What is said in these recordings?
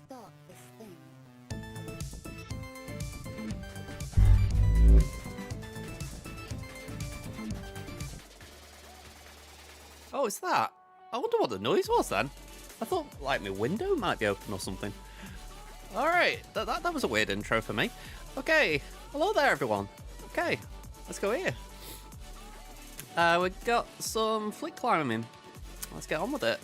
start this thing. Oh, it's that. I wonder what the noise was then. I thought like my window might be open or something. Alright, that was a weird intro for me. Okay, hello there everyone. Okay, let's go here. We've got some fleet climbing. Let's get on with it.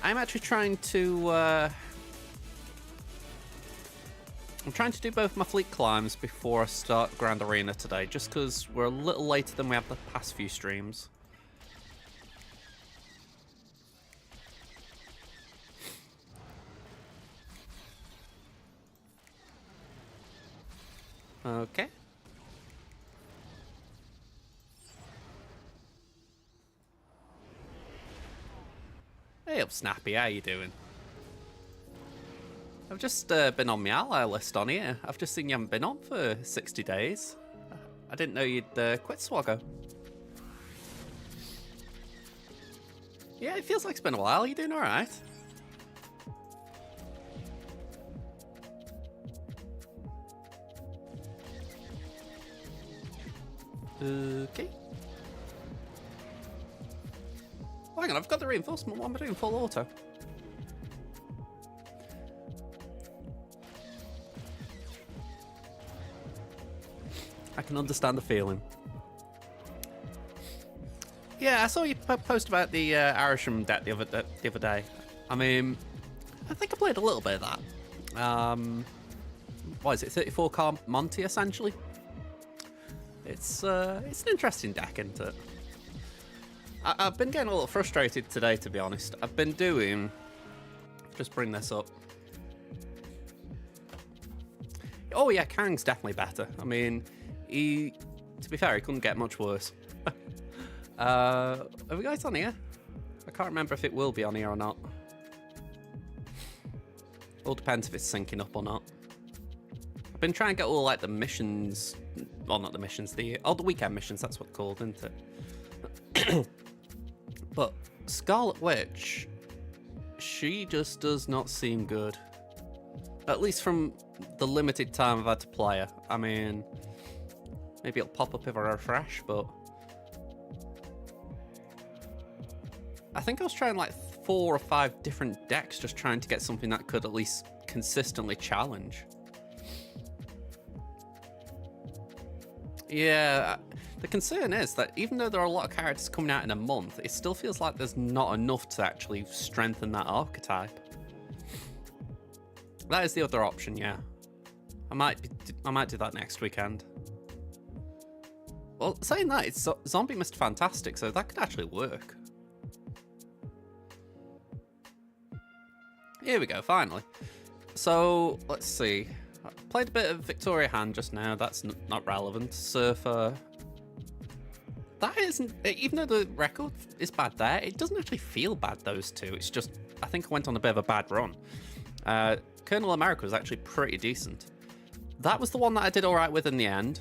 I'm actually trying to I'm trying to do both my fleet climbs before I start Grand Arena today, just because we're a little later than we have the past few streams. Okay. Hey up, Snappy, how you doing? I've just been on my ally list on here. I've just seen you haven't been on for 60 days. I didn't know you'd quit SWGOH. Yeah, it feels like it's been a while. You doing alright? Okay. Oh, hang on, I've got the reinforcement. What am I doing? Full auto. I can understand the feeling. Yeah, I saw you post about the Irishman deck the other day. I mean, I think I played a little bit of that. What is it? 34 card Monty essentially. It's an interesting deck, isn't it? I've been getting a little frustrated today, to be honest. I've been doing. Just bring this up. Oh yeah, Kang's definitely better. I mean, to be fair, he couldn't get much worse. Are we guys on here? I can't remember if it will be on here or not. All depends if it's syncing up or not. I've been trying to get all like the missions, well not the missions, the weekend missions, that's what they're called, isn't it? But Scarlet Witch, she just does not seem good. At least from the limited time I've had to play her. I mean, maybe it'll pop up if I refresh, but I think I was trying like 4 or 5 different decks just trying to get something that could at least consistently challenge. Yeah, the concern is that even though there are a lot of characters coming out in a month, it still feels like there's not enough to actually strengthen that archetype. That is the other option, yeah. I might do that next weekend. Well, saying that, it's Zombie Mr. Fantastic, so that could actually work. Here we go, finally. So, let's see. I played a bit of Victoria Hand just now, that's not relevant. Surfer. That isn't, even though the record is bad there, it doesn't actually feel bad, those two. It's just, I think I went on a bit of a bad run. Colonel America was actually pretty decent. That was the one that I did alright with in the end.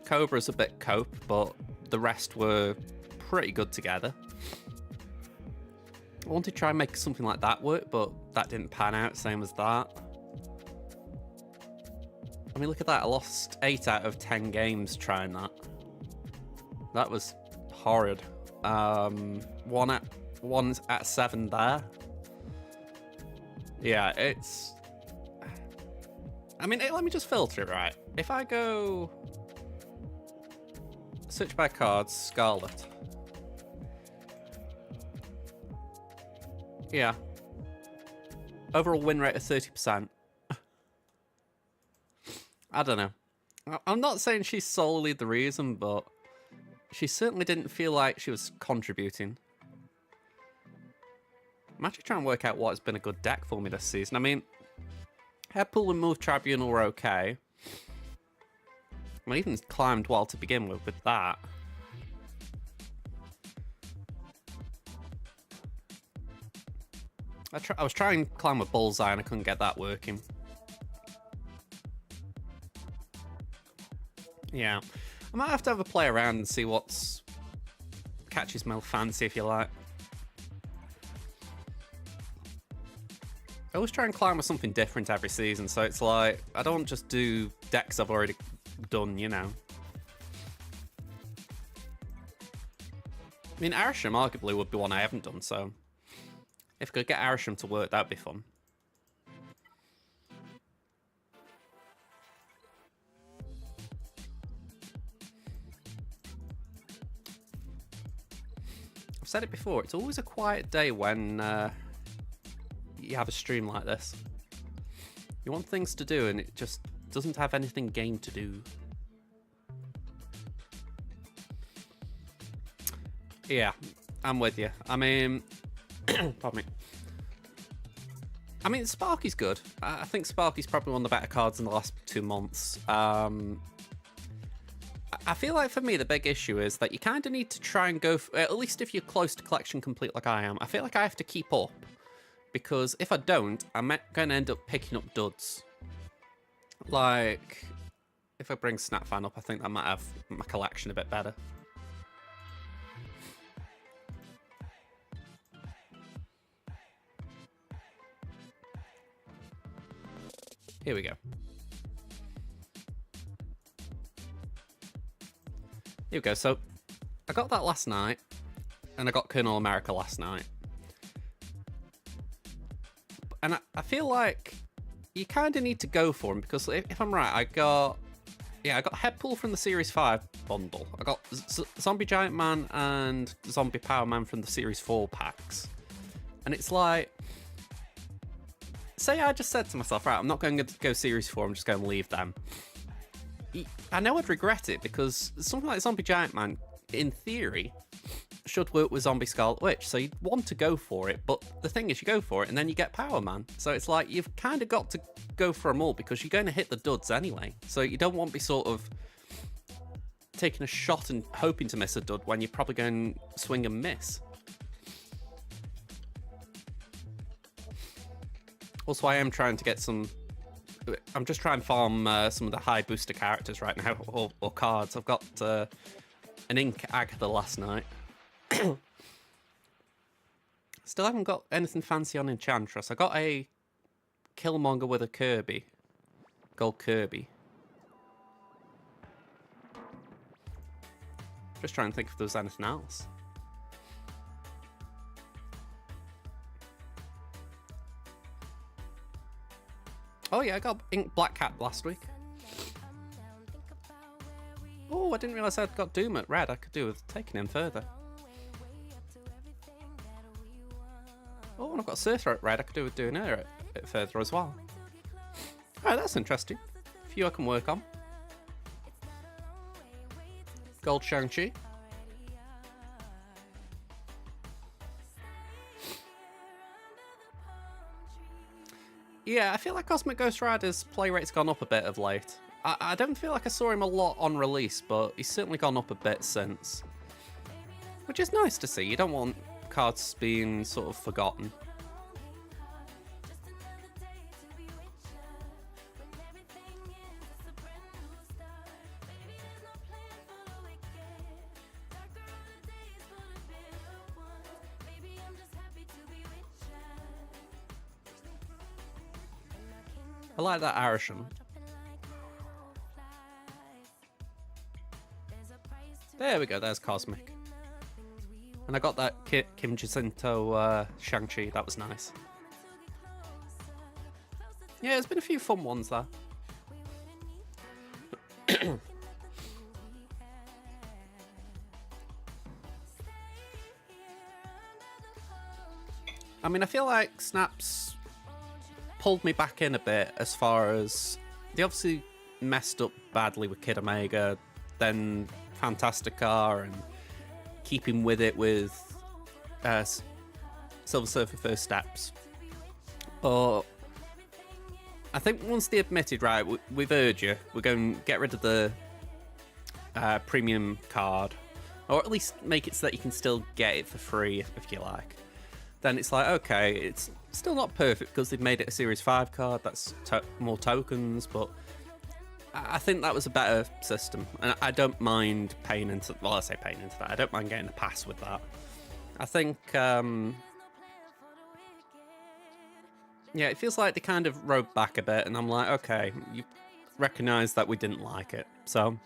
Cobra's a bit cope, but the rest were pretty good together. I wanted to try and make something like that work, but that didn't pan out, same as that. I mean, look at that, I lost 8 out of 10 games trying that. That was horrid. 1 at 7 there. Yeah, it's... I mean, let me just filter it, right? If I go... Search by cards, Scarlet. Yeah. Overall win rate of 30%. I don't know. I'm not saying she's solely the reason, but she certainly didn't feel like she was contributing. I'm actually trying to work out what has been a good deck for me this season. I mean, Headpool and Move Tribunal were okay. I even climbed well to begin with that. I was trying to climb with Bullseye and I couldn't get that working. Yeah. I might have to have a play around and see what's catches my fancy, if you like. I always try and climb with something different every season, so it's like, I don't just do decks I've already done, you know. I mean, Arisham arguably would be one I haven't done, so if I could get Arisham to work, that'd be fun. I've said it before, it's always a quiet day when you have a stream like this. You want things to do and it just doesn't have anything game to do. Yeah, I'm with you. I mean, pardon me. I mean, Sparky's good. I think Sparky's probably one of the better cards in the last 2 months. I feel like for me, the big issue is that you kind of need to try and go, at least if you're close to collection complete like I am, I feel like I have to keep up. Because if I don't, I'm going to end up picking up duds. Like, if I bring Snapfan up, I think that might have my collection a bit better. Here we go. Here we go. So, I got that last night, and I got Colonel America last night. And I feel like you kind of need to go for them, because if I'm right, I got Headpool from the Series 5 bundle. I got Zombie Giant Man and Zombie Power Man from the Series 4 packs. And it's like, say I just said to myself, right, I'm not going to go Series 4, I'm just going to leave them. I know I'd regret it, because something like Zombie Giant Man, in theory, should work with Zombie Scarlet Witch, so you'd want to go for it, but the thing is, you go for it and then you get Power Man. So it's like, you've kind of got to go for them all, because you're going to hit the duds anyway. So you don't want to be sort of taking a shot and hoping to miss a dud when you're probably going to swing and miss. Also, I am trying to get some... I'm just trying to farm some of the high booster characters right now, or cards. I've got an Ink Agatha last night. Still haven't got anything fancy on Enchantress. I got a Killmonger with a Kirby. Gold Kirby. Just trying to think if there was anything else. Oh yeah, I got Ink Black Cat last week. Oh, I didn't realise I'd got Doom at red. I could do with taking him further. Oh, and I've got Surfer at red. I could do with doing her a bit further as well. Alright, that's interesting. A few I can work on. Gold Shang-Chi. Yeah, I feel like Cosmic Ghost Rider's play rate's gone up a bit of late. I don't feel like I saw him a lot on release, but he's certainly gone up a bit since. Which is nice to see. You don't want cards being sort of forgotten. I like that Arisham. There we go, there's Cosmic. And I got that Kim Jacinto Shang-Chi, that was nice. Yeah, there's been a few fun ones there. I mean, I feel like Snaps pulled me back in a bit as far as... They obviously messed up badly with Kid Omega, then Fantastica, and keeping with it with Silver Surfer First Steps. But I think once they admitted, right, we've heard you, we're going to get rid of the premium card, or at least make it so that you can still get it for free if you like. Then it's like, okay, it's still not perfect because they've made it a Series 5 card, that's more tokens, but I think that was a better system. And I don't mind paying into, well, I say paying into that, I don't mind getting a pass with that. I think Yeah, it feels like they kind of rode back a bit, and I'm like, okay, you recognise that we didn't like it. So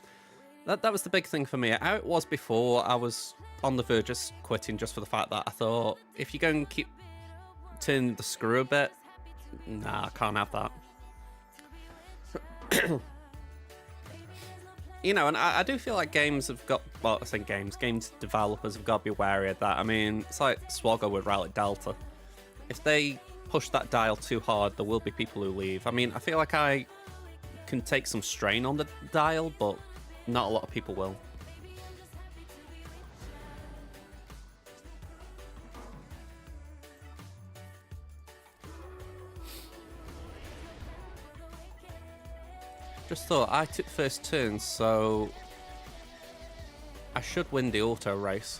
that was the big thing for me. How it was before, I was on the verge of quitting just for the fact that I thought, if you're going to keep turning the screw a bit, nah, I can't have that. You know, and I do feel like games have got, well, I say games developers have got to be wary of that. I mean, it's like SWGOH with Relic Delta. If they push that dial too hard, there will be people who leave. I mean, I feel like I can take some strain on the dial, but not a lot of people will. Just thought I took first turn, so I should win the auto race.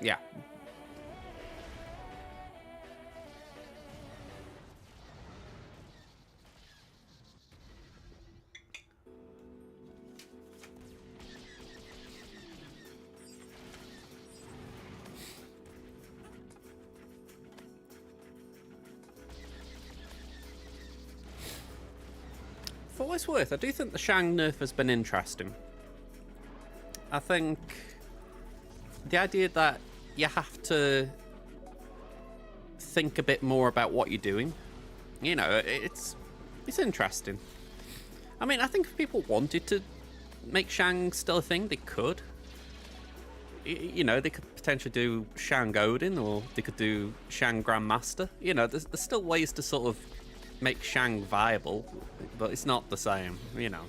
Yeah. For what it's worth, I do think the Shang nerf has been interesting. I think the idea that you have to think a bit more about what you're doing, you know, it's interesting. I mean, I think if people wanted to make Shang still a thing, they could. You know, they could potentially do Shang Odin, or they could do Shang Grandmaster. You know, there's still ways to sort of make Shang viable, but it's not the same, you know.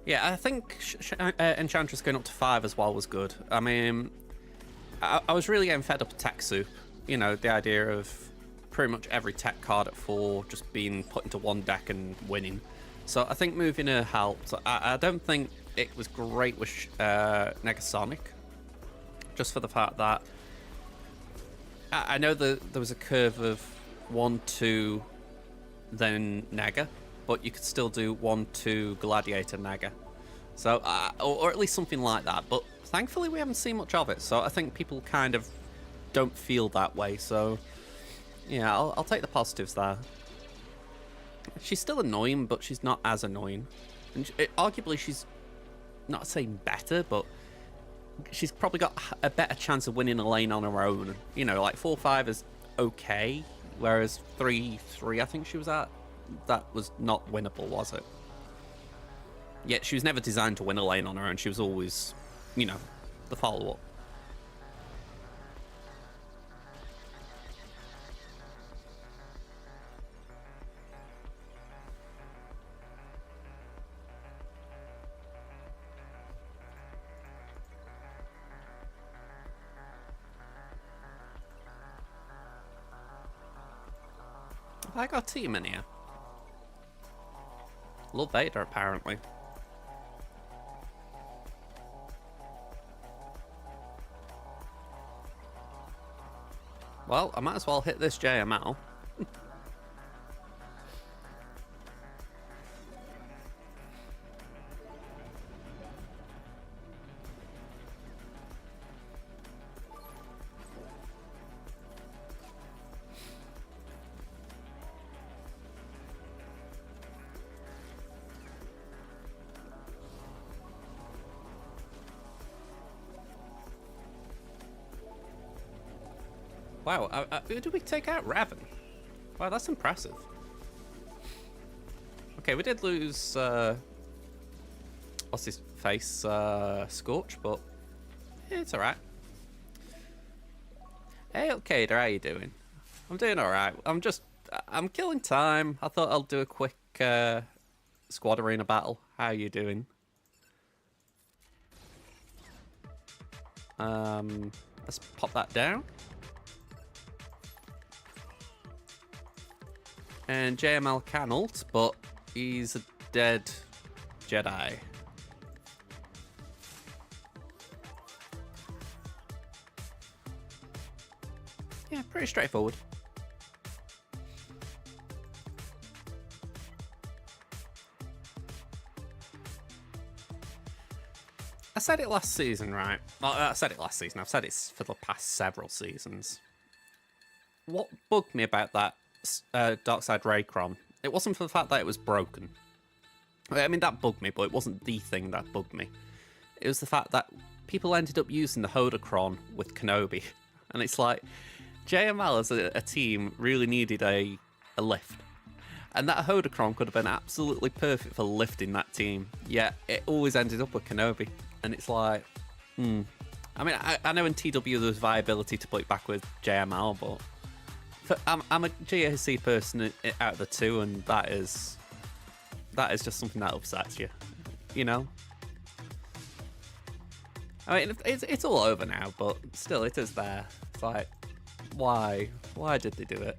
Yeah, I think Enchantress going up to 5 as well was good. I mean, I was really getting fed up with tech soup. You know, the idea of pretty much every tech card at 4 just being put into one deck and winning. So I think moving her helped. I don't think it was great with Negasonic, just for the fact that I know that there was a curve of 1-2, then Nega, but you could still do 1-2 Gladiator Nega. So, or at least something like that. But thankfully we haven't seen much of it, so I think people kind of don't feel that way. So, yeah, I'll take the positives there. She's still annoying, but she's not as annoying. And arguably, she's not saying better, but she's probably got a better chance of winning a lane on her own. You know, like 4-5 is okay, whereas 3-3, I think she was at, that was not winnable, was it? Yet she was never designed to win a lane on her own. She was always, you know, the follow-up. I got Temmin here. Love Vader, apparently. Well, I might as well hit this JML. Wow, who did we take out? Raven. Wow, that's impressive. Okay, we did lose, what's his face, Scorch, but yeah, it's alright. Hey, okay, how you doing? I'm doing alright. I'm killing time. I thought I'll do a quick, squad arena battle. How are you doing? Let's pop that down. And JML can ult, but he's a dead Jedi. Yeah, pretty straightforward. said it last season, right? Well, I said it last season. I've said it for the past several seasons. What bugged me about that Darkside Raycron, it wasn't for the fact that it was broken. I mean, that bugged me, but it wasn't the thing that bugged me. It was the fact that people ended up using the Hodocron with Kenobi. And it's like, JML as a team really needed a lift. And that Hodocron could have been absolutely perfect for lifting that team. Yet it always ended up with Kenobi. And it's like, I mean, I know in TW there's viability to put it back with JML, but I'm a GAC person out of the two, and that is just something that upsets you, you know? I mean, it's all over now, but still, it is there. It's like, why? Why did they do it?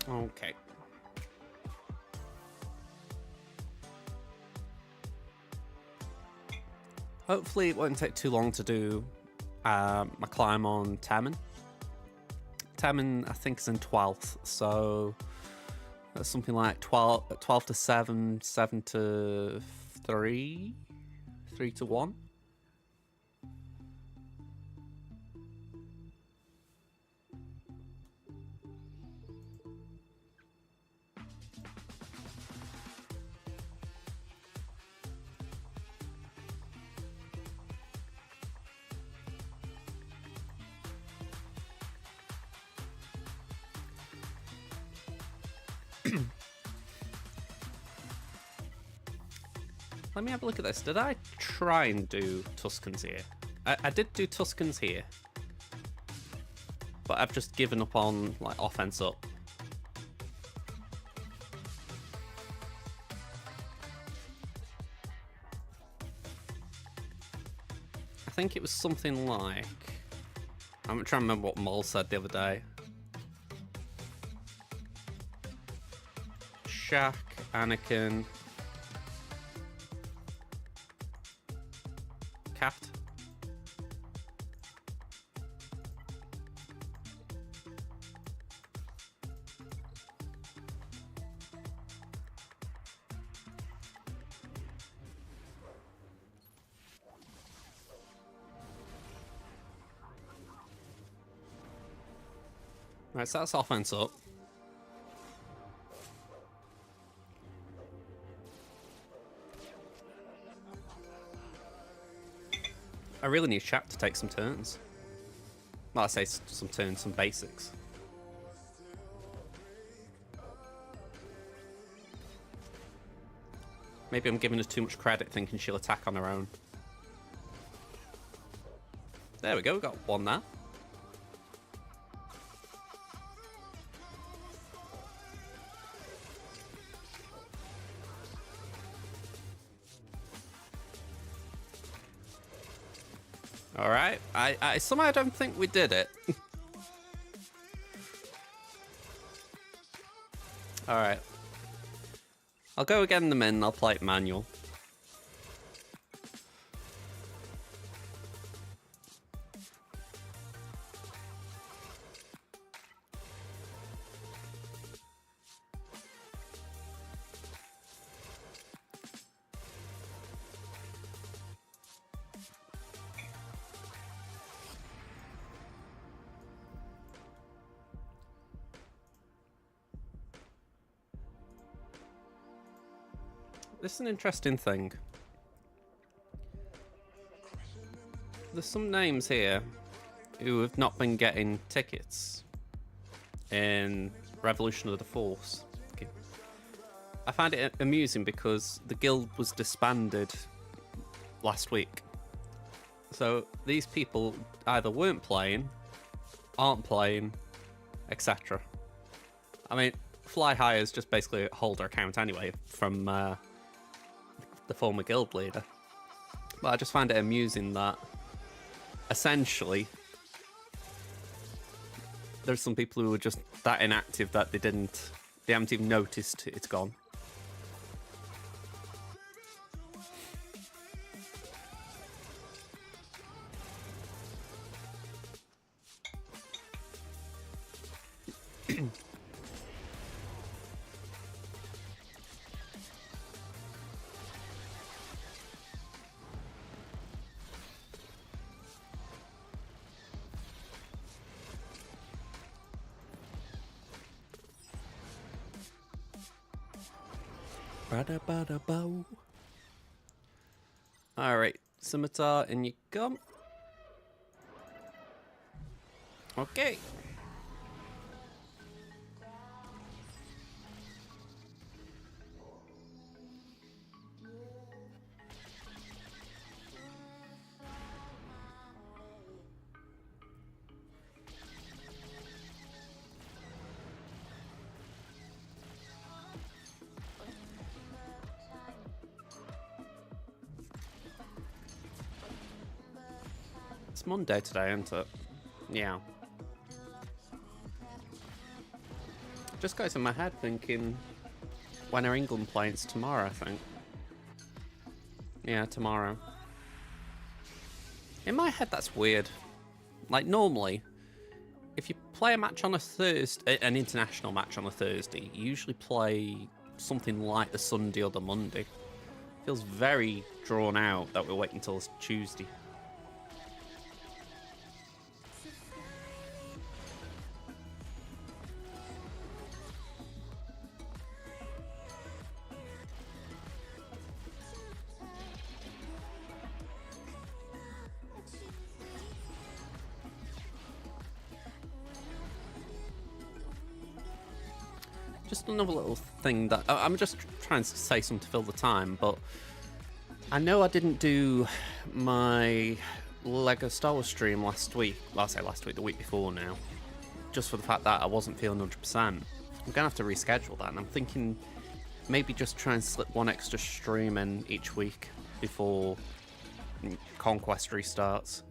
Okay. Hopefully it won't take too long to do my climb on Temmin. Temmin, I think, is in 12th, so that's something like 12 to 7, 7 to 3, 3 to 1. Let me have a look at this. Did I try and do Tuscans here? I did do Tuscans here, but I've just given up on like offense up. I think it was something like, I'm trying to remember what Mole said the other day. Shaq, Anakin, Cat. Right, so that's offense up. I really need Shaq to take some turns. Well, I say some turns, some basics. Maybe I'm giving her too much credit thinking she'll attack on her own. There we go, we got one there. All right, I somehow don't think we did it. All right, I'll go again in the min. I'll play it manual. This is an interesting thing. There's some names here who have not been getting tickets in Revolution of the Force. Okay. I find it amusing because the guild was disbanded last week. So these people either weren't playing, aren't playing, etc. I mean, Fly High is just basically a holder account anyway from the former guild leader. But I just find it amusing that essentially there's some people who are just that inactive that they haven't even noticed it's gone. Alright, Scimitar, in you come. Okay. It's Monday today, isn't it? Yeah. Just goes in my head thinking, when are England playing? It's tomorrow, I think. Yeah, tomorrow. In my head, that's weird. Like, normally, if you play a match on a Thursday, an international match on a Thursday, you usually play something like the Sunday or the Monday. Feels very drawn out that we're waiting until Tuesday. Just another little thing that I'm just trying to say something to fill the time, but I know I didn't do my Lego Star Wars stream last week. Well, I'll say last week, the week before now. Just for the fact that I wasn't feeling 100%. I'm going to have to reschedule that, and I'm thinking maybe just try and slip one extra stream in each week before Conquest restarts.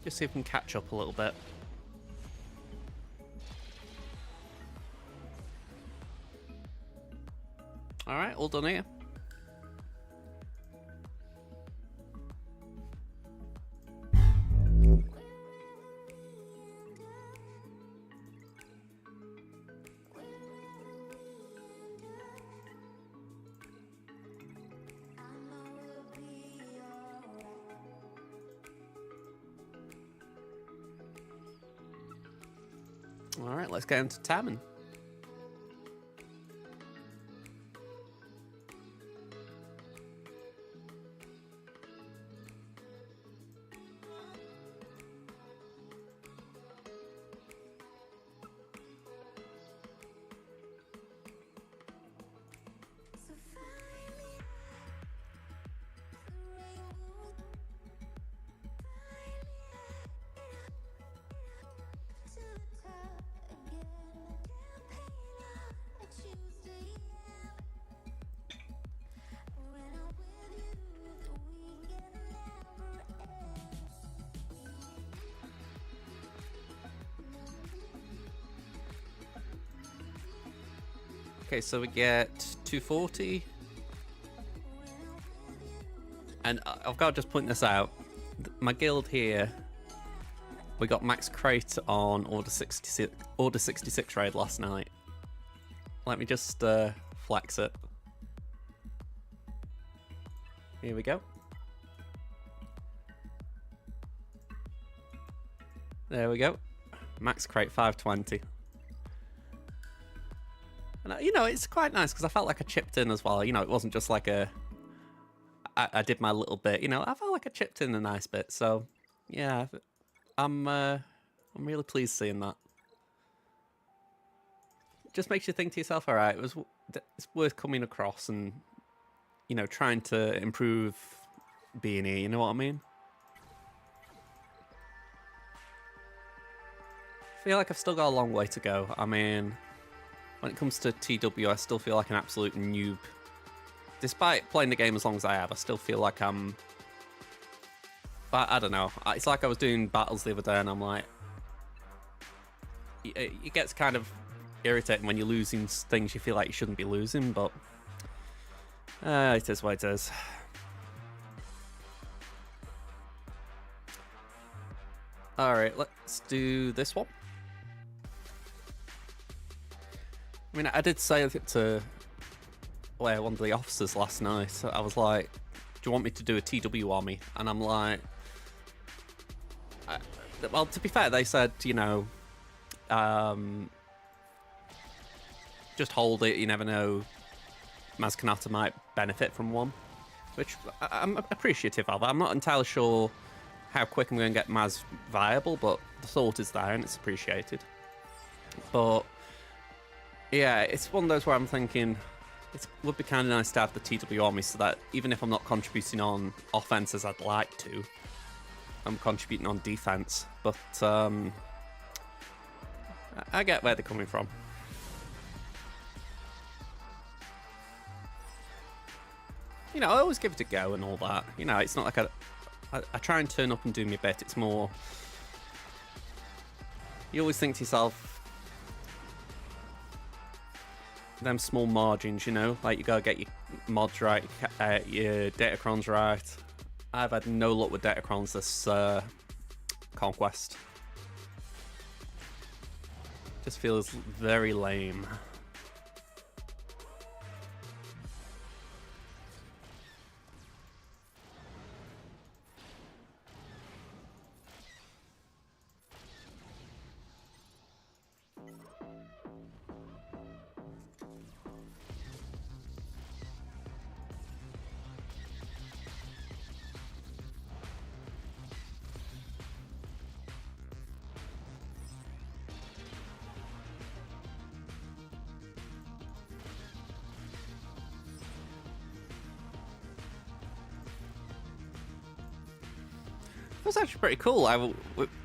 Just see if we can catch up a little bit. Alright, all done here. Alright, let's get into Temmin. Okay, so we get 240. And I've got to just point this out. My guild here, we got max crate on Order 66 raid last night. Let me just flex it. Here we go. There we go. Max crate 520. And, you know, it's quite nice because I felt like I chipped in as well. You know, it wasn't just like I did my little bit. You know, I felt like I chipped in a nice bit. So, yeah, I'm really pleased seeing that. just makes you think to yourself, all right, it's worth coming across and, you know, trying to improve being here, you know what I mean? I feel like I've still got a long way to go. I mean, when it comes to TW, I still feel like an absolute noob. Despite playing the game as long as I have, I still feel like I'm... I don't know. It's like I was doing battles the other day and I'm like... It gets kind of irritating when you're losing things you feel like you shouldn't be losing, but... it is what it is. Alright, let's do this one. I mean, I did say to one of the officers last night, I was like, do you want me to do a TW army? And I'm like... well, to be fair, they said, you know... just hold it, you never know. Maz Kanata might benefit from one, which I'm appreciative of. I'm not entirely sure how quick I'm going to get Maz viable, but the thought is there and it's appreciated. But yeah, it's one of those where I'm thinking it would be kind of nice to have the TW army so that even if I'm not contributing on offense as I'd like to, I'm contributing on defense. But I get where they're coming from. You know, I always give it a go and all that. You know, it's not like I try and turn up and do my bit. It's more... You always think to yourself... Them small margins, you know? Like, you gotta get your mods right, your Datacrons right. I've had no luck with Datacrons this Conquest. Just feels very lame. It was actually pretty cool.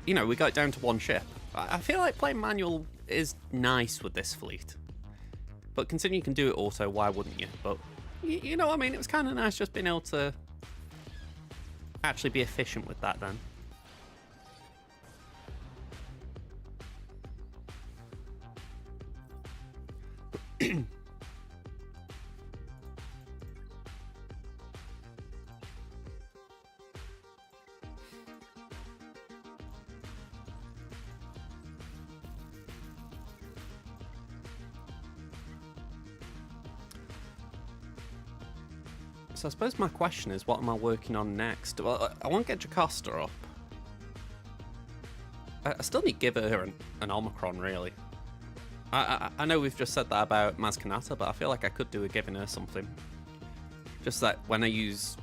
You know, we got down to one ship. I feel like playing manual is nice with this fleet, but considering you can do it auto, why wouldn't you? But you know what I mean? It was kind of nice just being able to actually be efficient with that then. So I suppose my question is, what am I working on next? Well, I want to get Jocasta up. I still need to give her an Omicron, really. I know we've just said that about Maz Kanata, but I feel like I could do a giving her something. Just that when I use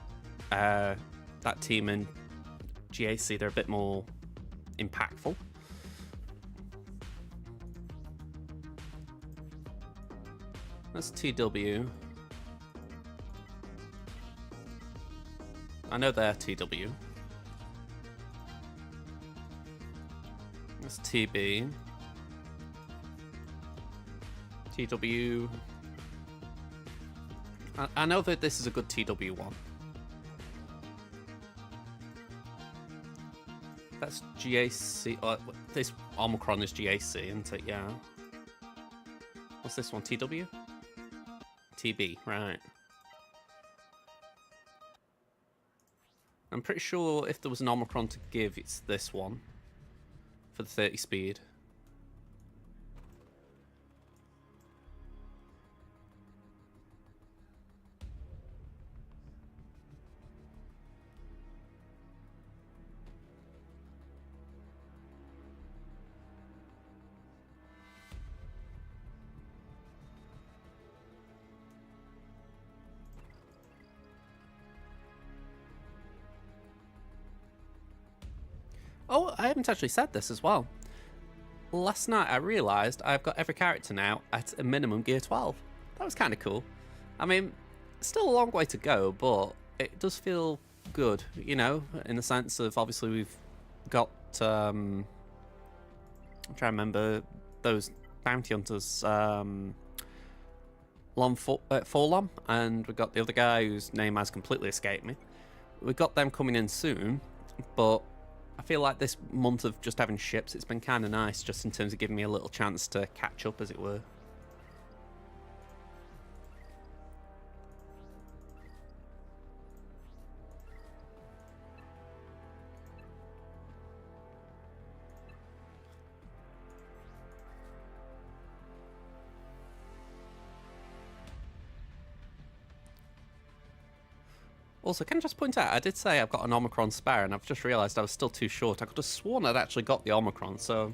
that team in GAC, they're a bit more impactful. That's TW. I know they're TW. That's TB. TW. I know that this is a good TW one. That's GAC. Oh, this Omicron is GAC, isn't it? Yeah. What's this one? TW? TB, right. I'm pretty sure if there was an Omicron to give, it's this one. For the 30 speed. Oh, I haven't actually said this as well. last night I realised I've got every character now at a minimum gear 12. That was kind of cool. I mean, still a long way to go, but it does feel good, you know, in the sense of obviously we've got, I'm trying to remember those bounty hunters, Forlom, and we've got the other guy whose name has completely escaped me. We've got them coming in soon, but I feel like this month of just having ships, it's been kind of nice just in terms of giving me a little chance to catch up, as it were. Also, can I just point out, I did say I've got an Omicron spare, and I've just realised I was still too short. I could have sworn I'd actually got the Omicron, so...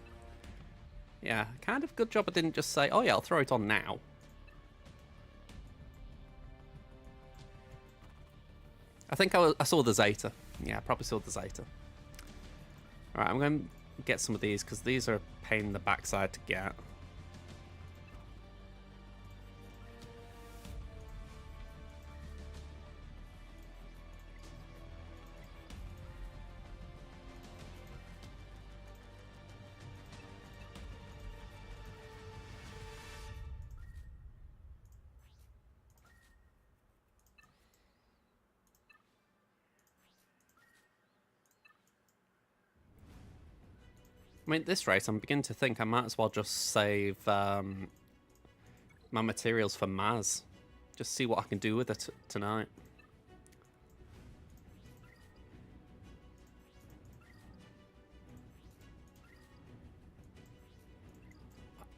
yeah, kind of good job I didn't just say, oh yeah, I'll throw it on now. I think I saw the Zeta. Yeah, I probably saw the Zeta. Alright, I'm going to get some of these, because these are a pain in the backside to get. I mean, at this rate, I'm beginning to think I might as well just save my materials for Maz. Just see what I can do with it tonight.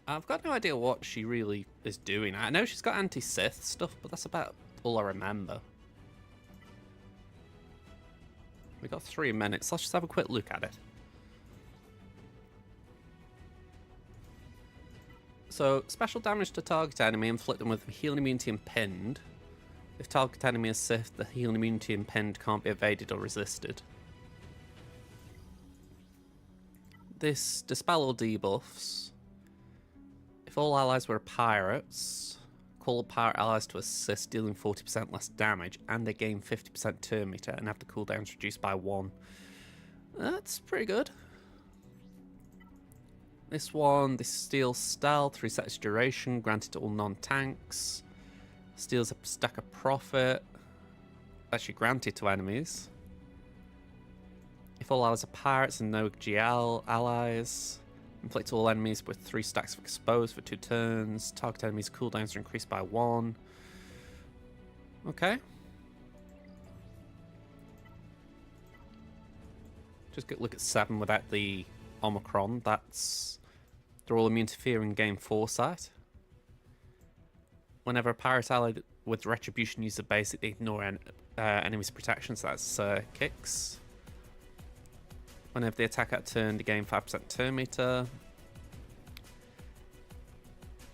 I've got no idea what she really is doing. I know she's got anti-Sith stuff, but that's about all I remember. We've got 3 minutes. Let's just have a quick look at it. So, special damage to target enemy, inflict them with healing immunity and pinned. If target enemy is Sith, the healing immunity and pinned can't be evaded or resisted. This dispel all debuffs. If all allies were pirates, call pirate allies to assist, dealing 40% less damage, and they gain 50% turn meter and have the cooldowns reduced by 1. That's pretty good. This one, this steals stealth, resets duration, granted to all non-tanks. Steals a stack of profit. Actually granted to enemies. If all allies are pirates and no GL allies, inflict all enemies with 3 stacks of exposed for 2 turns. Target enemies' cooldowns are increased by 1. Okay. Just look at 7 without the Omicron. That's... they're all immune to fear and gain foresight. Whenever a pirate ally with retribution uses a basic, they ignore enemy's protection, so that's kicks. Whenever they attack at turn, they gain 5% turn meter.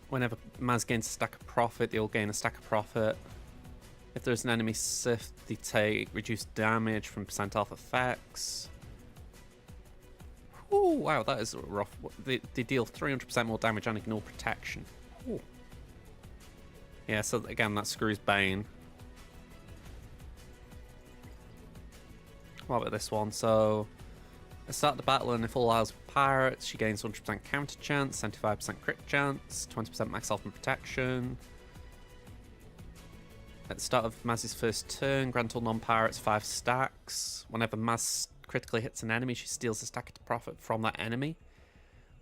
Whenever Maz gains a stack of profit, they all gain a stack of profit. If there's an enemy Sith, they take reduced damage from percent off effects. Oh, wow, that is rough. They deal 300% more damage and ignore protection. Ooh. Yeah, so again, that screws Bane. What about this one? So, at the start of the battle, and if all allies are pirates, she gains 100% counter chance, 75% crit chance, 20% max health and protection. At the start of Maz's first turn, grant all non-pirates 5 stacks. Whenever Maz critically hits an enemy, she steals a stack of profit from that enemy.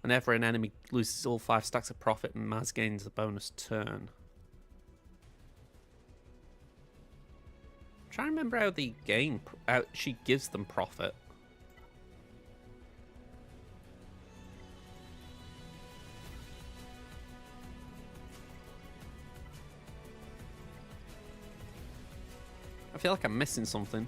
Whenever an enemy loses all 5 stacks of profit, Maz gains a bonus turn. I'm trying to remember how they gain, how she gives them profit. I feel like I'm missing something.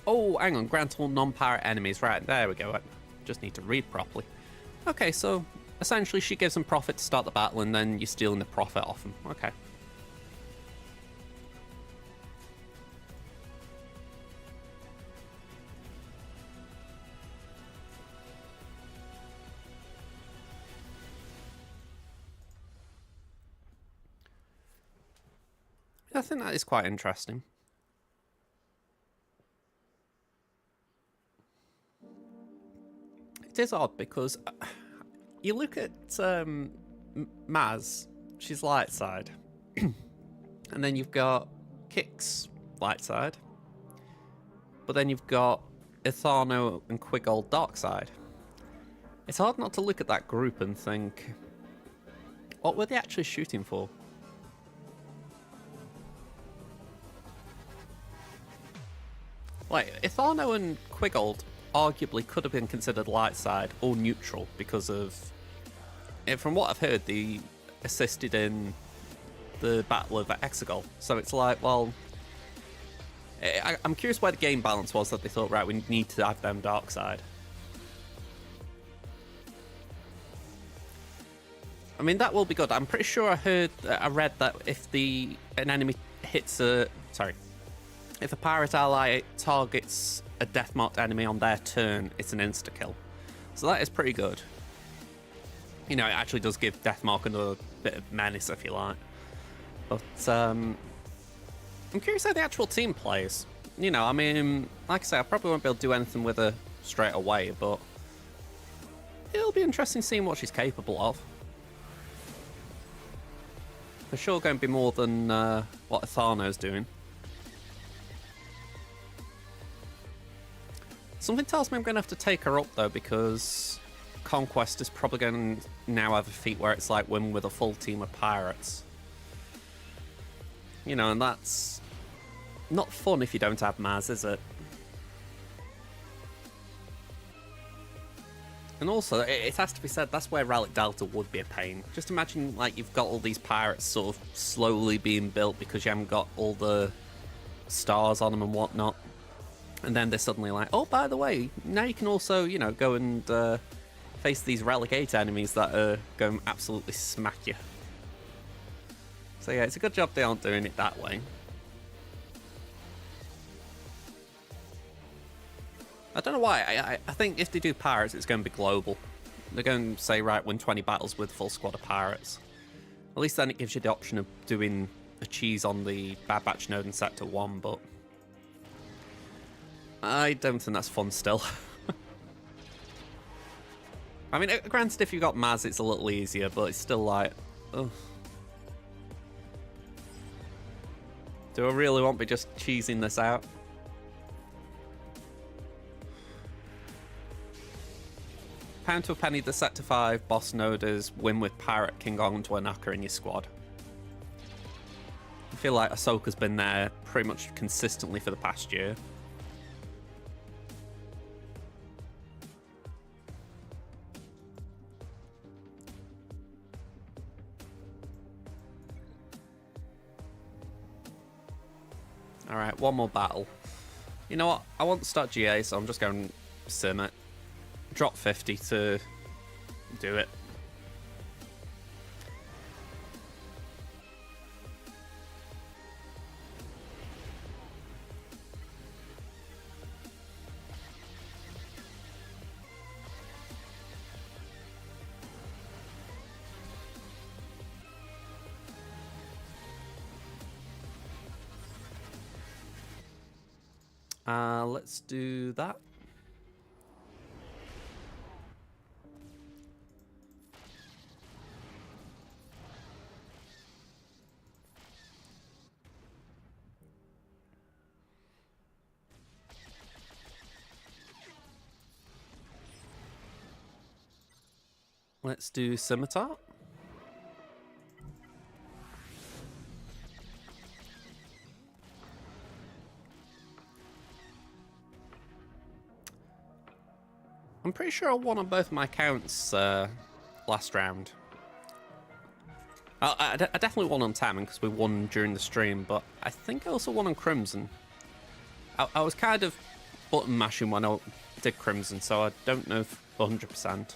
Oh, hang on. Grant all non-pirate enemies. Right, there we go. I just need to read properly. Okay, so essentially she gives them profit to start the battle, and then you're stealing the profit off them. Okay. I think that is quite interesting. It is odd because you look at Maz, she's light side, and then you've got Kix light side, but then you've got Ithano and Quiggold dark side. It's hard not to look at that group and think, what were they actually shooting for? Like, Ithano and Quiggold arguably could have been considered light side or neutral because of, from what I've heard, they assisted in the Battle of Exegol. So it's like, well, I'm curious where the game balance was that they thought, right, we need to have them dark side. I mean, that will be good. I'm pretty sure I read that if an enemy hits if a pirate ally targets a death-marked enemy on their turn, it's an insta-kill. So that is pretty good. You know, it actually does give Deathmark another bit of menace, if you like. But, I'm curious how the actual team plays. You know, I mean, like I say, I probably won't be able to do anything with her straight away, but it'll be interesting seeing what she's capable of. For sure going to be more than what Ithano's doing. Something tells me I'm going to have to take her up, though, because Conquest is probably going to now have a feat where it's like win with a full team of pirates. You know, and that's not fun if you don't have Maz, is it? And also, it has to be said, that's where Relic Delta would be a pain. Just imagine, like, you've got all these pirates sort of slowly being built because you haven't got all the stars on them and whatnot. And then they're suddenly like, oh, by the way, now you can also, you know, go and face these Relic 8 enemies that are going to absolutely smack you. So yeah, it's a good job they aren't doing it that way. I don't know why. I think if they do pirates, it's going to be global. They're going to say, right, win 20 battles with full squad of pirates. At least then it gives you the option of doing a cheese on the Bad Batch node in Sector 1, but I don't think that's fun still. I mean, granted, if you've got Maz, it's a little easier, but it's still like, ugh. Do I really want to be just cheesing this out? Pound to a penny, the Sector 5 boss node is win with Pirate King Ondwanaka in your squad. I feel like Ahsoka's been there pretty much consistently for the past year. Alright, one more battle. You know what? I want to start GA, so I'm just going to sim it. Drop 50 to do it. Let's do that. Let's do Scimitar. I'm pretty sure I won on both my accounts last round. I definitely won on Temmin because we won during the stream, but I think I also won on Crimson. I was kind of button mashing when I did Crimson, so I don't know if 100%.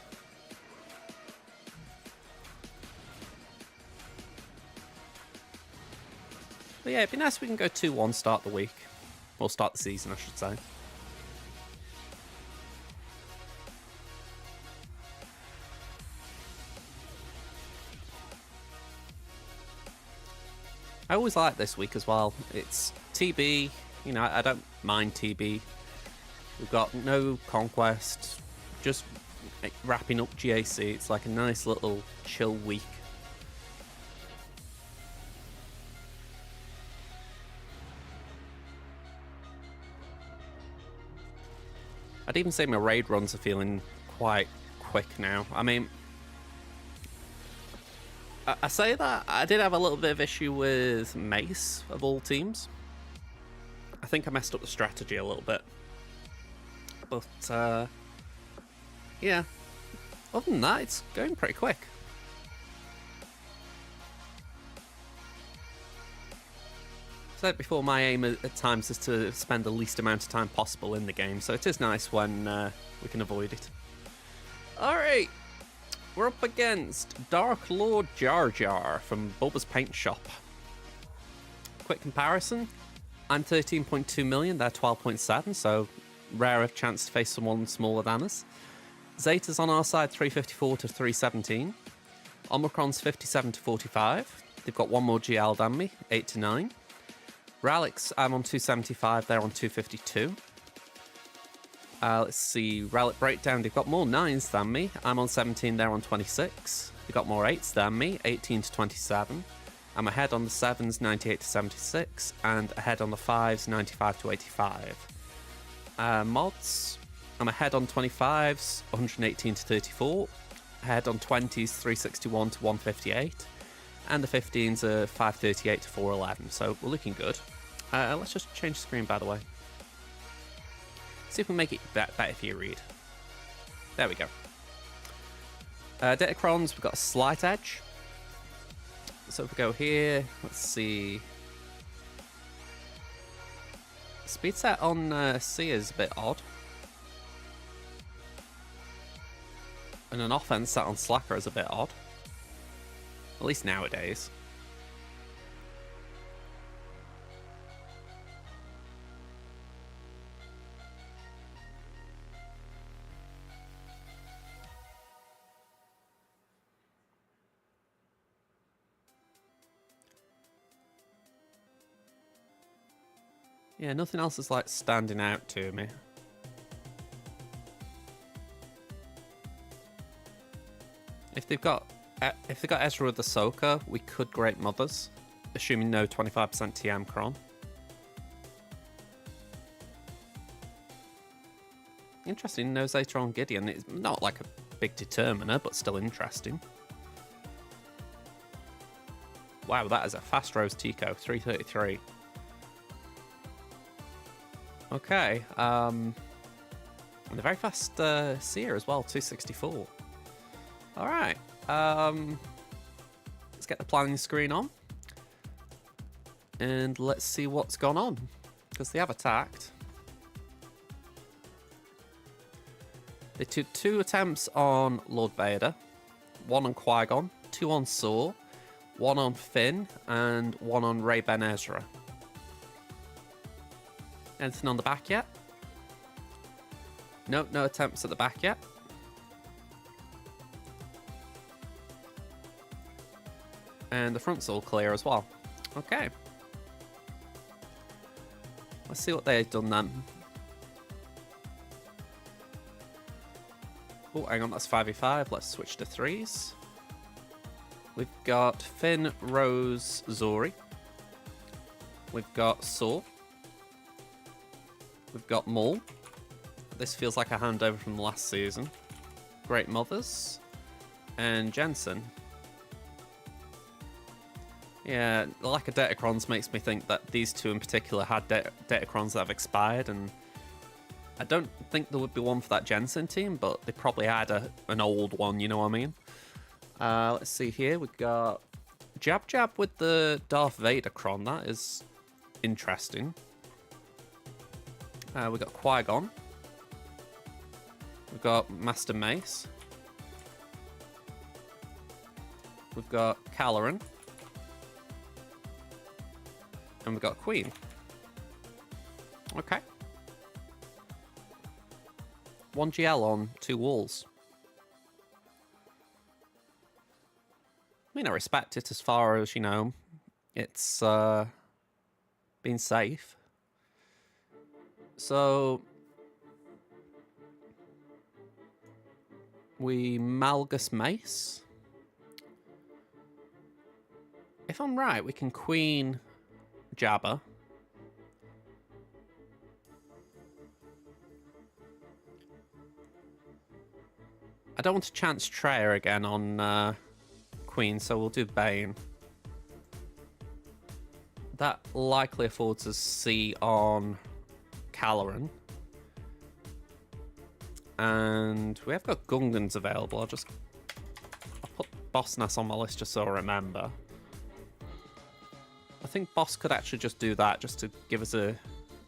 But yeah, it'd be nice if we can go 2-1 start the week. Or start the season, I should say. I always like this week as well. It's TB, you know, I don't mind TB. We've got no Conquest, just wrapping up GAC. It's like a nice little chill week. I'd even say my raid runs are feeling quite quick now. I mean, I say that, I did have a little bit of issue with Mace, of all teams. I think I messed up the strategy a little bit. But, yeah. Other than that, it's going pretty quick. Said before, my aim at times is to spend the least amount of time possible in the game, so it is nice when we can avoid it. Alright, we're up against Dark Lord Jar Jar from Bubba's Paint Shop. Quick comparison, I'm 13.2 million, they're 12.7, so rarer chance to face someone smaller than us. Zeta's on our side, 354 to 317. Omicron's 57 to 45. They've got one more GL than me, 8 to 9. Relics, I'm on 275, they're on 252. Let's see, Relic Breakdown, they've got more 9s than me. I'm on 17, they're on 26. They've got more 8s than me, 18 to 27. I'm ahead on the 7s, 98 to 76. And ahead on the 5s, 95 to 85. Mods, I'm ahead on 25s, 118 to 34. Ahead on 20s, 361 to 158. And the 15s are 538 to 411, so we're looking good. Let's just change the screen, by the way. See if we make it better for you read. There we go. Datacrons, we've got a slight edge. So if we go here, let's see. Speed set on C is a bit odd. And an offense set on Slacker is a bit odd. At least nowadays. Yeah, nothing else is like standing out to me. If they've got Ezra with the Soaker, we could Great Mothers, assuming no 25% TM Cron. Interesting, no Zeta on Gideon. It's not like a big determiner, but still interesting. Wow, that is a fast Rose Tico, 333. Okay, and a very fast Seer as well, 264. Alright, let's get the planning screen on. And let's see what's gone on, because they have attacked. They took 2 attempts on Lord Vader, 1 on Qui-Gon, 2 on Saw, 1 on Finn, and 1 on Rey Ben Ezra. Anything on the back yet? Nope, no attempts at the back yet. And the front's all clear as well. Okay. Let's see what they've done then. Oh, hang on, that's 5v5. Let's switch to 3s. We've got Finn, Rose, Zori. We've got Saw. We've got Maul. This feels like a handover from last season. Great Mothers. And Jensen. Yeah, the lack of Datacrons makes me think that these two in particular had Datacrons that have expired, and I don't think there would be one for that Jensen team, but they probably had an old one, you know what I mean? Let's see here, we've got Jab Jab with the Darth Vader Cron. That is interesting. We've got Qui-Gon. We've got Master Mace. We've got Caloran. And we've got Queen. Okay. 1 GL on 2 walls. I mean, I respect it as far as, you know, it's been safe. So we Malgus Mace. If I'm right, we can Queen Jabba. I don't want to chance Treya again on Queen, so we'll do Bane. That likely affords us C on Caloran. And we have got Gungans available. I'll put Boss Nass on my list just so I remember. I think Boss could actually just do that, just to give us a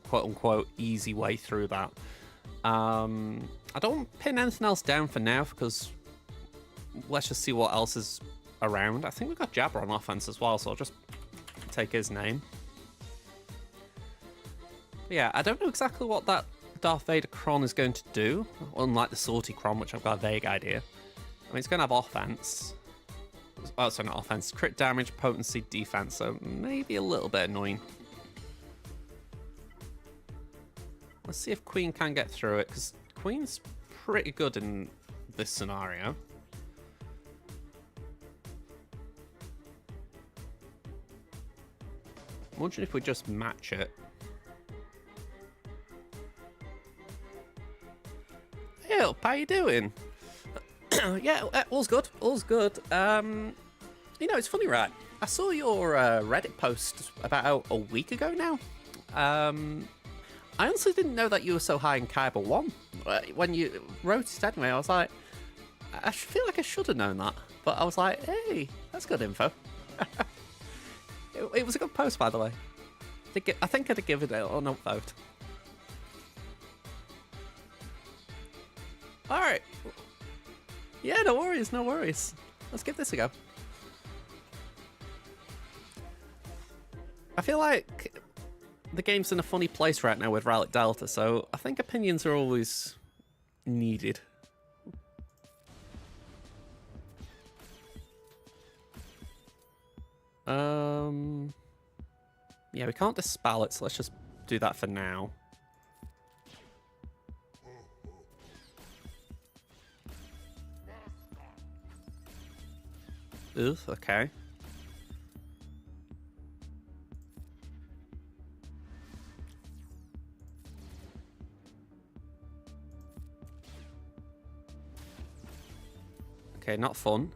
quote-unquote easy way through that. I don't pin anything else down for now, because let's just see what else is around. I think we've got Jabba on offense as well, so I'll just take his name. But yeah, I don't know exactly what that Darth Vader Kron is going to do, unlike the Sortie Kron, which I've got a vague idea. I mean, it's going to have offense. Oh, sorry, not offense. Crit damage, potency, defense, so maybe a little bit annoying. Let's see if Queen can get through it, because Queen's pretty good in this scenario. I'm wondering if we just match it. Hey, up, how you doing? Yeah, all's good, all's good. You know, it's funny, right? I saw your Reddit post about a week ago now. I honestly didn't know that you were so high in Kyber 1. When you wrote it anyway, I was like, I feel like I should have known that. But I was like, hey, that's good info. It was a good post, by the way. I think I'd have given it an upvote. Alright. Yeah, no worries, no worries. Let's give this a go. I feel like the game's in a funny place right now with Relic Delta, so I think opinions are always needed. Yeah, we can't dispel it, so let's just do that for now. Ugh, okay. Okay, not fun.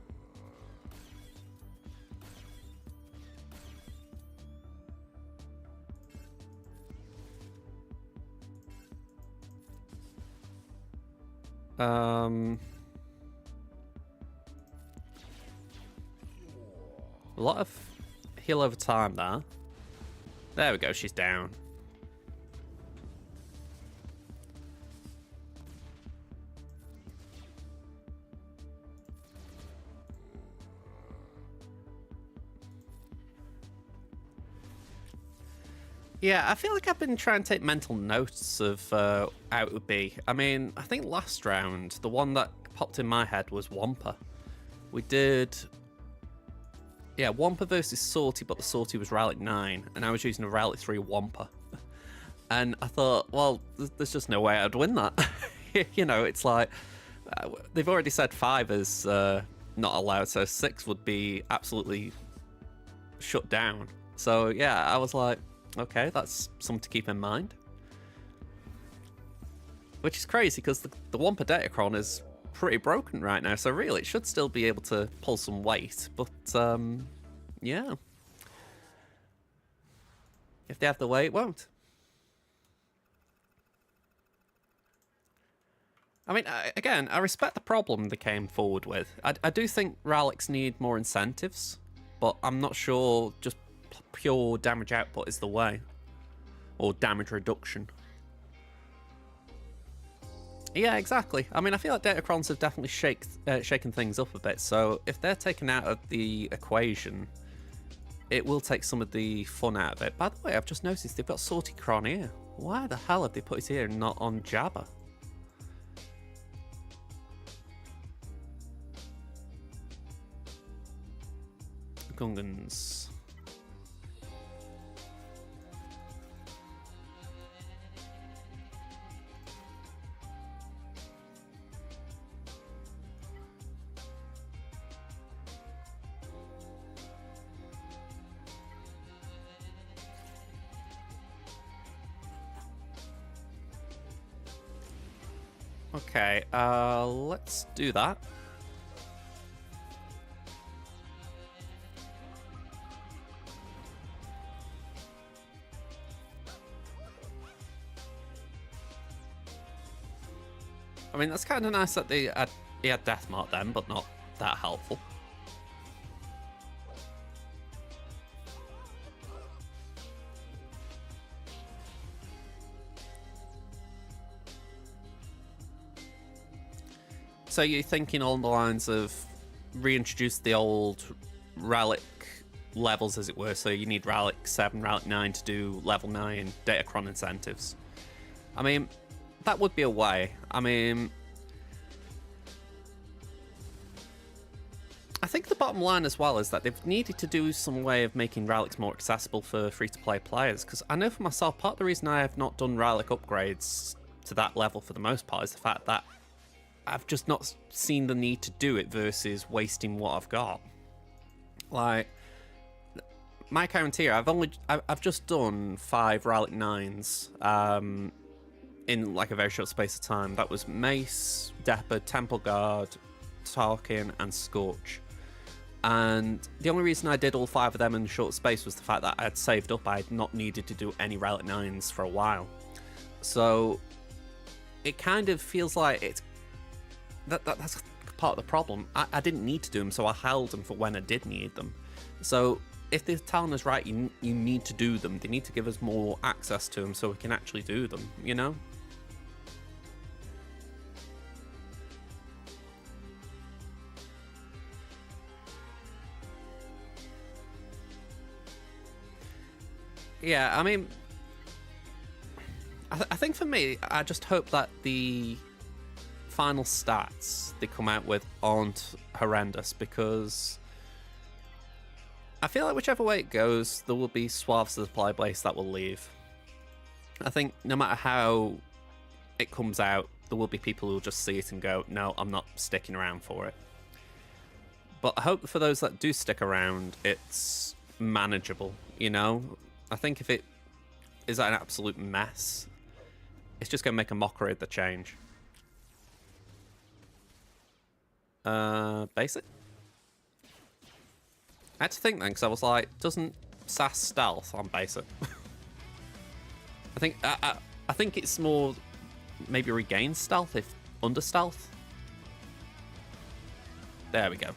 A lot of heal over time there. There we go, she's down. Yeah, I feel like I've been trying to take mental notes of how it would be. I mean, I think last round, the one that popped in my head was Wampa. We did... Yeah, Wampa versus Sortie, but the Sortie was Relic 9, and I was using a Relic 3 Wampa. And I thought, well, there's just no way I'd win that. You know, it's like... they've already said 5 is not allowed, so 6 would be absolutely shut down. So, yeah, I was like... Okay, that's something to keep in mind. Which is crazy, because the Wampa Datacron is pretty broken right now, so really it should still be able to pull some weight, but yeah. If they have the weight, it won't. I mean, again, I respect the problem they came forward with. I do think Relics need more incentives, but I'm not sure just pure damage output is the way, or damage reduction. Yeah, exactly. I mean, I feel like Datacrons have definitely shaken things up a bit, so if they're taken out of the equation, it will take some of the fun out of it. By the way, I've just noticed they've got Sorticron here. Why the hell have they put it here and not on Jabba? Gungans. Okay, let's do that. I mean, that's kind of nice that he had Death Mark then, but not that helpful. So you're thinking along the lines of reintroduce the old relic levels, as it were. So you need relic 7, relic 9 to do level 9 Datacron incentives. I mean, that would be a way. I mean, I think the bottom line as well is that they've needed to do some way of making relics more accessible for free-to-play players. Because I know for myself, part of the reason I have not done relic upgrades to that level for the most part is the fact that I've just not seen the need to do it versus wasting what I've got. Like, my account here, I've just done 5 relic 9s in like a very short space of time. That was Mace, Depper, Temple Guard, Tarkin, and Scorch. And the only reason I did all 5 of them in a short space was the fact that I had saved up. I had not needed to do any relic 9s for a while. So it kind of feels like it's that's part of the problem. I didn't need to do them, so I held them for when I did need them. So if they're telling us, right, you need to do them, they need to give us more access to them so we can actually do them, you know? Yeah, I mean, I think for me, I just hope that the final stats they come out with aren't horrendous, because I feel like whichever way it goes, there will be swaths of the player base that will leave. I think no matter how it comes out, there will be people who will just see it and go, no, I'm not sticking around for it. But I hope for those that do stick around, it's manageable, you know? I think if it is an absolute mess, it's just going to make a mockery of the change. Basic? I had to think then, because I was like, doesn't SAS stealth on basic? I think it's more maybe regain stealth if under stealth. There we go.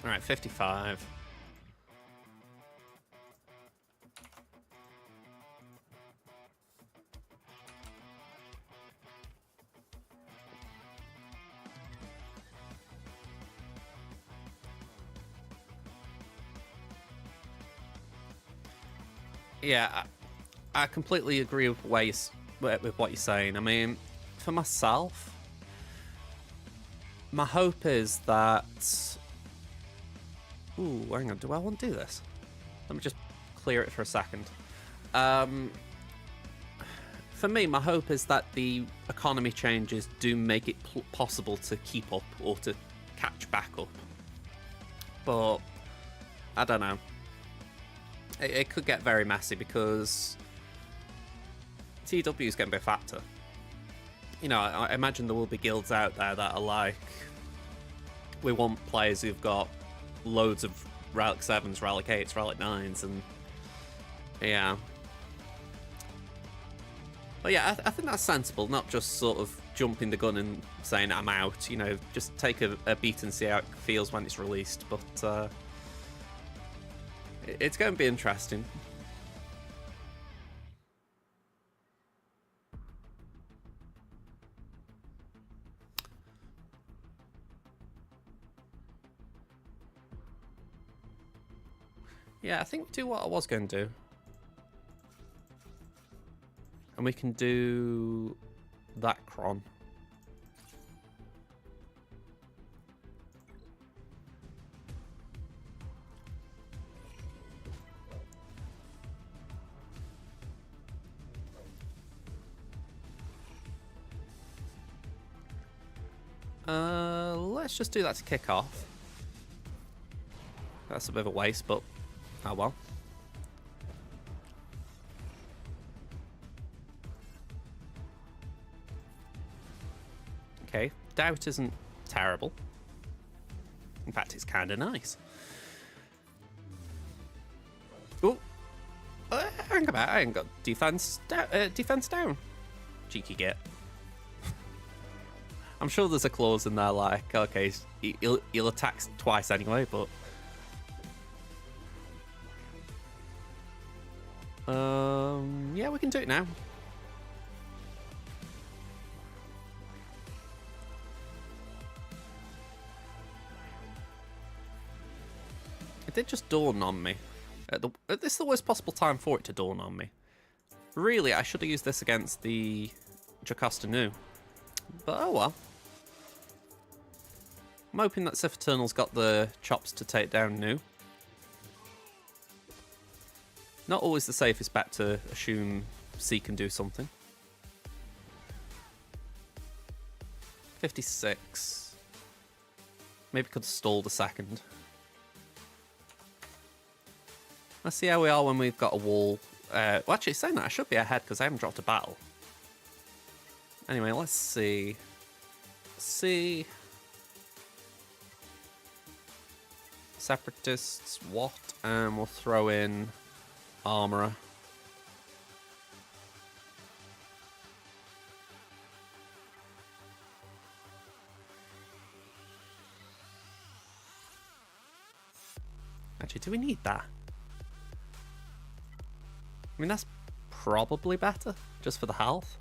All right, 55. Yeah, I completely agree with what you're saying. I mean, for myself, my hope is that... Ooh, hang on, do I want to do this? Let me just clear it for a second. For me, my hope is that the economy changes do make it possible to keep up or to catch back up. But, I don't know. It could get very messy because TW is going to be a factor. You know, I imagine there will be guilds out there that are like, we want players who've got loads of Relic 7s, Relic 8s, Relic 9s, and yeah. But yeah, I think that's sensible, not just sort of jumping the gun and saying I'm out. You know, just take a beat and see how it feels when it's released. But it's going to be interesting. Yeah, I think do what I was going to do. And we can do that cron. Let's just do that to kick off. That's a bit of a waste, but oh well. Okay, doubt isn't terrible. In fact, it's kind of nice. Oh, hang about! I ain't got defense down. Cheeky git. I'm sure there's a clause in there like, okay, he'll attack twice anyway, but yeah, we can do it now. It did just dawn on me. This is the worst possible time for it to dawn on me. Really, I should have used this against the Jocasta Nu. But oh well. I'm hoping that Sith Eternal's got the chops to take down Nu. Not always the safest bet to assume C can do something. 56. Maybe could have stalled a second. Let's see how we are when we've got a wall. Well, actually, saying that, I should be ahead because I haven't dropped a battle. Anyway, let's see. C. Separatists, what? And we'll throw in Armourer. Actually, do we need that? I mean, that's probably better, just for the health.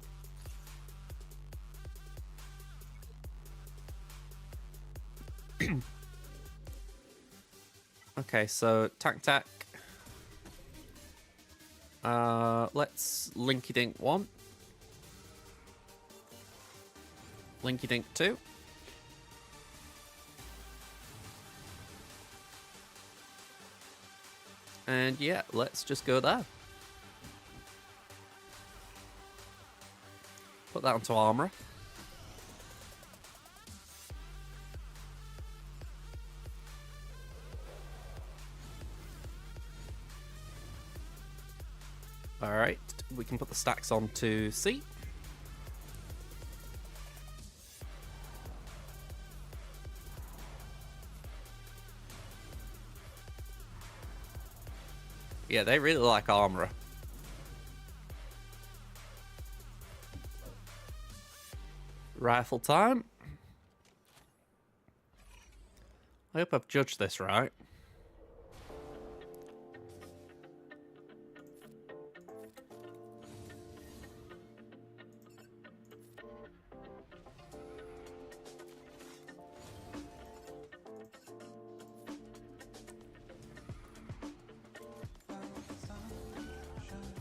Okay, so tac. Let's Linky Dink 1. Linky Dink 2. And yeah, let's just go there. Put that onto Armourer. Alright, we can put the stacks onto C. Yeah, they really like Armourer. Rifle time. I hope I've judged this right.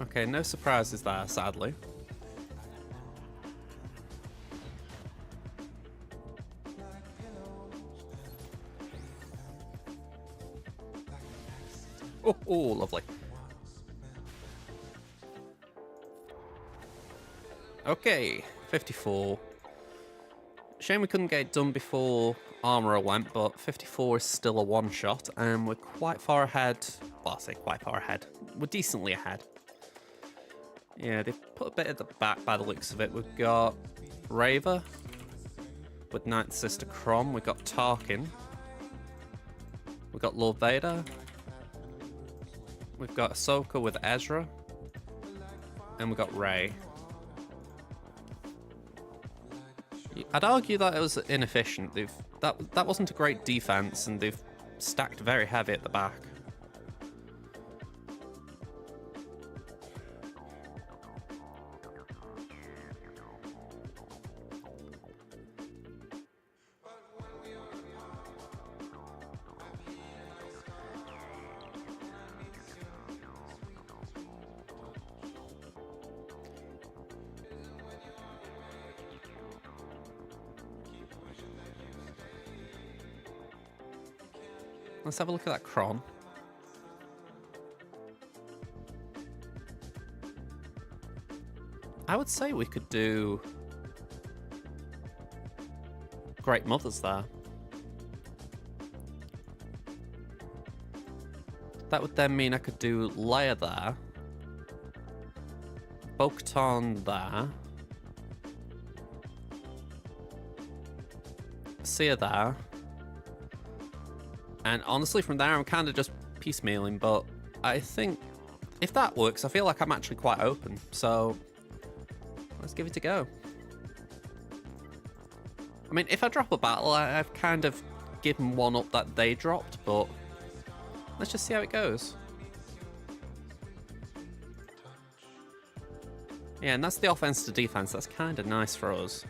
Okay, no surprises there, sadly. Oh, lovely. Okay, 54. Shame we couldn't get it done before Armourer went, but 54 is still a one-shot, and we're quite far ahead. Well, I say quite far ahead. We're decently ahead. Yeah, they've put a bit at the back by the looks of it. We've got Raver with Ninth Sister Crom. We've got Tarkin. We've got Lord Vader. We've got Ahsoka with Ezra. And we've got Rey. I'd argue that it was inefficient. That wasn't a great defense, and they've stacked very heavy at the back. Let's have a look at that cron. I would say we could do Great Mothers there. That would then mean I could do Leia there, Bo-Katan there, Seer there. And honestly, from there, I'm kind of just piecemealing, but I think if that works, I feel like I'm actually quite open. So let's give it a go. I mean, if I drop a battle, I've kind of given one up that they dropped, but let's just see how it goes. Yeah, and that's the offense to defense. That's kind of nice for us.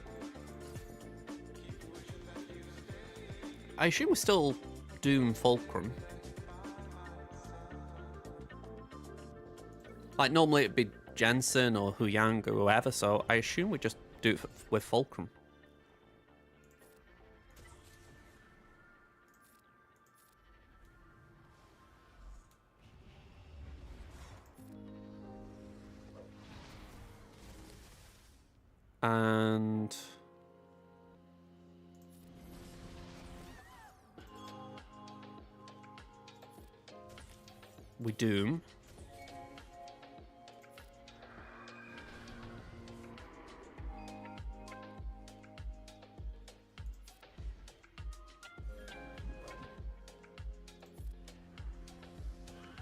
I assume we're still Doom Fulcrum. Like, normally it'd be Jensen or Huyang or whoever, so I assume we just do it with Fulcrum. And we Doom.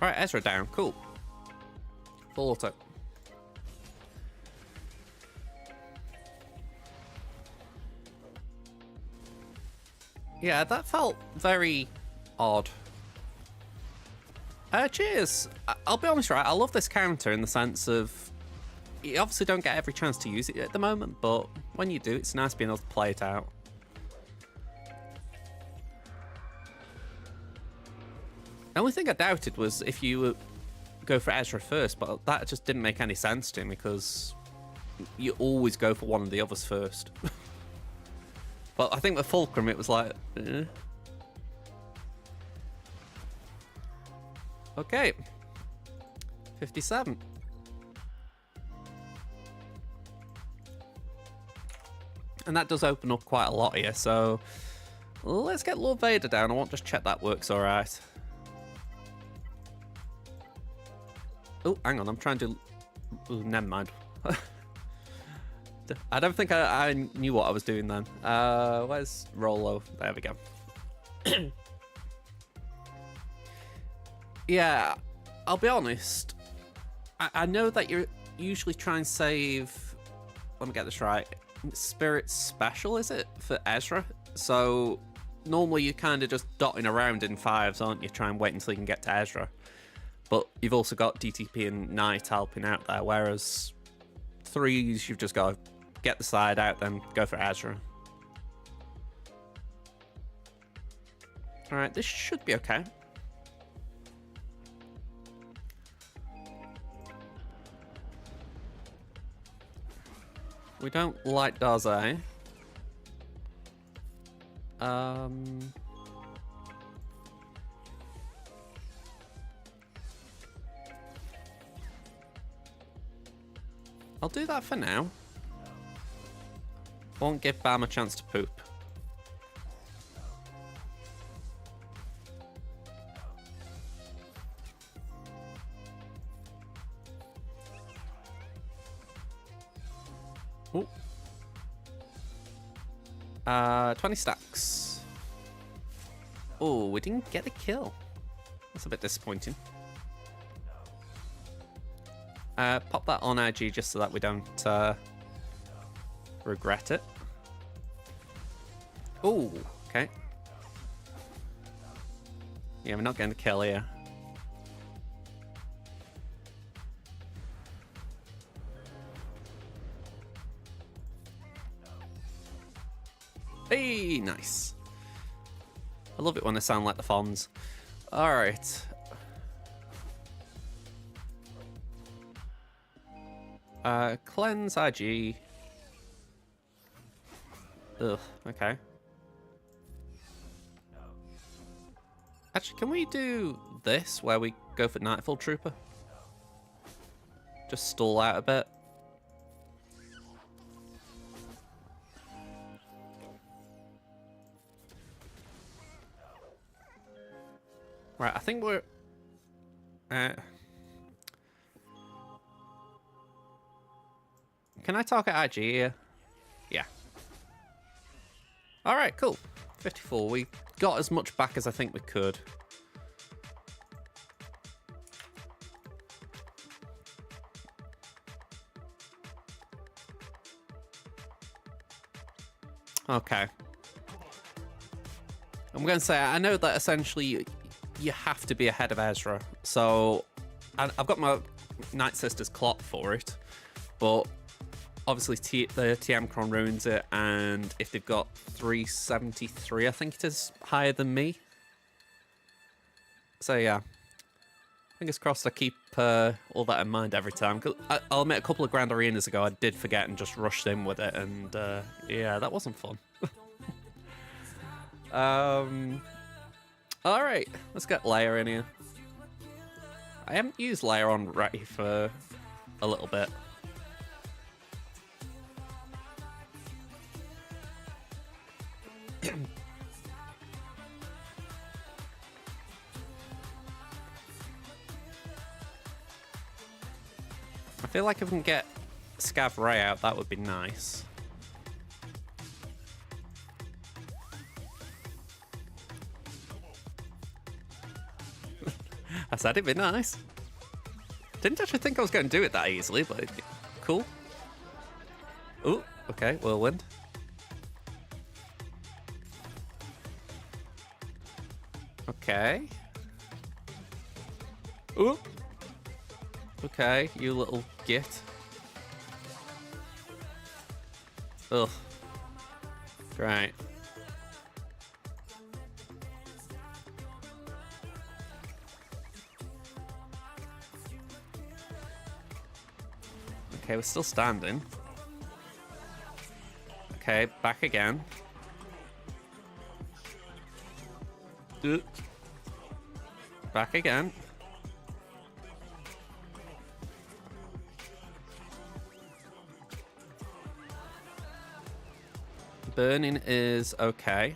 Alright, Ezra down. Cool. Full auto. Yeah, that felt very odd. Cheers! I'll be honest, right? I love this counter in the sense of you obviously don't get every chance to use it at the moment, but when you do, it's nice being able to play it out. The only thing I doubted was if you go for Ezra first, but that just didn't make any sense to me because you always go for one of the others first. But I think with Fulcrum, it was like, eh. Okay. 57. And that does open up quite a lot here, so let's get Lord Vader down. I want to just check that works alright. Oh, hang on, I'm trying to... Ooh, never mind. I don't think I knew what I was doing then. Where's Rolo? There we go. Yeah, I'll be honest. I know that you usually try and save... Let me get this right. Spirit Special, is it? For Ezra? So, normally you're kind of just dotting around in 5s, aren't you? Try and wait until you can get to Ezra. But you've also got DTP and Knight helping out there, whereas 3s, you've just got to get the side out, then go for Ezra. Alright, this should be okay. We don't like Darzai. I'll do that for now. Won't give Bam a chance to poop. Ooh. 20 stacks. Oh, we didn't get the kill. That's a bit disappointing. Pop that on IG just so that we don't regret it. Oh, okay. Yeah, we're not going to kill here. Hey, nice. I love it when they sound like the Fonz. All right. Cleanse IG. Ugh, okay. Actually, can we do this where we go for Nightfall Trooper? Just stall out a bit. Right, I think we're... Can I target IG here? Yeah. Alright, cool. 54. We got as much back as I think we could. Okay. I'm going to say, I know that essentially you have to be ahead of Ezra. So I've got my Night Sisters clock for it. But obviously the TM Cron ruins it. And if they've got 373, I think it is, higher than me. So yeah. Fingers crossed I keep all that in mind every time. 'Cause I'll admit, a couple of Grand Arenas ago, I did forget and just rushed in with it. And yeah, that wasn't fun. Alright, let's get Leia in here. I haven't used Leia on Ray for a little bit. I feel like if we can get Scav Ray out, that would be nice. I said it'd be nice. Didn't actually think I was going to do it that easily, but cool. Ooh, okay, whirlwind. Okay. Ooh. Okay, you little git. Ugh. Great. Okay, we're still standing. Okay, back again. Back again. Burning is okay.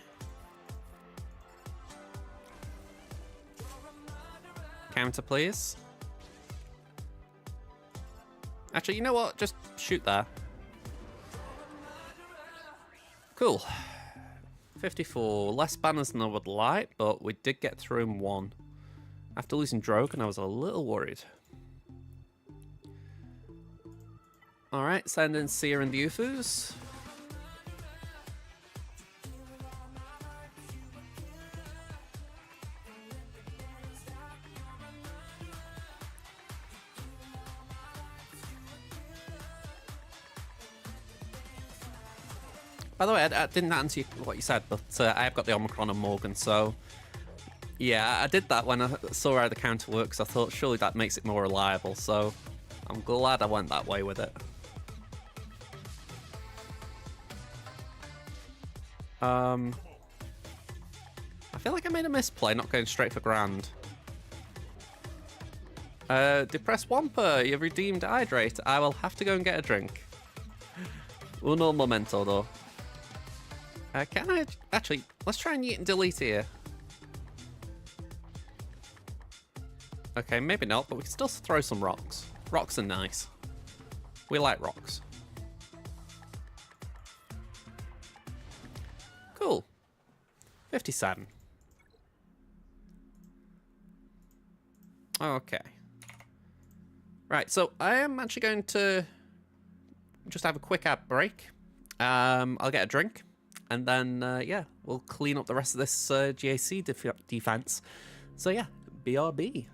Counter, please. Actually, you know what? Just shoot there. Cool. 54. Less banners than I would like, but we did get through in one. After losing Drogon, I was a little worried. Alright, send in Seer and the Ufus. By the way, I didn't answer what you said, but I have got the Omicron and Morgan, so... Yeah, I did that when I saw how the counter works. I thought, surely that makes it more reliable, so... I'm glad I went that way with it. I feel like I made a misplay not going straight for Grand. Depressed Wampa, you've redeemed Hydrate. I will have to go and get a drink. Uno momento, though. Can I... Actually, let's try and yeet and delete here. Okay, maybe not, but we can still throw some rocks. Rocks are nice. We like rocks. Cool. 57. Okay. Right, so I am actually going to just have a quick ad break. I'll get a drink. And then, yeah, we'll clean up the rest of this GAC defense. So, yeah, BRB.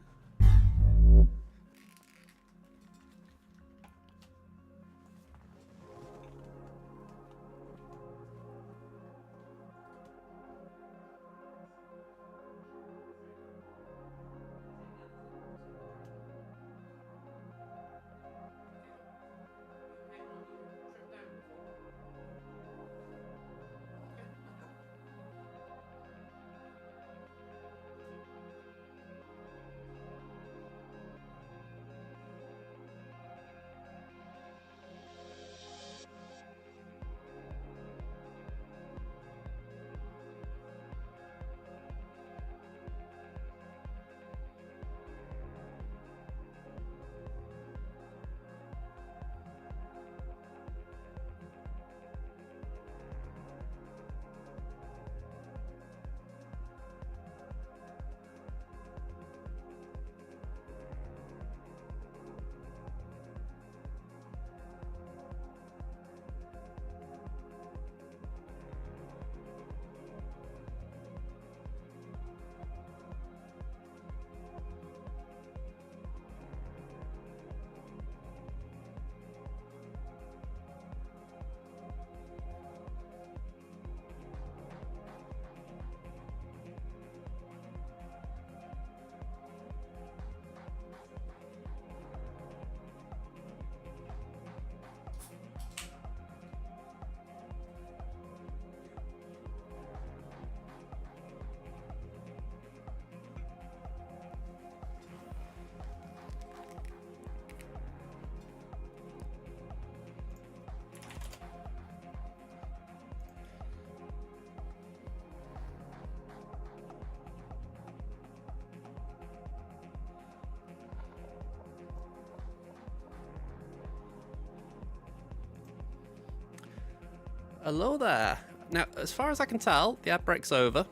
Hello there. Now, as far as I can tell, the ad break's over.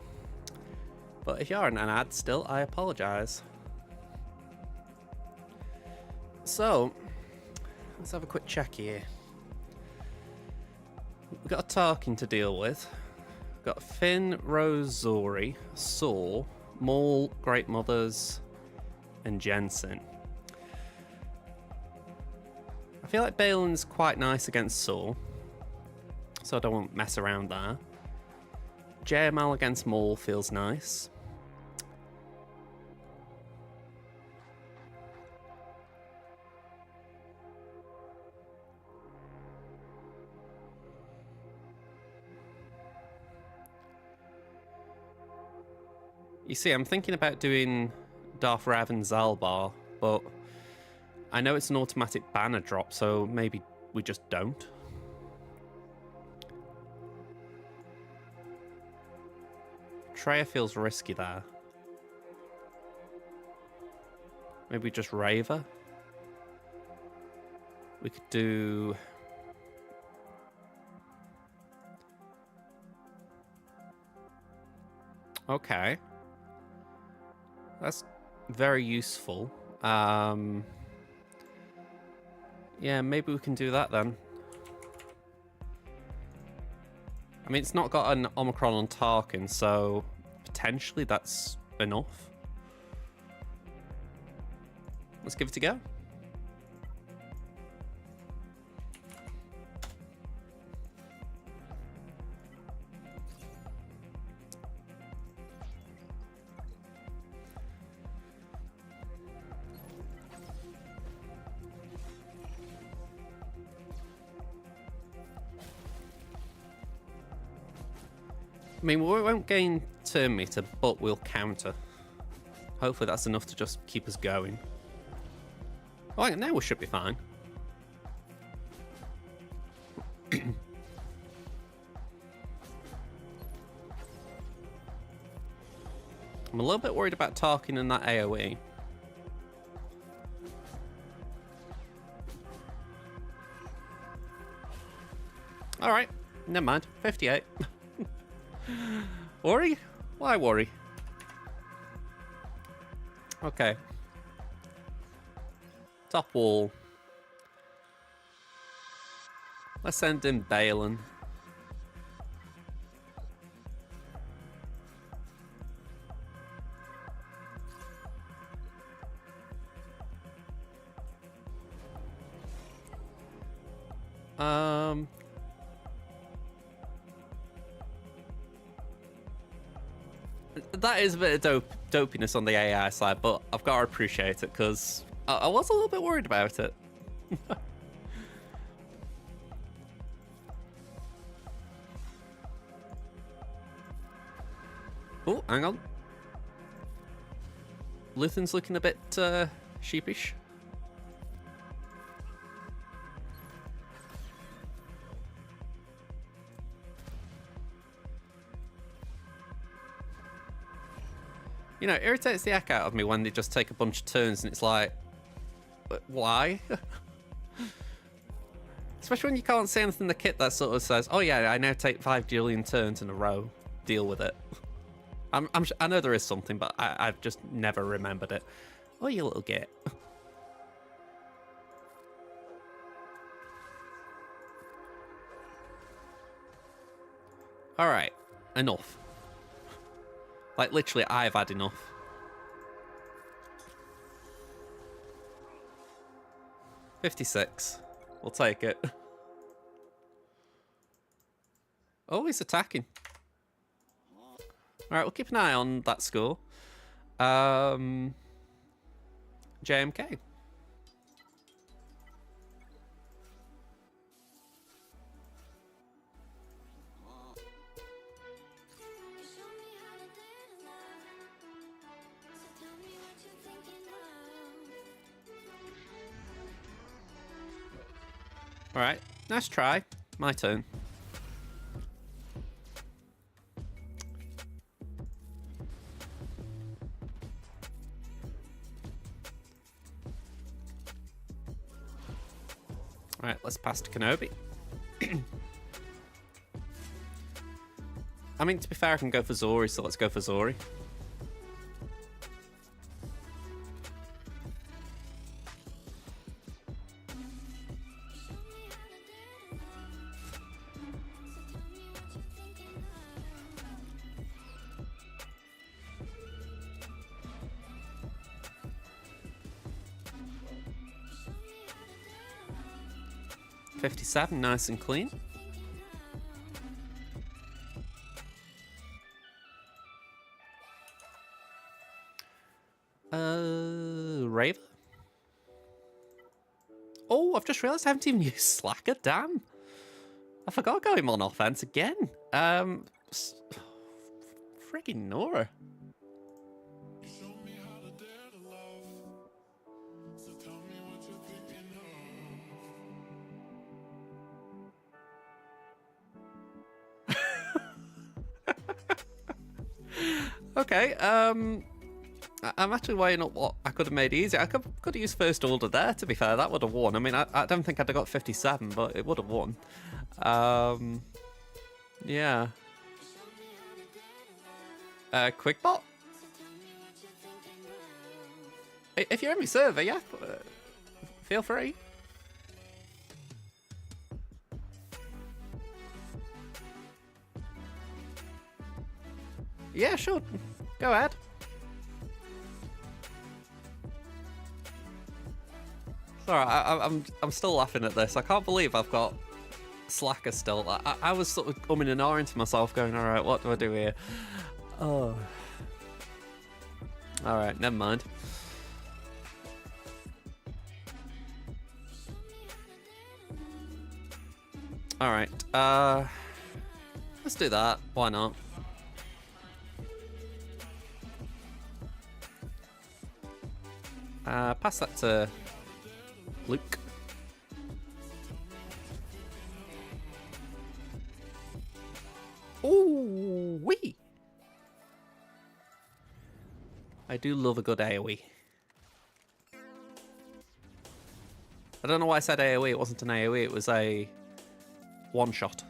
But if you are in an ad still, I apologise. So, let's have a quick check here. We've got a Tarkin to deal with. We've got Finn, Rose, Zori, Saw, Maul, Great Mothers, and Jensen. I feel like Balin's quite nice against Saw, so I don't want to mess around there. JML against Maul feels nice. You see, I'm thinking about doing Darth Rev and Zalbar, but I know it's an automatic banner drop, so maybe we just don't. Treya feels risky there. Maybe just Raver. We could do... Okay. That's very useful. Yeah, maybe we can do that then. I mean, it's not got an Omicron on Tarkin, so potentially that's enough. Let's give it a go. I mean, we won't gain turn meter, but we'll counter. Hopefully that's enough to just keep us going. Oh, now we should be fine. I'm a little bit worried about Tarkin and that AoE. Alright, never mind. 58. Worry? Why worry? Okay. Top wall. Let's send in Balin. That is a bit of dopiness on the AI side, but I've got to appreciate it because I was a little bit worried about it. Oh, hang on. Luthen's looking a bit sheepish. You know, it irritates the heck out of me when they just take a bunch of turns and it's like, why? Especially when you can't see anything in the kit that sort of says, oh yeah, I now take 5 Julian turns in a row. Deal with it. I know there is something, but I've just never remembered it. Oh, you little git. Alright, enough. Like, literally, I've had enough. $56. We'll take it. Oh, he's attacking. Alright, we'll keep an eye on that score. JMK. Alright, nice try. My turn. Alright, let's pass to Kenobi. I mean, to be fair, I can go for Zori, so let's go for Zori. $57, nice and clean. Raver? Oh, I've just realised I haven't even used Slacker, damn. I forgot I got him on offense again. Friggin' Nora. Okay, I'm actually weighing up what I could have made easier. I could have used first order there, to be fair. That would have won. I mean, I don't think I'd have got 57, but it would have won. Yeah. Quickbot? If you're in my server, yeah, feel free. Yeah, sure. Go ahead. Sorry, I'm still laughing at this. I can't believe I've got Slacker still. I was sort of umming and ahhing to myself, going, "All right, what do I do here?" Oh. All right, never mind. All right. Let's do that. Why not? Pass that to Luke. Ooh, wee! I do love a good AoE. I don't know why I said AoE. It wasn't an AoE. It was a one-shot.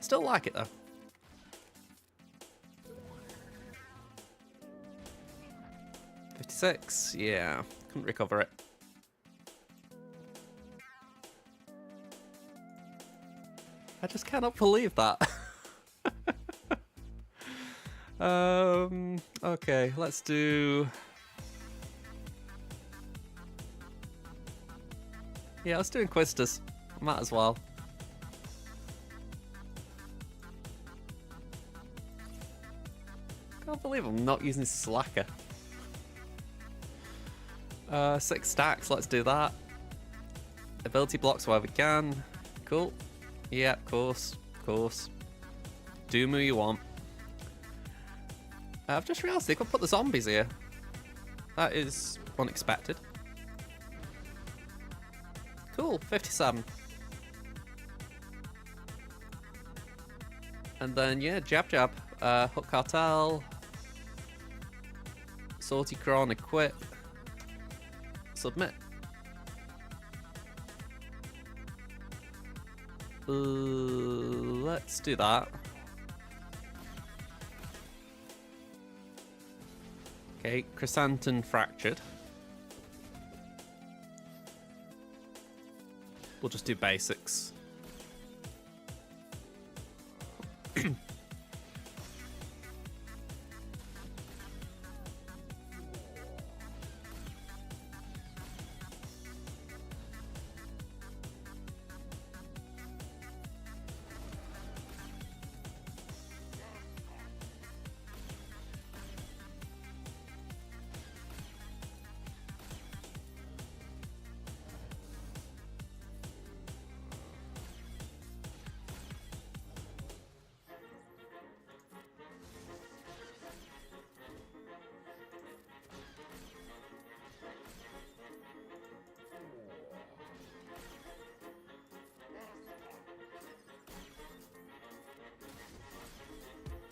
Still like it though. $56. Yeah, couldn't recover it. I just cannot believe that. Okay, let's do... Yeah, let's do Inquisitors. Might as well. can't believe I'm not using Slacker. 6 stacks, let's do that. Ability blocks while we can. Cool. Yeah, of course. Of course. Do who you want. I've just realised they could put the zombies here. That is unexpected. Cool, 57. And then, yeah, Jab Jab. Hook Cartel. Salty Cron, equip. Submit. Let's do that. Okay, Chrysanthemum Fractured. We'll just do basics.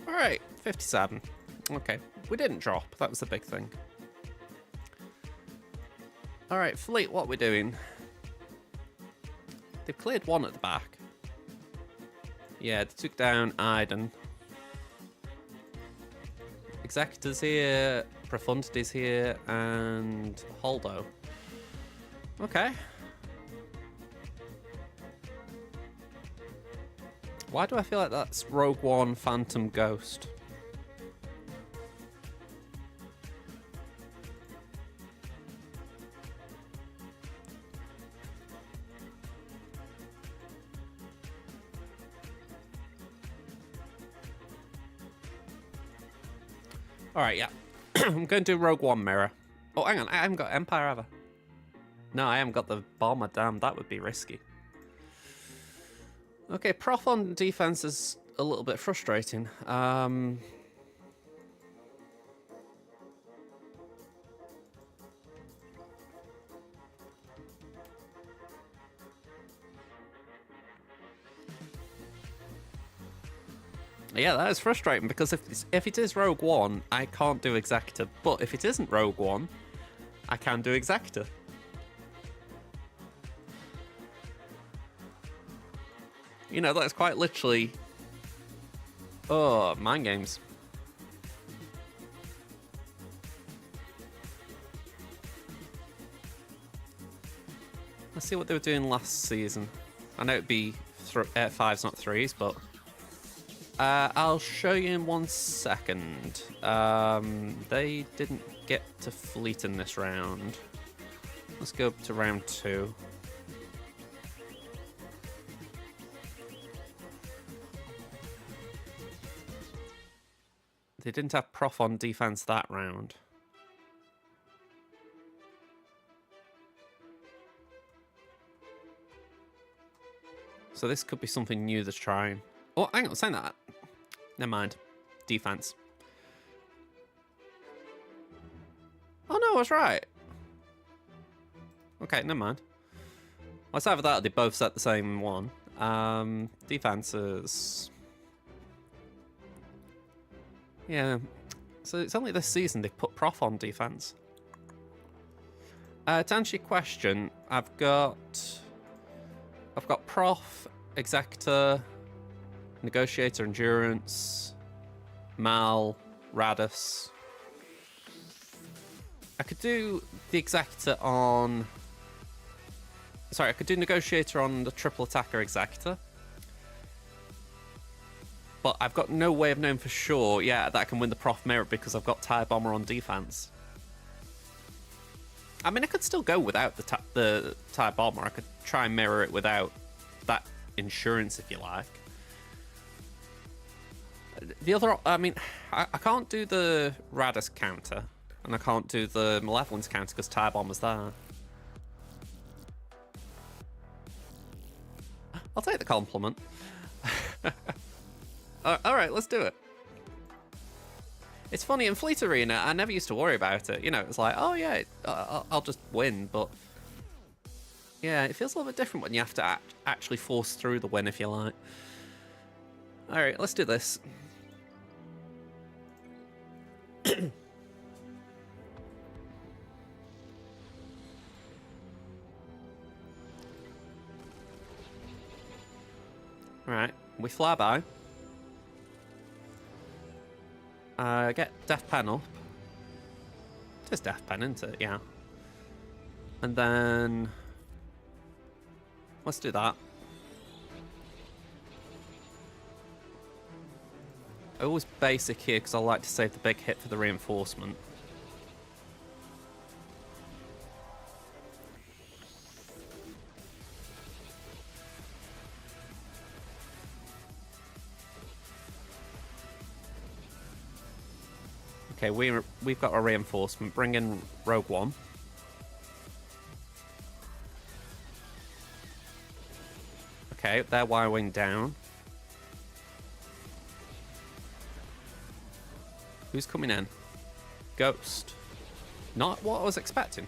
Alright, 57. Okay, we didn't drop. That was the big thing. Alright, Fleet, what we're doing? They've cleared one at the back. Yeah, they took down Iden. Executor's here, Profundity's here, and Holdo. Okay. Why do I feel like that's Rogue One Phantom Ghost? Alright, yeah. I'm going to do Rogue One Mirror. Oh, hang on, I haven't got Empire, have I? No, I haven't got the Bomber, damn, that would be risky. Okay, Prof on defense is a little bit frustrating. Yeah, that is frustrating because if it is Rogue One, I can't do Executor. But if it isn't Rogue One, I can do Executor. You know, that's quite literally... Oh, mind games. Let's see what they were doing last season. I know it'd be 5s, not 3s, but... I'll show you in 1 second. They didn't get to Fleet in this round. Let's go up to round 2. They didn't have Prof on defense that round. So this could be something new they're trying. Oh, hang on, saying that. Never mind. Defense. Oh no, I was right. Okay, never mind. Well, it's either that or they both set the same one. Defenses. Yeah. So it's only this season they've put Prof on defense. To answer your question, I've got Prof, Executor, Negotiator, Endurance, Mal, Radus. I could do the Executor on... Sorry, I could do Negotiator on the Triple Attacker Executor. But I've got no way of knowing for sure, yeah, that I can win the Prof Mirror because I've got TIE Bomber on defense. I mean, I could still go without the TIE Bomber. I could try and mirror it without that insurance, if you like. The other, I mean, I can't do the Radis counter, and I can't do the Malevolence counter because Tire Bomb was there. I'll take the compliment. Alright, let's do it. It's funny, in Fleet Arena, I never used to worry about it. You know, it's like, oh yeah, I'll just win, but... Yeah, it feels a little bit different when you have to actually force through the win, if you like. Alright, let's do this. Alright, we fly by. Get Death Pen up. It is Death Pen, isn't it? Yeah. And then... Let's do that. I always basic here because I like to save the big hit for the reinforcement. Okay, we've got a reinforcement. Bring in Rogue One. Okay, they're Y-wing down. Who's coming in? Ghost. Not what I was expecting.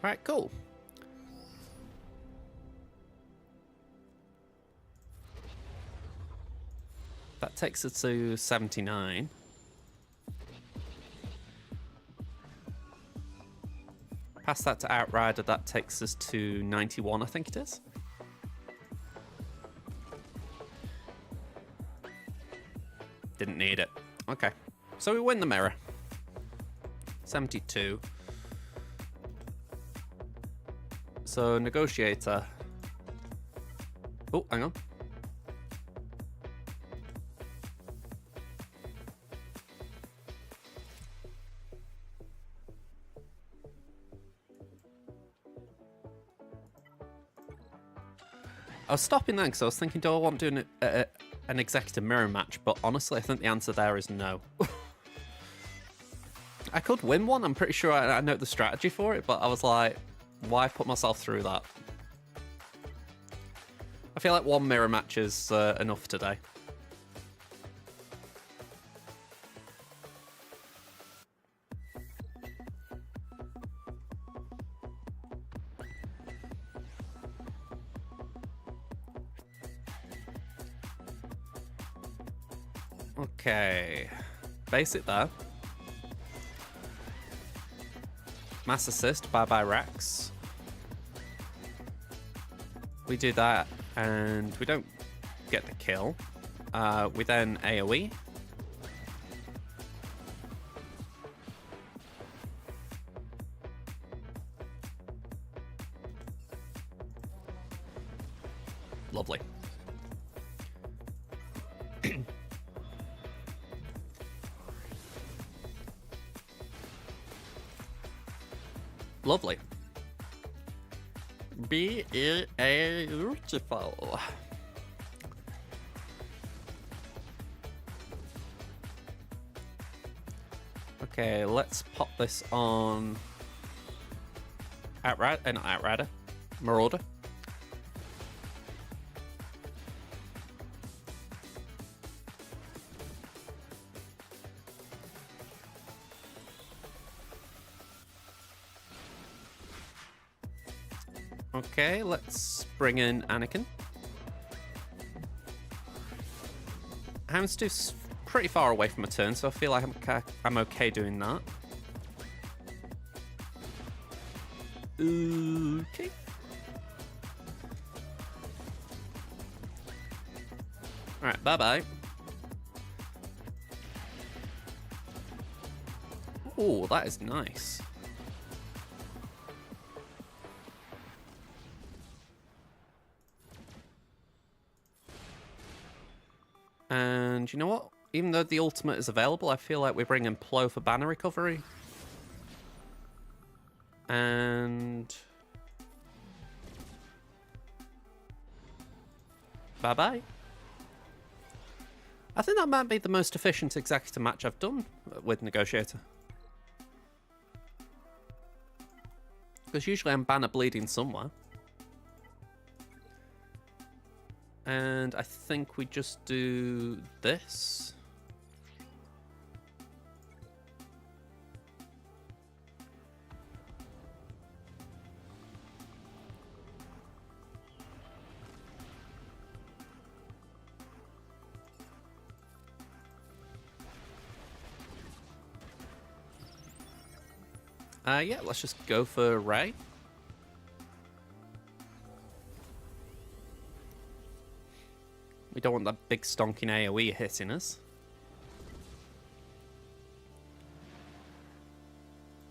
Alright, cool. That takes us to 79. Past that to Outrider, that takes us to 91, I think it is. Didn't need it. Okay. So we win the mirror. 72. So, Negotiator. Oh, hang on. I was stopping then because I was thinking, do I want to do an executive mirror match? But honestly, I think the answer there is no. I could win one. I'm pretty sure I know the strategy for it, but I was like, why put myself through that? I feel like one mirror match is enough today. Okay, basic there. Mass assist, bye-bye Rex. We do that, and we don't get the kill. We then AoE. Lovely. Lovely. Beautiful. Okay, let's pop this on Outrider, not Outrider, Marauder. Okay, let's bring in Anakin. Houndstooth's pretty far away from a turn, so I feel like I'm okay doing that. Okay. Alright, bye-bye. Oh, that is nice. And you know what? even though the ultimate is available, I feel like we're bringing Plo for banner recovery. And... bye-bye. I think that might be the most efficient Executor match I've done with Negotiator. Because usually I'm banner bleeding somewhere. And I think we just do this. Yeah, let's just go for Ray. We don't want that big stonking AoE hitting us.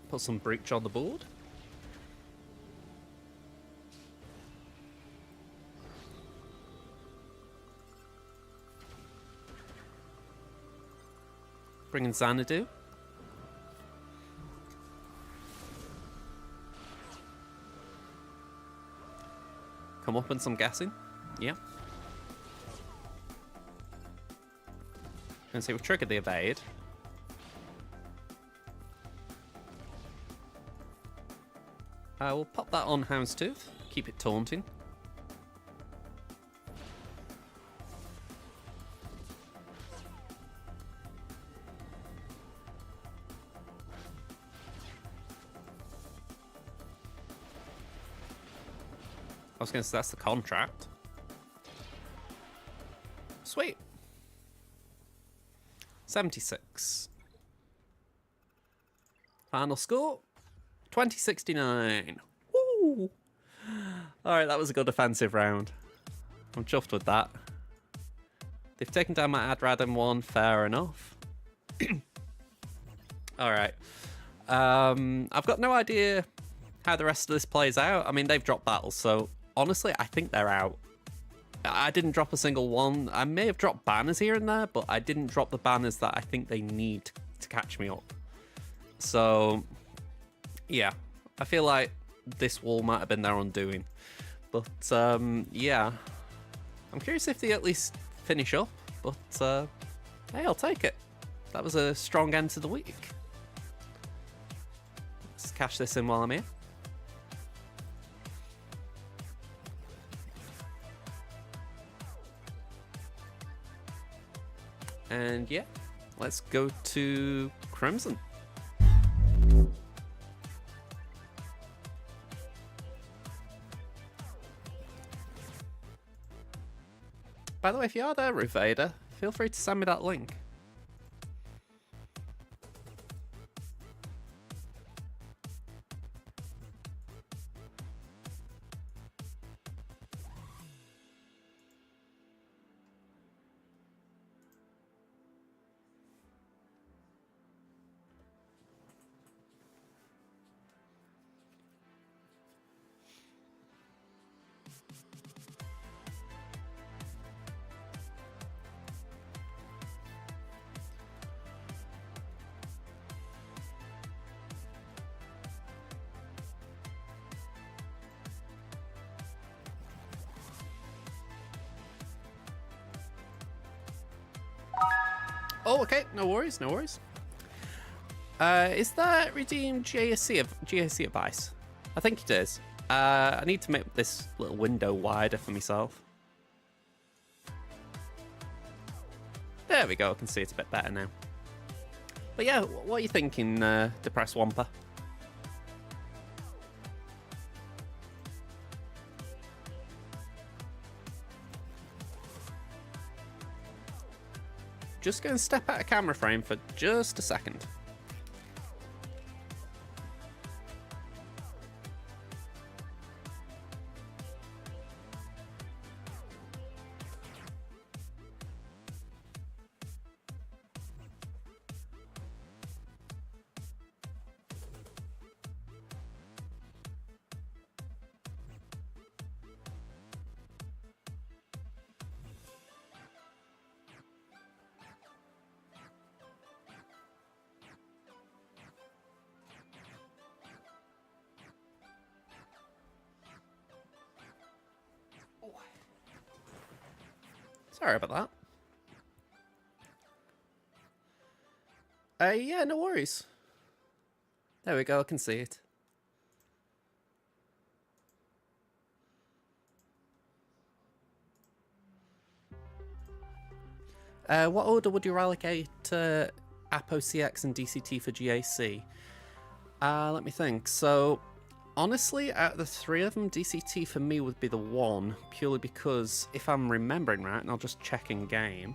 Put some breach on the board. Bring in Xanadu. Come up and some guessing. Yeah. And see, we've triggered the evade. We'll pop that on Houndstooth. Keep it taunting. I was going to say that's the contract. Sweet. 76. Final score 2069. Woo! Alright, that was a good offensive round. I'm chuffed with that. They've taken down my Adradin one, fair enough. Alright. I've got no idea how the rest of this plays out. I mean, they've dropped battles, so honestly, I think they're out. I didn't drop a single one. I may have dropped banners here and there, but I didn't drop the banners that I think they need to catch me up. So, yeah. I feel like this wall might have been their undoing. But, yeah. I'm curious if they at least finish up. But, hey, I'll take it. That was a strong end to the week. Let's cash this in while I'm here. And yeah, let's go to Crimson. By the way, if you are there, Ruvader, feel free to send me that link. Oh, okay. No worries, no worries. Is that redeemed GAC advice? I think it is. I need to make this little window wider for myself. There we go. I can see it's a bit better now. But yeah, what are you thinking, Depressed Wampa? Just going to step out of camera frame for just a second. Sorry about that. Yeah, no worries. There we go, I can see it. What order would you allocate Apo CX and DCT for GAC? Let me think. So, honestly, out of the three of them, DCT for me would be the one, purely because if I'm remembering right, and I'll just check in game,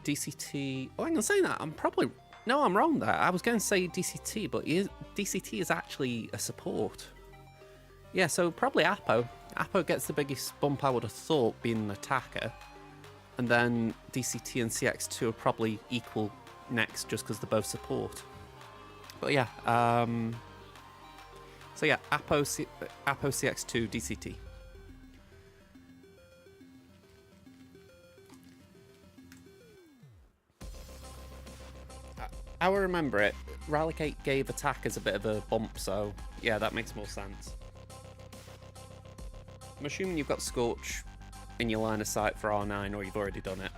DCT. Oh, I'm gonna say that. No, I'm wrong there. I was going to say DCT, but DCT is actually a support. Yeah, so probably Apo. Apo gets the biggest bump, I would have thought, being an attacker. And then DCT and CX2 are probably equal next, just because they're both support. But yeah, so yeah, Apo CX2 DCT. I will remember it. Ralicate gave attackers a bit of a bump, so yeah, that makes more sense. I'm assuming you've got Scorch in your line of sight for R9, or you've already done it.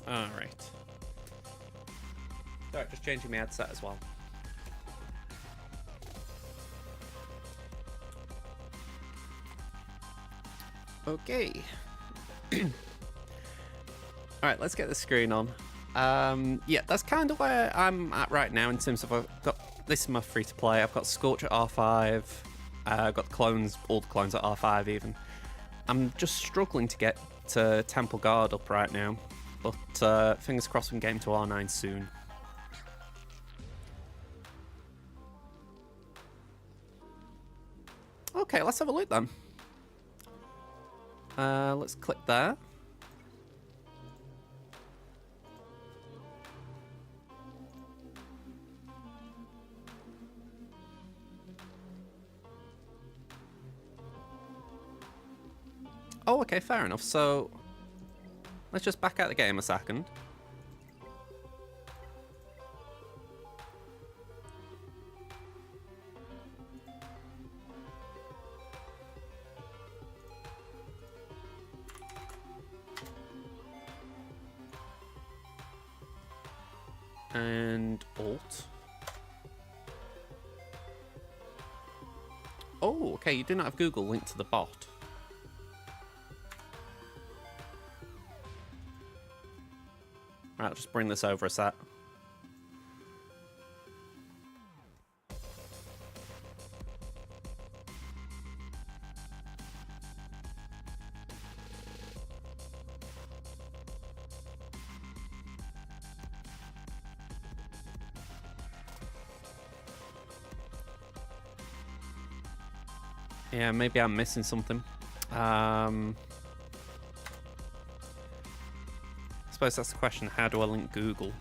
Alright. Alright, just changing my headset as well. Okay. Alright, let's get the screen on. Yeah, that's kind of where I'm at right now in terms of this is my free to play. I've got Scorch at R5. I've got the clones, all the clones at R5 even. I'm just struggling to get to Temple Guard up right now, but fingers crossed we can get him to R9 soon. Okay, let's have a look then. Let's click there. Oh, okay, fair enough. So, let's just back out the game a second. And Alt. Oh, okay, you do not have Google linked to the bot. Right, I'll just bring this over a sec. Yeah, maybe I'm missing something. I suppose that's the question, how do I link Google?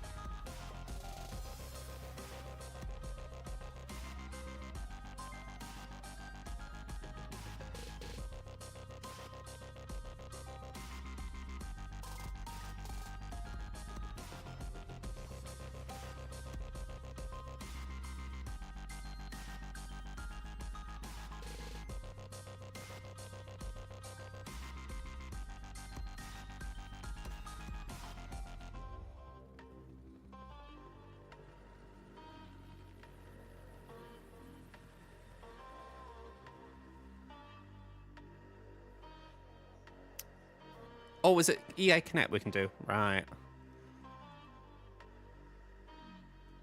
Oh, is it EA Connect we can do? Right.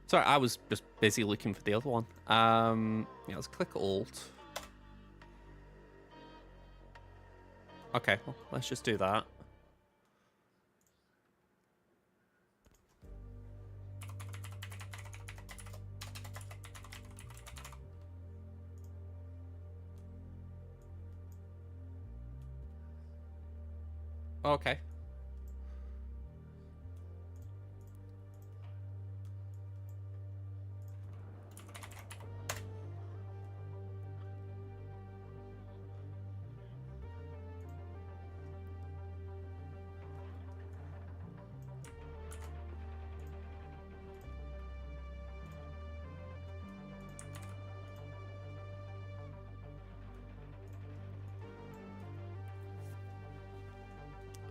Sorry, I was just busy looking for the other one. Yeah, let's click Alt. Okay, well, let's just do that. Okay.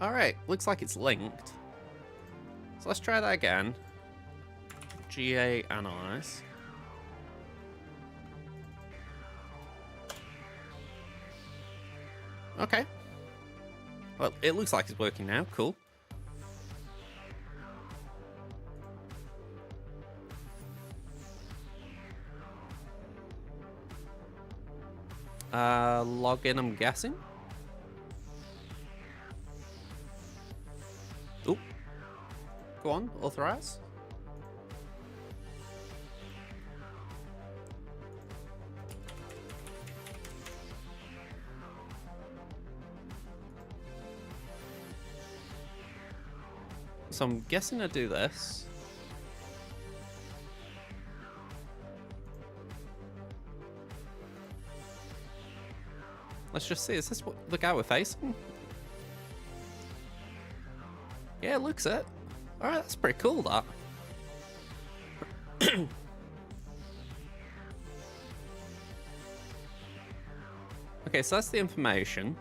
Alright, looks like it's linked. So let's try that again. GA analyze. Okay. Well, it looks like it's working now. Cool. Log in, I'm guessing. Oop. Go on, authorize. So I'm guessing I do this. Let's just see, is this what the guy we're facing? Yeah, it looks it. Alright, that's pretty cool, that. Okay, so that's the information.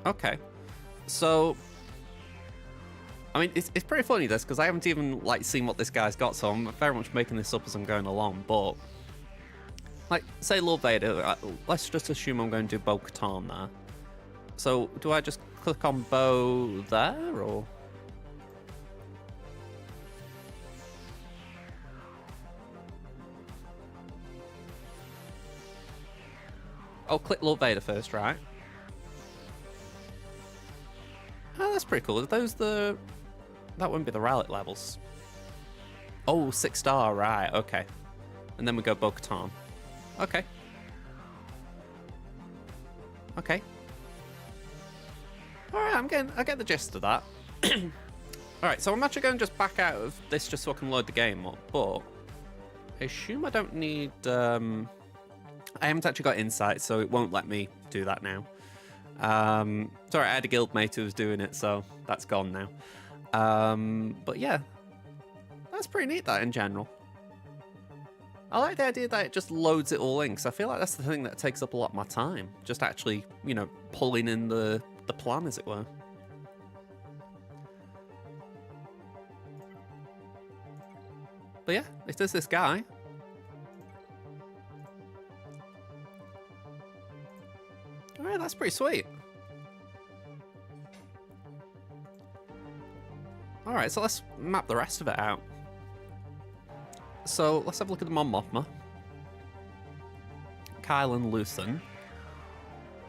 Okay, so I mean, it's pretty funny this because I haven't even like seen what this guy's got, so I'm very much making this up as I'm going along. But like, say Lord Vader, let's just assume I'm going to do Bo-Katan there. So do I just click on Bo there, or? Oh, click Lord Vader first, right? Oh, that's pretty cool. Are those the... That wouldn't be the relic levels. Oh, 6-star, right, okay. And then we go Bo-Katan. Okay. Okay. Alright, I get the gist of that. Alright, so I'm actually going to just back out of this just so I can load the game up, but I assume I don't need... I haven't actually got insight, so it won't let me do that now. Sorry, I had a guildmate who was doing it, so that's gone now. But yeah, that's pretty neat, that, in general. I like the idea that it just loads it all in, because I feel like that's the thing that takes up a lot of my time. Just actually, you know, pulling in the plan, as it were. But yeah, it is this guy. Alright, that's pretty sweet. Alright, so let's map the rest of it out. So let's have a look at the Mon Mothma. Kyle and Luthen.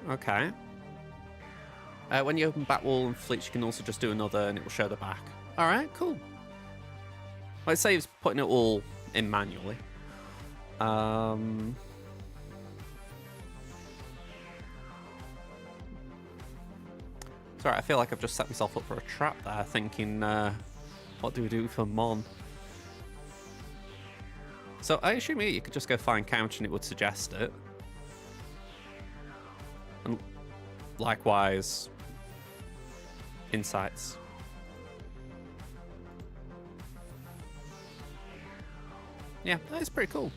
Okay. When you open back wall and fleets, you can also just do another and it will show the back. Alright, cool. Well, it saves putting it all in manually. Sorry, I feel like I've just set myself up for a trap there, thinking, what do we do for Mon? So I assume here you could just go find couch and it would suggest it. And likewise, insights. Yeah, that is pretty cool.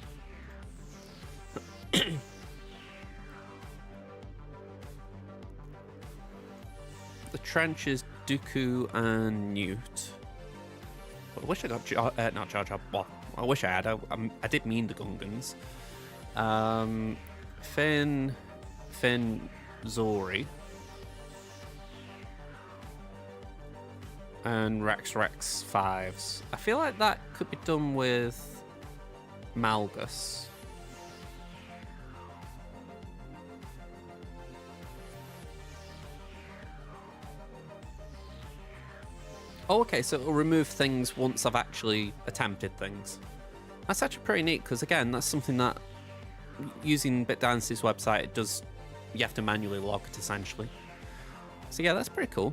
The trench is Dooku and Newt. I wish I got not Jar Jar. Well, I wish I had. I did mean the Gungans. Finn, Zori, and Rex 5s. I feel like that could be done with Malgus. Oh, okay, so it'll remove things once I've actually attempted things. That's actually pretty neat, because again, that's something that, using Bit Dynasty's website, it does, you have to manually log it, essentially. So yeah, that's pretty cool.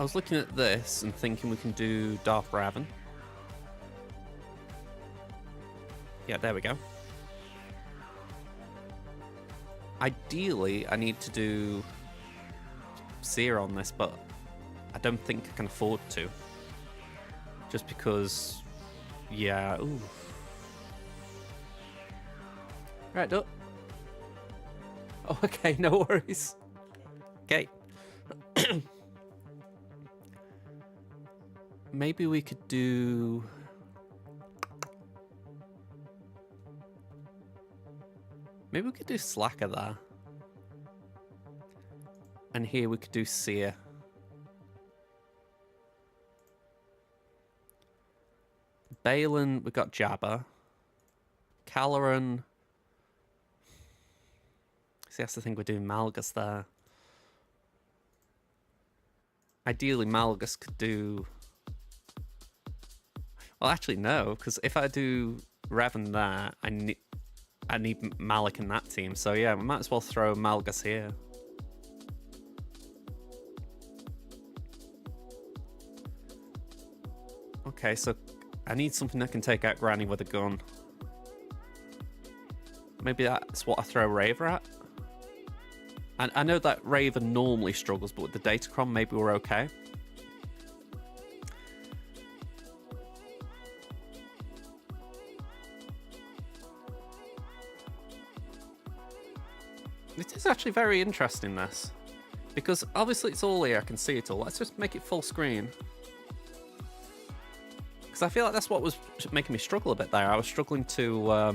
I was looking at this and thinking we can do Darth Raven. Yeah, there we go. Ideally, I need to do Seer on this, but I don't think I can afford to. Just because, yeah, ooh. Right, duh. Oh, okay, no worries. Okay. Maybe we could do... Maybe we could do Slacker there. And here we could do Seer. Balin, we've got Jabba. Caloran. See, that's the thing, we're doing Malgus there. Ideally, Malgus could do... Well, actually, no, because if I do Revan there, I need Malik in that team. So yeah, we might as well throw Malgus here. Okay, so I need something that can take out Granny with a gun. Maybe that's what I throw Raver at. And I know that Raven normally struggles, but with the Datacron, maybe we're okay. It is actually very interesting, this. Because obviously it's all here, I can see it all. Let's just make it full screen. Because I feel like that's what was making me struggle a bit there. I was struggling to... Oh,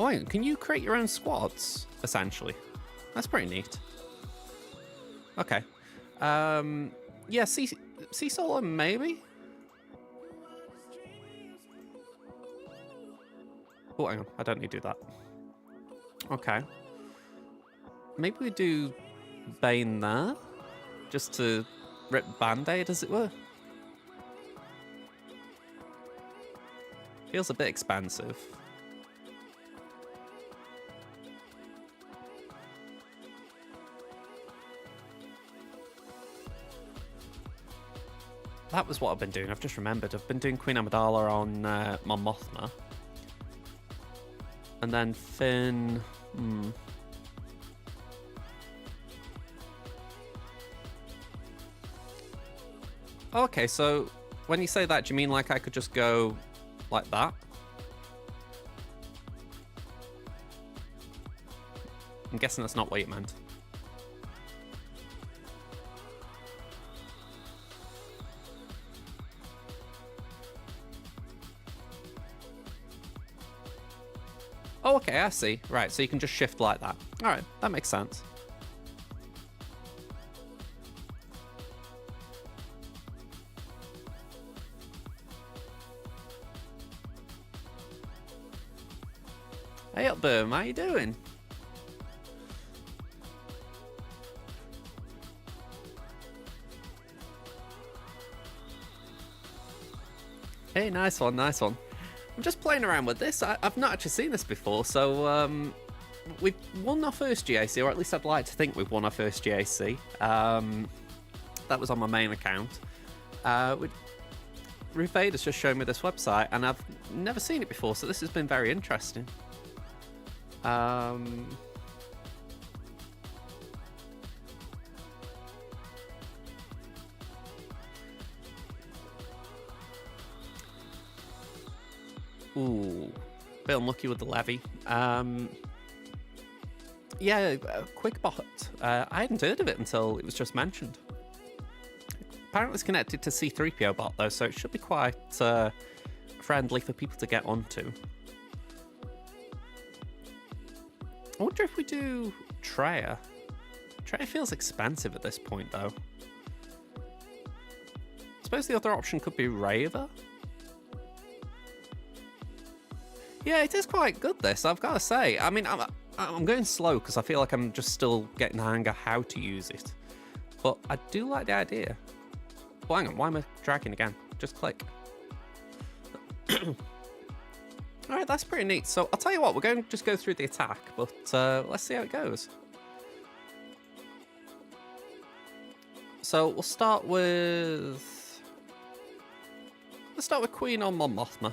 hang on. Can you create your own squads, essentially? That's pretty neat. Okay. Yeah, Sea Solo, maybe? Oh, hang on. I don't need to do that. Okay. Maybe we do Bane there? Just to rip Band-Aid, as it were? Feels a bit expensive. That was what I've been doing. I've just remembered. I've been doing Queen Amidala on Mon Mothma. And then Finn... Oh, okay, so when you say that, do you mean like I could just go like that? I'm guessing that's not what you meant. Oh, okay, I see. Right, so you can just shift like that. All right, that makes sense. Hey up, Boom, how you doing? Hey, nice one, nice one. I'm just playing around with this. I've not actually seen this before, so we've won our first GAC, or at least I'd like to think we've won our first GAC. That was on my main account. Ruth Vader's just showing me this website, and I've never seen it before, so this has been very interesting. Ooh, bit unlucky with the levy. Yeah, QuickBot. I hadn't heard of it until it was just mentioned. Apparently it's connected to C3PO bot though, so it should be quite friendly for people to get onto. I wonder if we do Treya. Treya feels expensive at this point though. I suppose the other option could be Raver. Yeah, it is quite good, this, I've got to say. I mean, I'm going slow because I feel like I'm just still getting the hang of how to use it. But I do like the idea. Well, hang on, why am I dragging again? Just click. All right, that's pretty neat. So I'll tell you what, we're going to just go through the attack, but let's see how it goes. So we'll start with... Let's start with Queen on Mon Mothma.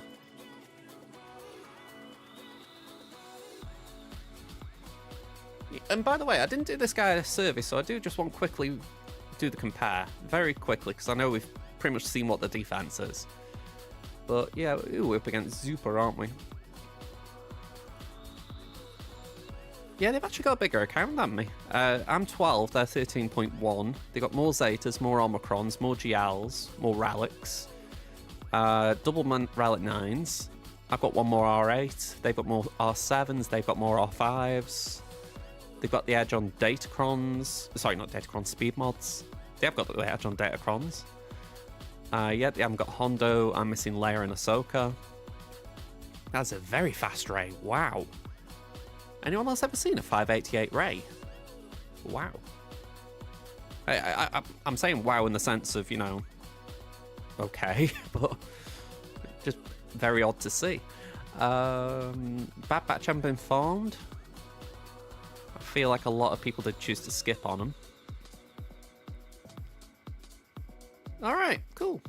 And by the way, I didn't do this guy a service, so I do just want to quickly do the compare. Very quickly, because I know we've pretty much seen what the defense is. But yeah, ooh, we're up against Zupa, aren't we? Yeah, they've actually got a bigger account than me. I'm 12, they're 13.1. They've got more Zetas, more Omicrons, more GLs, more Relics. Double Relic 9s. I've got one more R8. They've got more R7s. They've got more R5s. They've got the edge on Datacrons. Sorry, not Datacrons, Speed Mods. They have got the edge on Datacrons. Yeah, they haven't got Hondo. I'm missing Leia and Ahsoka. That's a very fast Ray. Wow. Anyone else ever seen a 588 Ray? Wow. I'm saying wow in the sense of, you know, okay, but just very odd to see. Bad Batch haven't been formed. I feel like a lot of people did choose to skip on them. Alright, cool.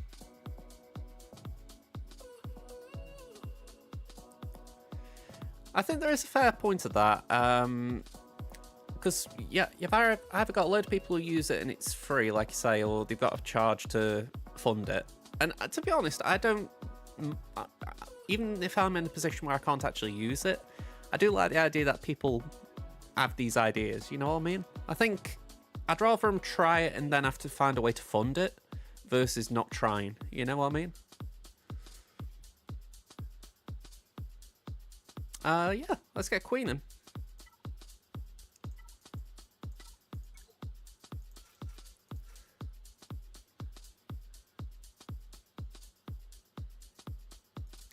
I think there is a fair point to that. Because, yeah, you've either got a load of people who use it and it's free, like you say, or they've got a charge to fund it. And to be honest, I don't... even if I'm in a position where I can't actually use it, I do like the idea that people have these ideas, you know what I mean? I think I'd rather them try it and then have to find a way to fund it versus not trying, you know what I mean? Yeah, let's get Queen in.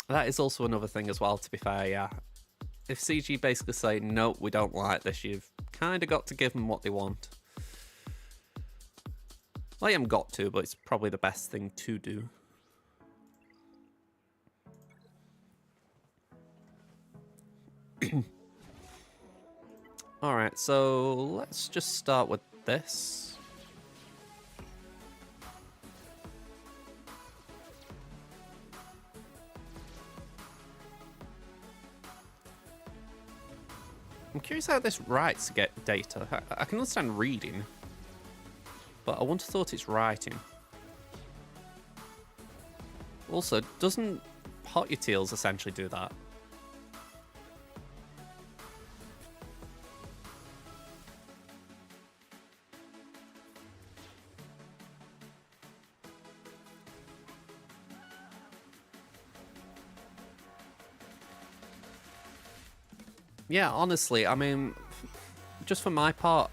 That is also another thing as well, to be fair, yeah. If CG basically say, no, we don't like this, you've kind of got to give them what they want. Well, you haven't got to, but it's probably the best thing to do. Alright, so let's just start with this. I'm curious how this writes to get data. I can understand reading, but I wouldn't have thought it's writing. Also, doesn't Hot Utils essentially do that? Yeah, honestly, I mean, just for my part,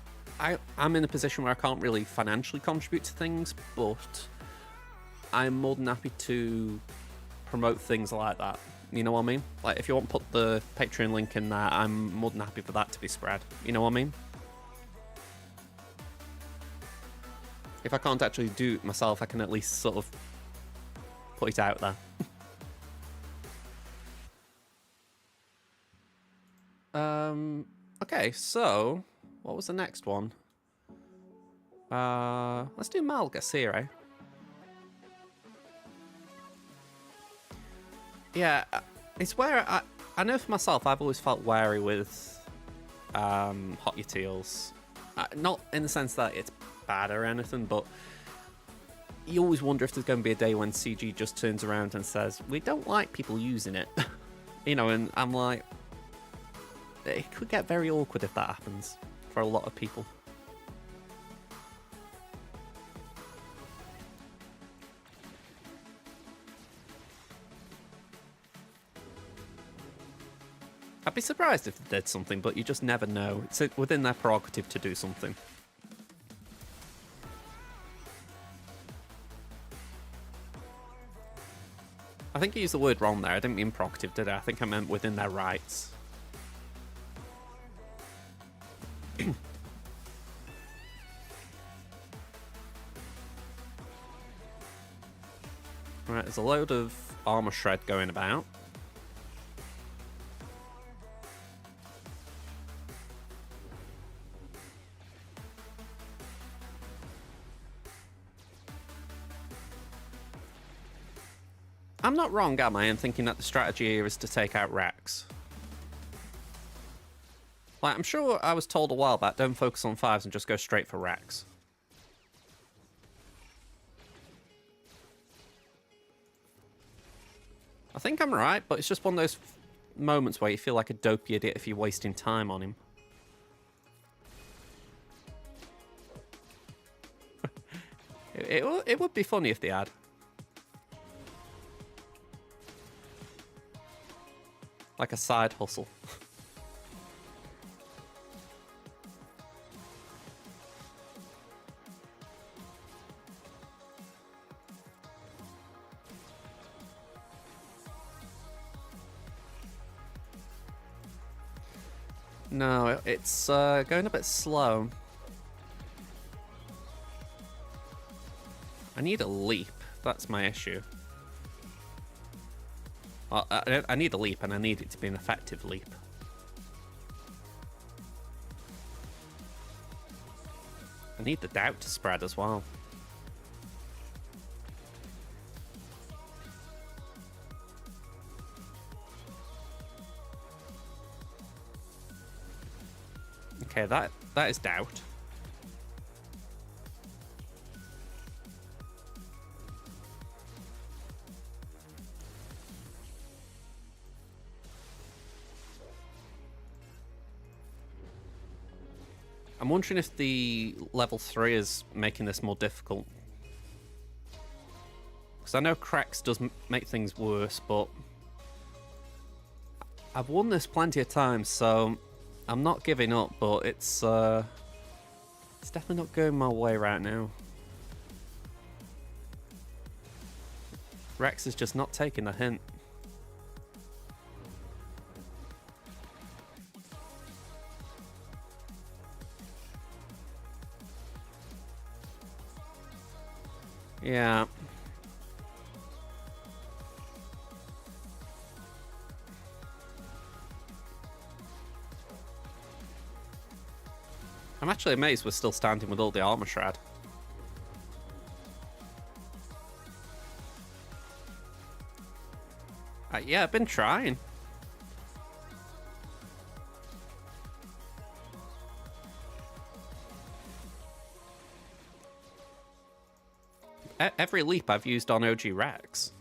I'm in a position where I can't really financially contribute to things, but I'm more than happy to promote things like that. You know what I mean? Like, if you want to put the Patreon link in there, I'm more than happy for that to be spread. You know what I mean? If I can't actually do it myself, I can at least sort of put it out there. Okay, so what was the next one? Let's do Malgus here, eh? Yeah, it's where I know for myself, I've always felt wary with Hot Utils. Not in the sense that it's bad or anything, but you always wonder if there's going to be a day when CG just turns around and says, we don't like people using it. You know, and I'm like, it could get very awkward if that happens for a lot of people. I'd be surprised if they did something, but you just never know. It's within their prerogative to do something. I think I used the word wrong there. I didn't mean prerogative, did I? I think I meant within their rights. Right, there's a load of armor shred going about. I'm not wrong, am I, in thinking that the strategy here is to take out Rex? Like, I'm sure I was told a while back, don't focus on 5s and just go straight for Rex. I think I'm right, but it's just one of those moments where you feel like a dopey idiot if you're wasting time on him. It would be funny if they had. Like a side hustle. No, it's going a bit slow. I need a leap. That's my issue. Well, I need a leap, and I need it to be an effective leap. I need the doubt to spread as well. Okay, that is doubt. I'm wondering if the level 3 is making this more difficult. Because I know cracks does make things worse, but I've won this plenty of times, so I'm not giving up, but it's definitely not going my way right now. Rex is just not taking the hint. Yeah. I'm actually amazed we're still standing with all the armor shred. Yeah, I've been trying. Every leap I've used on OG Rex.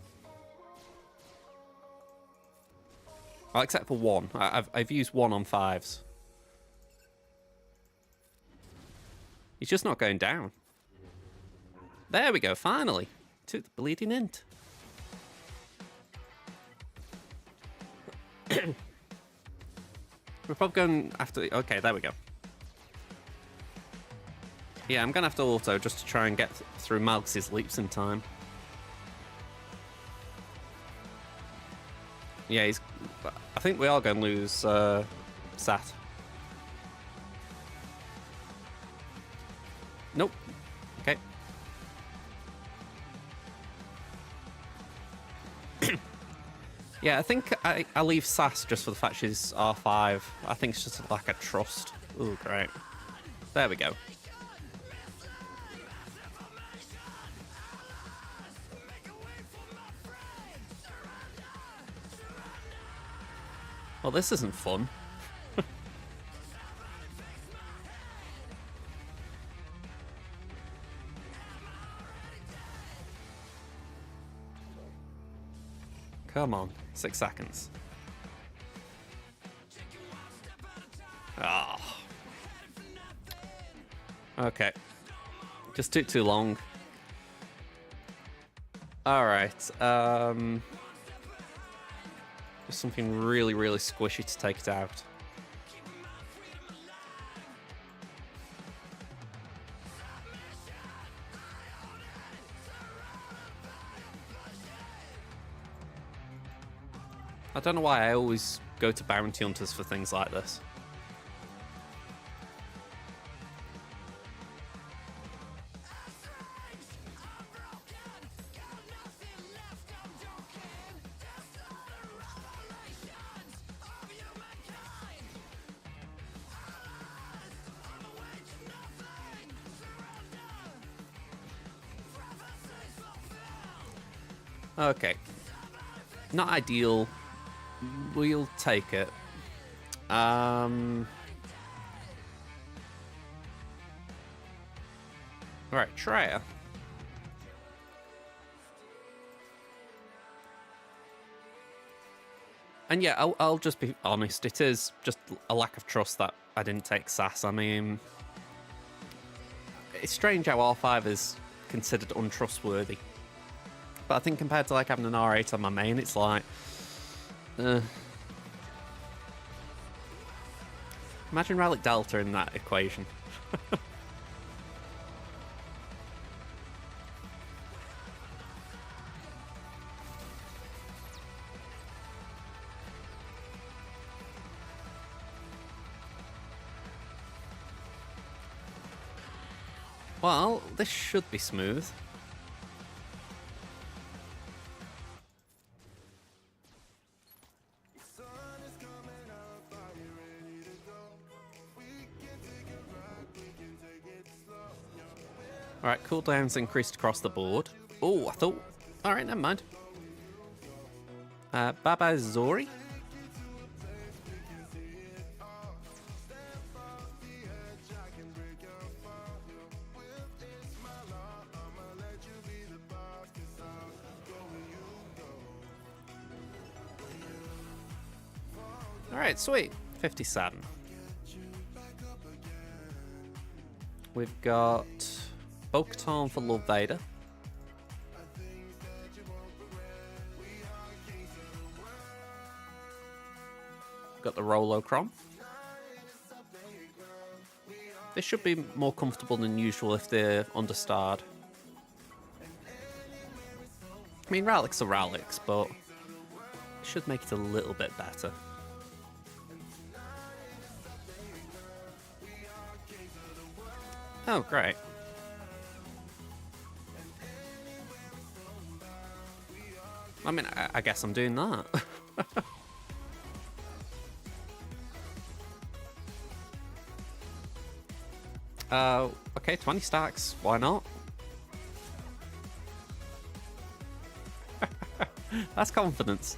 Well, except for one. I've used one on 5s. He's just not going down. There we go, finally. Took the bleeding hint. We're probably going after... Okay, there we go. Yeah, I'm going to have to auto just to try and get through Malx's leaps in time. Yeah, he's... I think we are going to lose Sat. Nope. Okay. Yeah, I think I leave Sass just for the fact she's R5. I think it's just a lack of trust. Ooh, great. There we go. Well, this isn't fun. Come on, 6 seconds. Ah. Oh. Okay. Just took too long. Alright, just something really, really squishy to take it out. I don't know why I always go to bounty hunters for things like this. Okay. Not ideal. We'll take it. Right, Treya. And yeah, I'll just be honest. It is just a lack of trust that I didn't take Sass. I mean, it's strange how R5 is considered untrustworthy. But I think compared to like having an R8 on my main, it's like... Imagine Relic Delta in that equation. Well, this should be smooth. Alright, cooldown's increased across the board. Oh, I thought... Alright, never mind. Baba Zori? Alright, sweet. 57. We've got Bo-Katan for Love Vader. Got the Rolocron. This should be more comfortable than usual if they're understarred. I mean, Relics are Relics, but it should make it a little bit better. Oh, great. I mean, I guess I'm doing that. Okay, 20 stacks. Why not? That's confidence.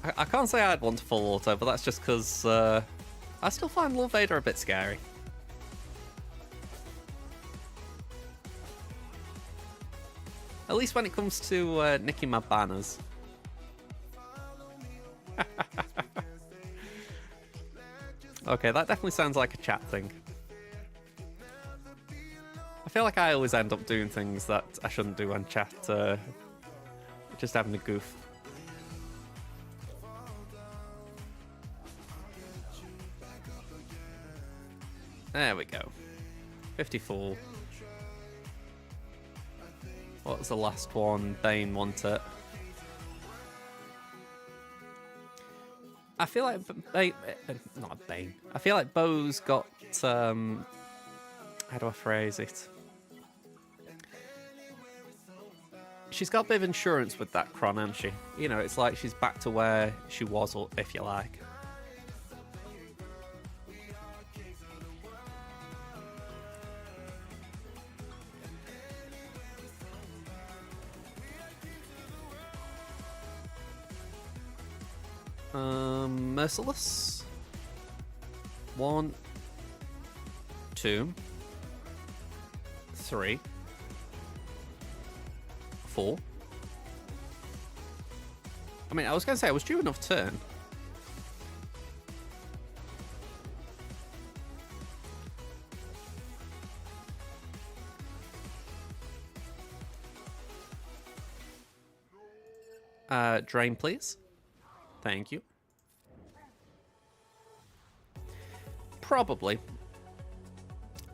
I can't say I had one to full auto, but that's just because I still find Love Vader a bit scary. At least when it comes to nicking my banners. Okay, that definitely sounds like a chat thing. I feel like I always end up doing things that I shouldn't do on chat. Just having a goof. There we go. 54. What was the last one? Bane want it. I feel like not Bane. I feel like Bo's got how do I phrase it? She's got a bit of insurance with that Kron, hasn't she? You know, it's like she's back to where she was, if you like. Merciless. 1, 2, 3, 4. I mean, I was going to say I was due enough turn. Drain, please. Thank you. Probably.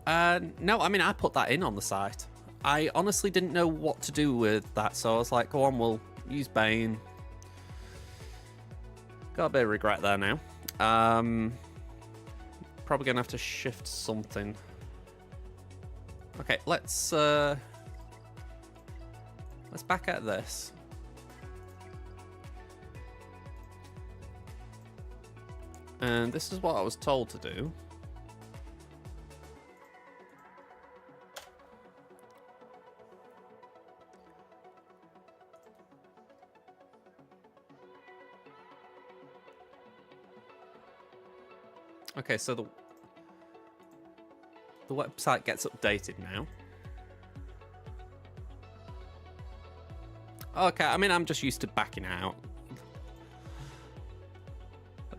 No, I mean, I put that in on the site. I honestly didn't know what to do with that, so I was like, go on, we'll use Bane. Got a bit of regret there now. Probably gonna have to shift something. Okay, let's back at this. And this is what I was told to do. Okay, so the website gets updated now. Okay, I mean, I'm just used to backing out.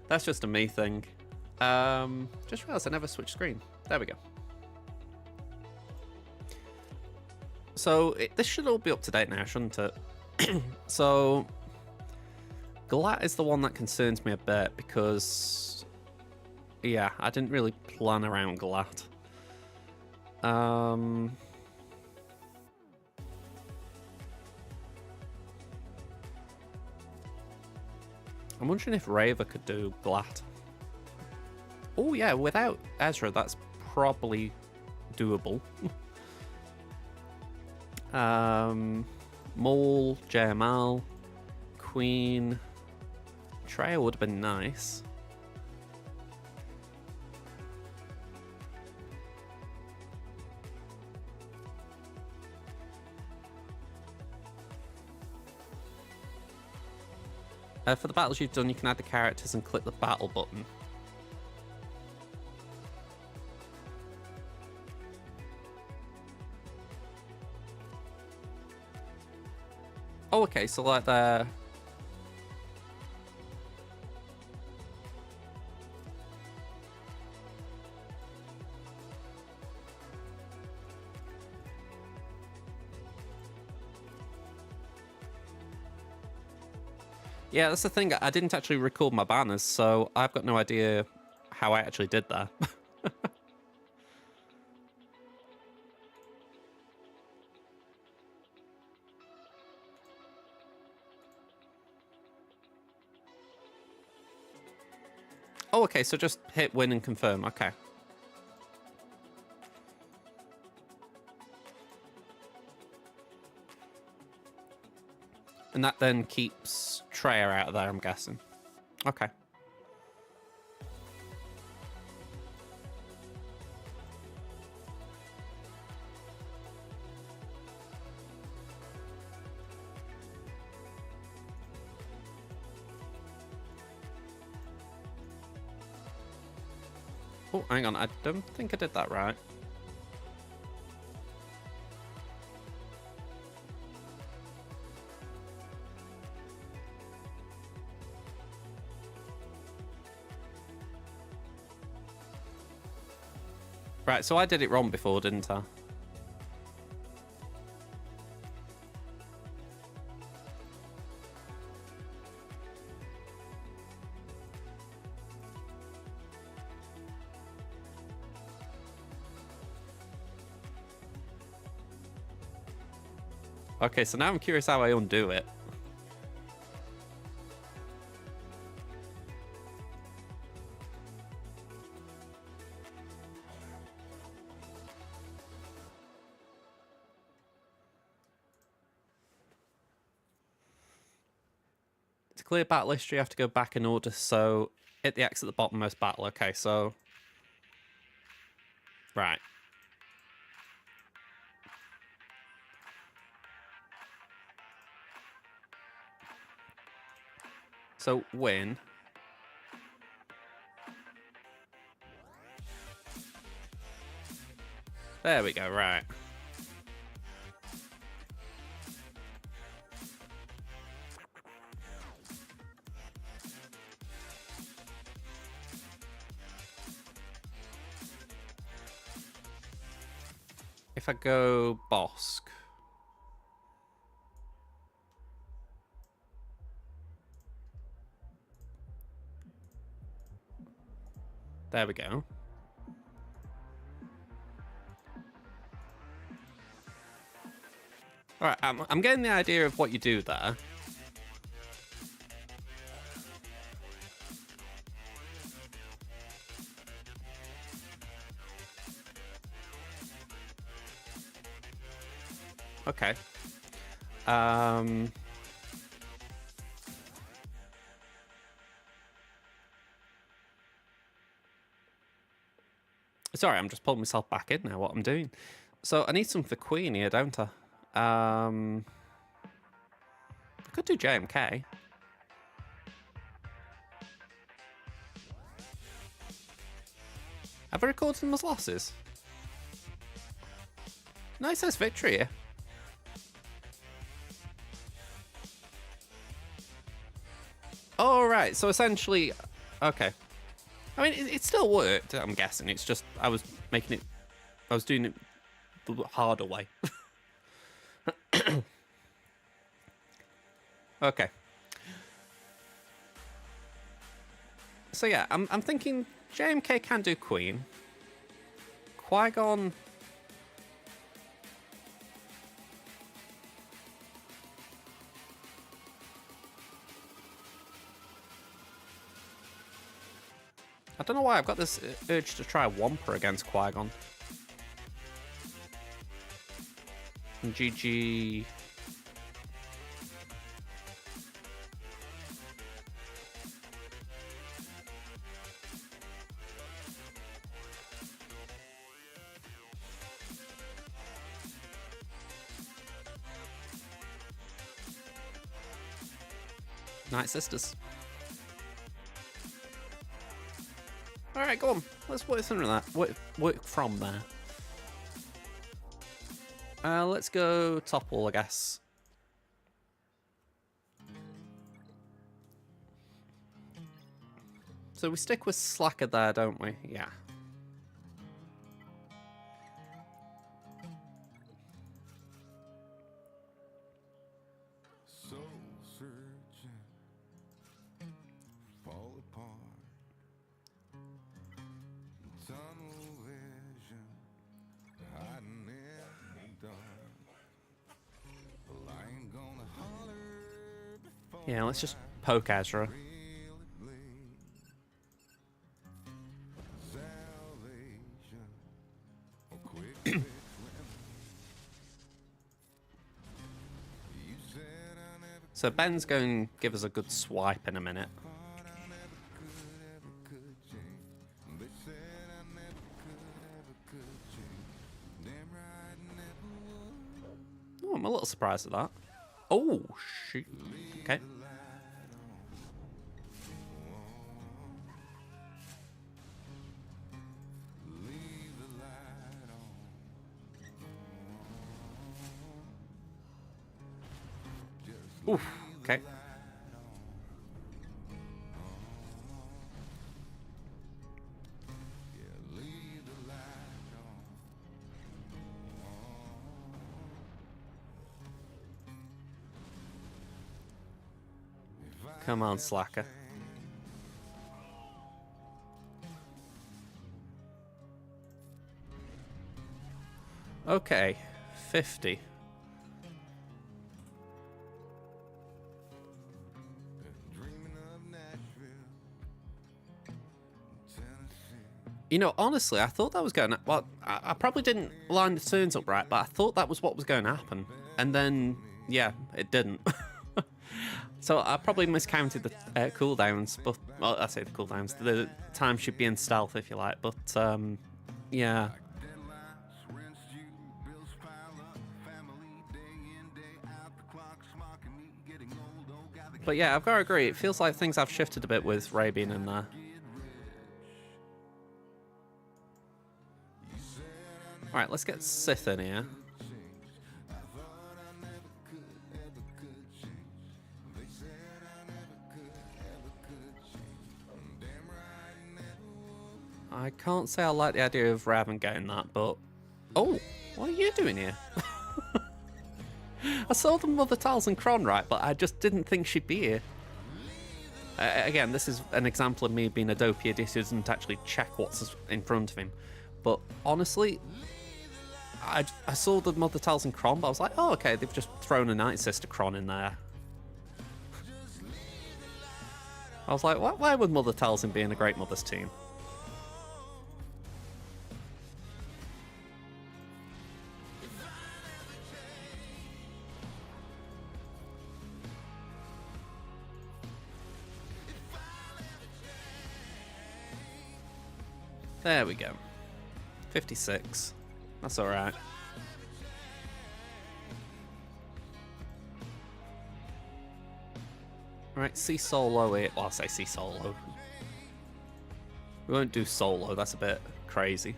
That's just a me thing. Just realized I never switched screen. There we go. So this should all be up to date now, shouldn't it? So GLAT is the one that concerns me a bit because, yeah, I didn't really plan around GLAT. I'm wondering if Raver could do GLAT. Oh yeah, without Ezra, that's probably doable. Maul, JML, Queen, Treya would have been nice. For the battles you've done, you can add the characters and click the battle button. Oh, okay, so like the... Yeah, that's the thing. I didn't actually record my banners, so I've got no idea how I actually did that. Oh, okay, so just hit win and confirm. Okay. And that then keeps Treya out of there, I'm guessing. Okay. Oh, hang on. I don't think I did that right. Right, so I did it wrong before, didn't I? Okay, so now I'm curious how I undo it. To clear battle history, you have to go back in order, so hit the X at the bottommost battle. Okay, so... Right. So, win. There we go, right. If I go Bosk. There we go. Alright, I'm getting the idea of what you do there. Okay. Sorry, I'm just pulling myself back in now, what I'm doing. So I need some for Queen here, don't I? I could do JMK. Have I recorded them as losses? No, it says victory here. Oh, right. So essentially, okay. I mean, it still worked, I'm guessing. It's just, I was doing it the harder way. Okay. So yeah, I'm thinking JMK can do Queen. Qui-Gon... I don't know why I've got this urge to try Wampa against Qui-Gon. And GG... Night Sisters. Alright, go on. Let's work through that. Work from there. Let's go topple, I guess. So we stick with Slacker there, don't we? Yeah. Yeah, let's just poke Ezra. So Ben's going to give us a good swipe in a minute. Oh, I'm a little surprised at that. Oh, shoot. Okay. Oof, okay. Come on, Slacker. Okay, 50. You know, honestly, I thought that was going to... Well, I probably didn't line the turns up right, but I thought that was what was going to happen. And then, yeah, it didn't. So I probably miscounted the cooldowns, but... Well, I say the cooldowns. The time should be in stealth, if you like, but, yeah. But yeah, I've got to agree, it feels like things have shifted a bit with Rey being in there. Alright, let's get Sith in here. I can't say I like the idea of Raven getting that, but... Oh, what are you doing here? I saw the Mother Talzin Kron, right, but I just didn't think she'd be here. Again, this is an example of me being a dopey idiot who doesn't actually check what's in front of him. But honestly... I saw the Mother Talzin Kron, but I was like, oh, okay, they've just thrown a Night Sister Kron in there. I was like, why would Mother Talzin be in a Great Mother's team? There we go. 56. That's alright. Right, see Solo it. Well, I'll say see Solo. We won't do Solo, that's a bit crazy.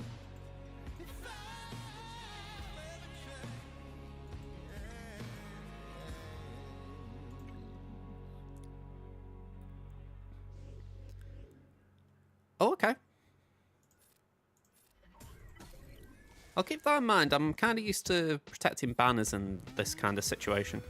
Oh, okay. I'll keep that in mind. I'm kind of used to protecting banners in this kind of situation.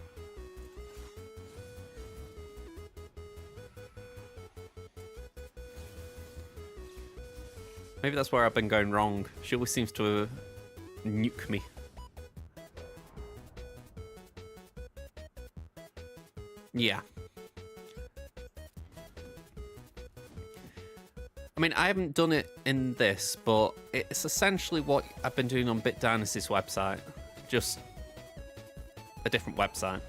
Maybe that's where I've been going wrong. She always seems to nuke me. Yeah. I mean, I haven't done it in this, but it's essentially what I've been doing on Bit Dynasty's website. Just a different website.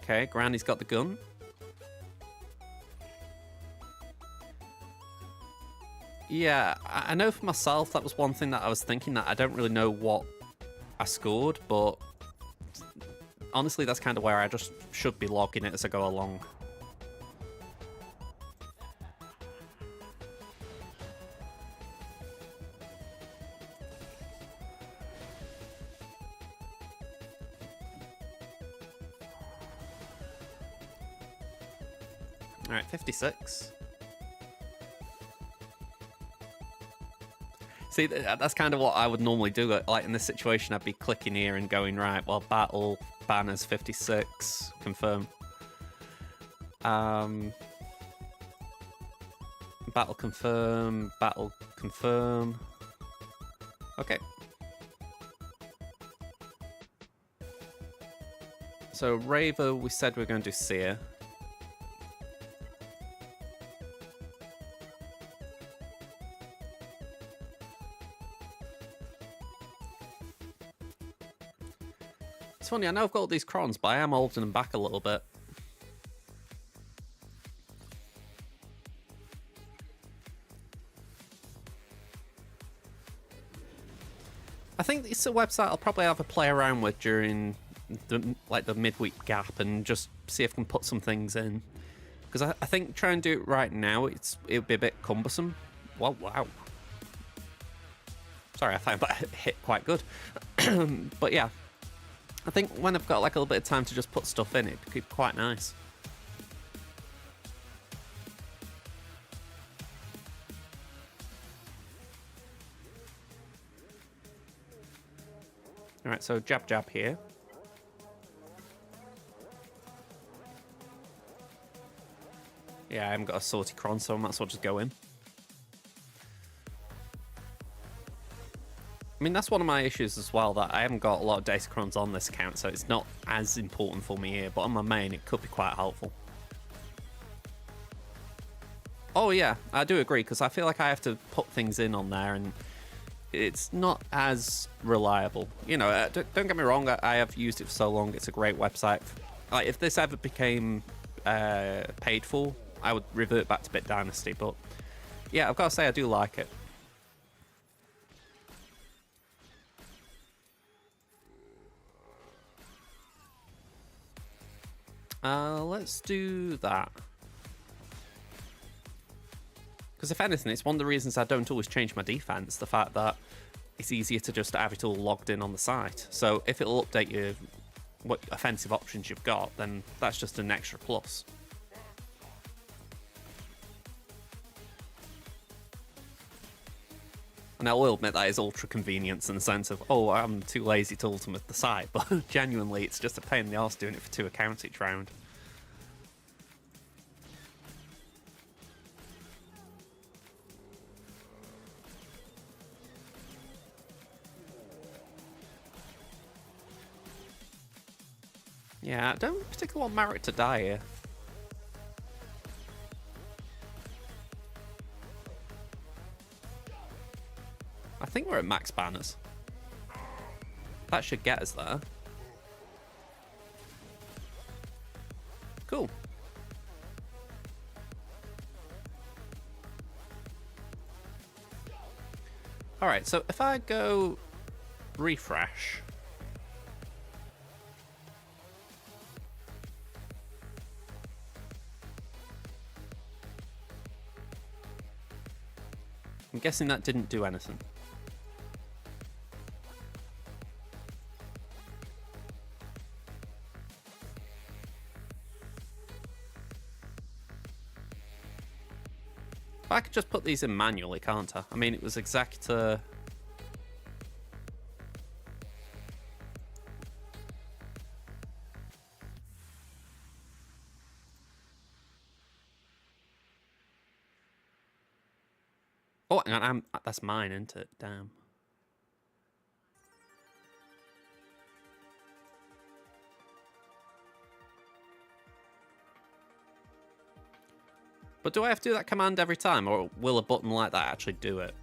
Okay, Granny's got the gun. Yeah, I know for myself that was one thing that I was thinking, that I don't really know what I scored, but honestly that's kind of where I just should be logging it as I go along. Alright, 56. See, that's kind of what I would normally do. Like in this situation, I'd be clicking here and going, right, well, battle, banners, 56, confirm. Battle confirm, battle confirm. Okay. So Raver, we said we are going to do Seer. It's funny, I know I've got all these crons, but I am holding them back a little bit. I think it's a website I'll probably have a play around with during the midweek gap and just see if I can put some things in. Because I think trying to do it right now, it would be a bit cumbersome. Well, wow. Sorry, I found that hit quite good. But yeah. I think when I've got like a little bit of time to just put stuff in, it'd be quite nice. Alright, so jab jab here. Yeah, I haven't got a sortie cron, so I might as well just go in. I mean, that's one of my issues as well, that I haven't got a lot of Datacrons on this account, so it's not as important for me here, but on my main, it could be quite helpful. Oh yeah, I do agree, because I feel like I have to put things in on there, and it's not as reliable. You know, don't get me wrong, I have used it for so long, it's a great website. Like, if this ever became paid for, I would revert back to Bit Dynasty, but yeah, I've got to say I do like it. Let's do that. Because if anything, it's one of the reasons I don't always change my defense, the fact that it's easier to just have it all logged in on the site. So if it'll update you what offensive options you've got, then that's just an extra plus. And I will admit that is ultra convenience in the sense of, oh, I'm too lazy to ultimate the site, but genuinely it's just a pain in the arse doing it for 2 accounts each round. Yeah, I don't particularly want Marek to die here. I think we're at max banners. That should get us there. Cool. Alright, so if I go refresh, I'm guessing that didn't do anything. But I could just put these in manually, can't I? I mean, it was exact... Oh, hang on, that's mine, isn't it? Damn. But do I have to do that command every time, or will a button like that actually do it?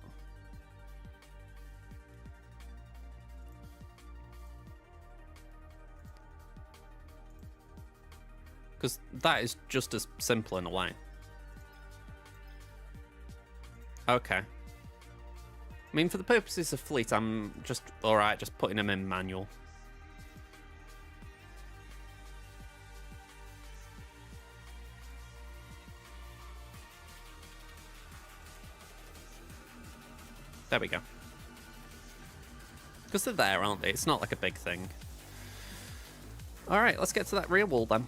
Because that is just as simple in a way. Okay. I mean, for the purposes of fleet, I'm just alright just putting them in manual. There we go. Because they're there, aren't they? It's not like a big thing. Alright, let's get to that rear wall then.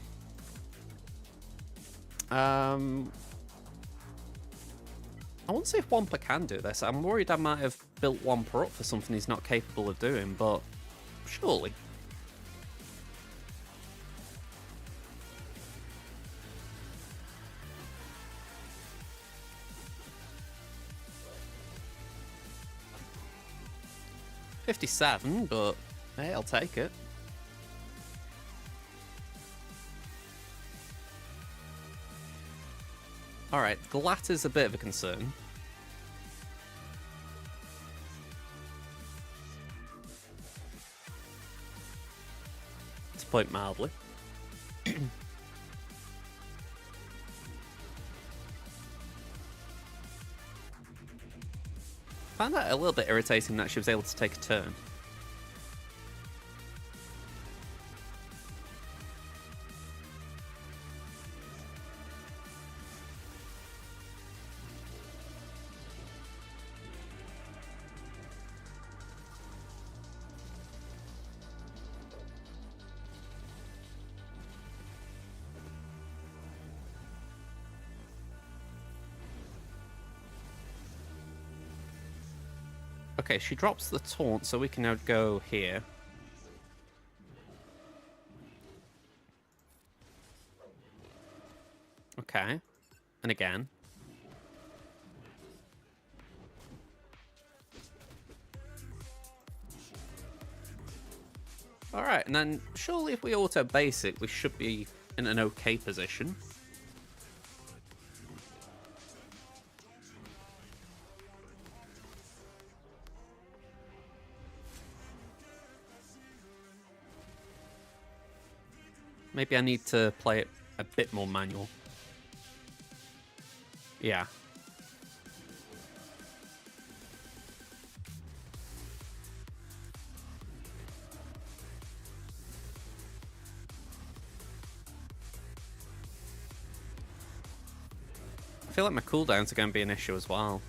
I want to see if Wampa can do this. I'm worried I might have built Wampa up for something he's not capable of doing, but surely. $57, but hey, I'll take it. Alright, Glat is a bit of a concern. To put it mildly. Found that a little bit irritating that she was able to take a turn. Okay, she drops the taunt, so we can now go here. Okay. And again. Alright, and then surely if we auto base it, we should be in an okay position. Maybe I need to play it a bit more manual. Yeah. I feel like my cooldowns are going to be an issue as well.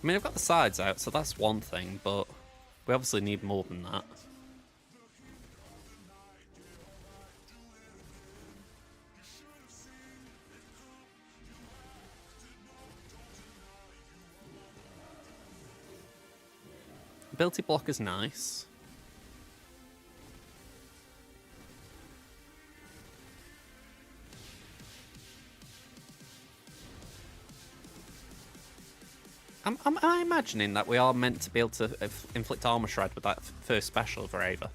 I mean, I've got the sides out, so that's one thing, but we obviously need more than that. Ability block is nice. Am I imagining that we are meant to be able to inflict armor shred with that first special for Ava?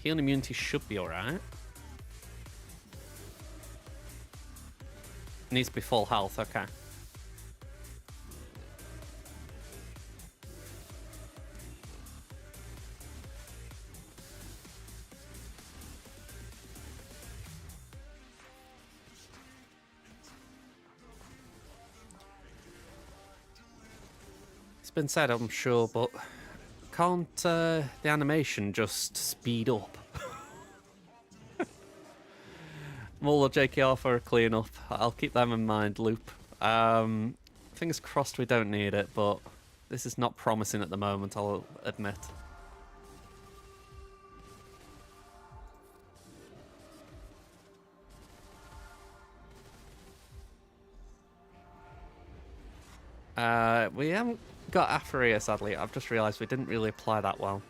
Healing immunity should be alright. Needs to be full health, okay. It's been said, I'm sure, but can't the animation just speed up? Mull or JKR for a clean up. I'll keep them in mind, Loop. Fingers crossed we don't need it, but this is not promising at the moment, I'll admit. We haven't got Aphoria, sadly. I've just realised we didn't really apply that well.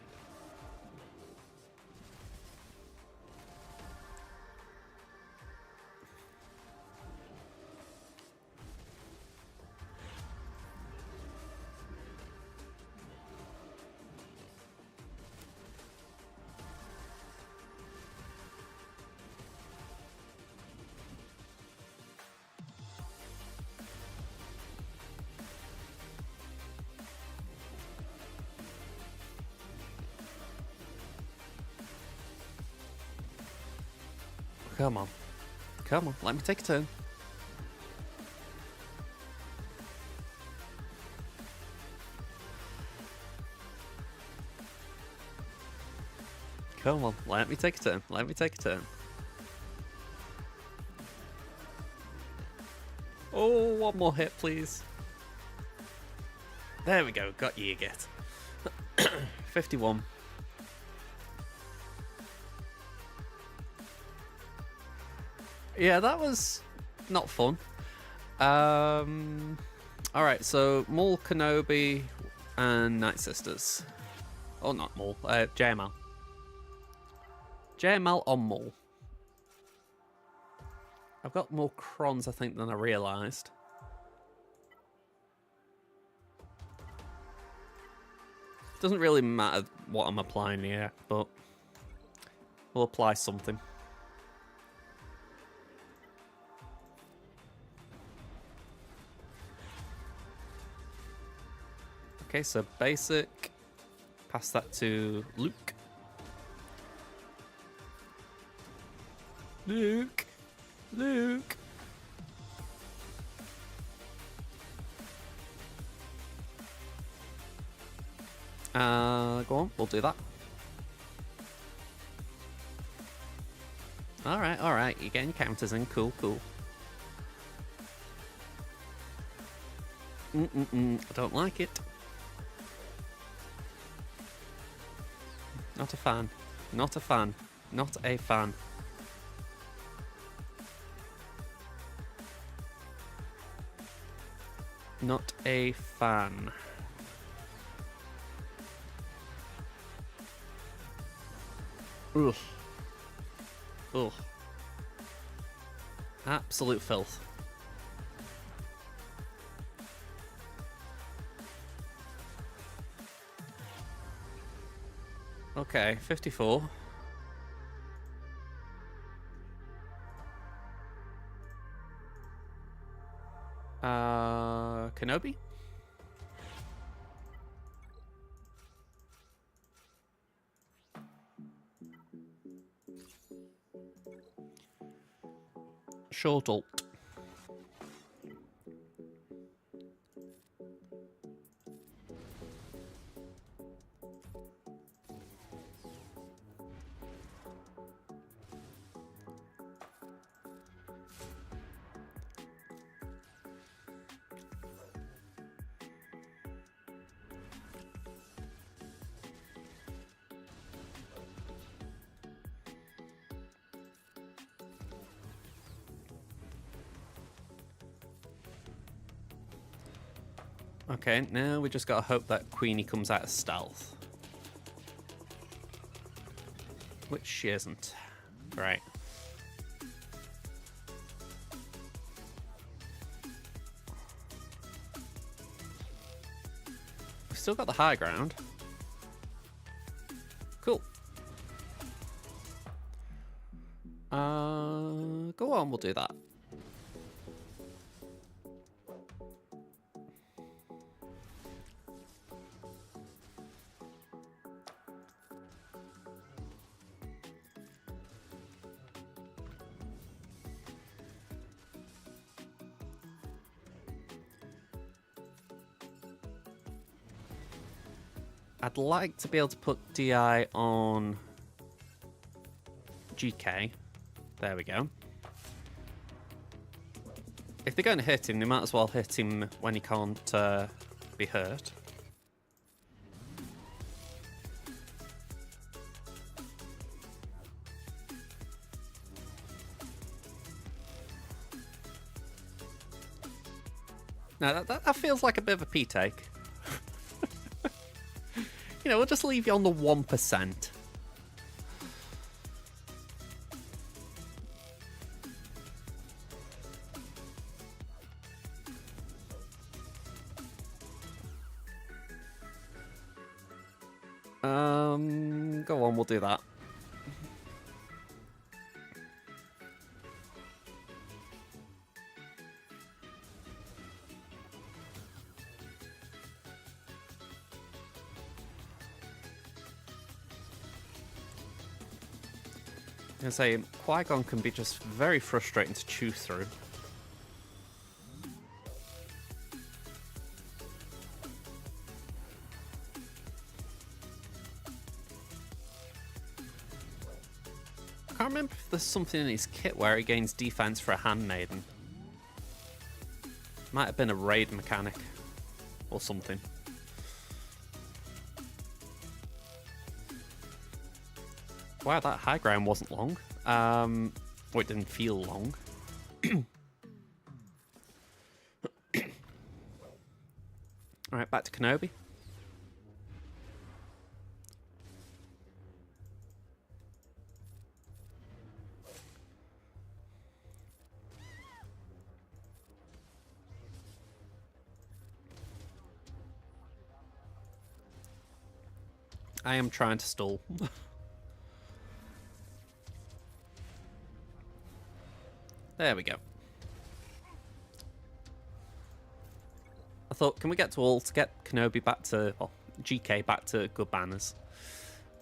Come on. Come on, let me take a turn. Come on, let me take a turn. Let me take a turn. Oh, one more hit, please. There we go, got you get. 51. Yeah, that was not fun. Alright, so Mull, Kenobi, and Night Sisters. Oh, not Mull, JML. JML on Mull. I've got more crons, I think, than I realised. Doesn't really matter what I'm applying here, but we'll apply something. Okay, so basic. Pass that to Luke. Luke. Luke. Go on, we'll do that. Alright, you're getting counters in. Cool, cool. I don't like it. Not a fan. Not a fan. Not a fan. Not a fan. Ugh. Ugh. Absolute filth. Okay, 54. Kenobi? Short ult. Okay, now we just gotta hope that Queenie comes out of stealth. Which she isn't. Right. We've still got the high ground. Cool. Go on, we'll do that. I'd like to be able to put DI on GK. There we go. If they're going to hit him, they might as well hit him when he can't be hurt. Now, that feels like a bit of a P-take. You know, we'll just leave you on the 1%. Go on, we'll do that. I was gonna say, Qui-Gon can be just very frustrating to chew through. I can't remember if there's something in his kit where he gains defense for a handmaiden. Might have been a raid mechanic or something. Wow, that high ground wasn't long. Or it didn't feel long. Alright, back to Kenobi. I am trying to stall. There we go. I thought, can we get to all to get Kenobi back to, well, GK back to good banners?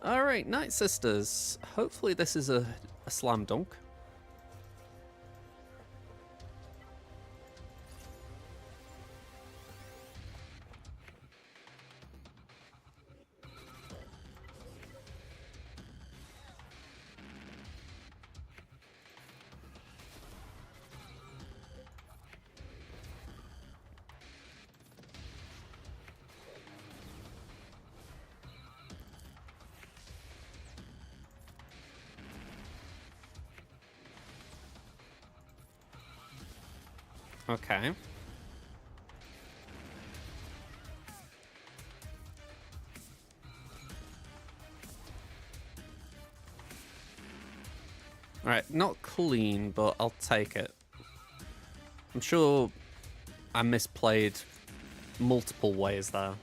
Alright, Night Sisters. Hopefully this is a slam dunk. Okay. Alright, not clean, but I'll take it. I'm sure I misplayed multiple ways there.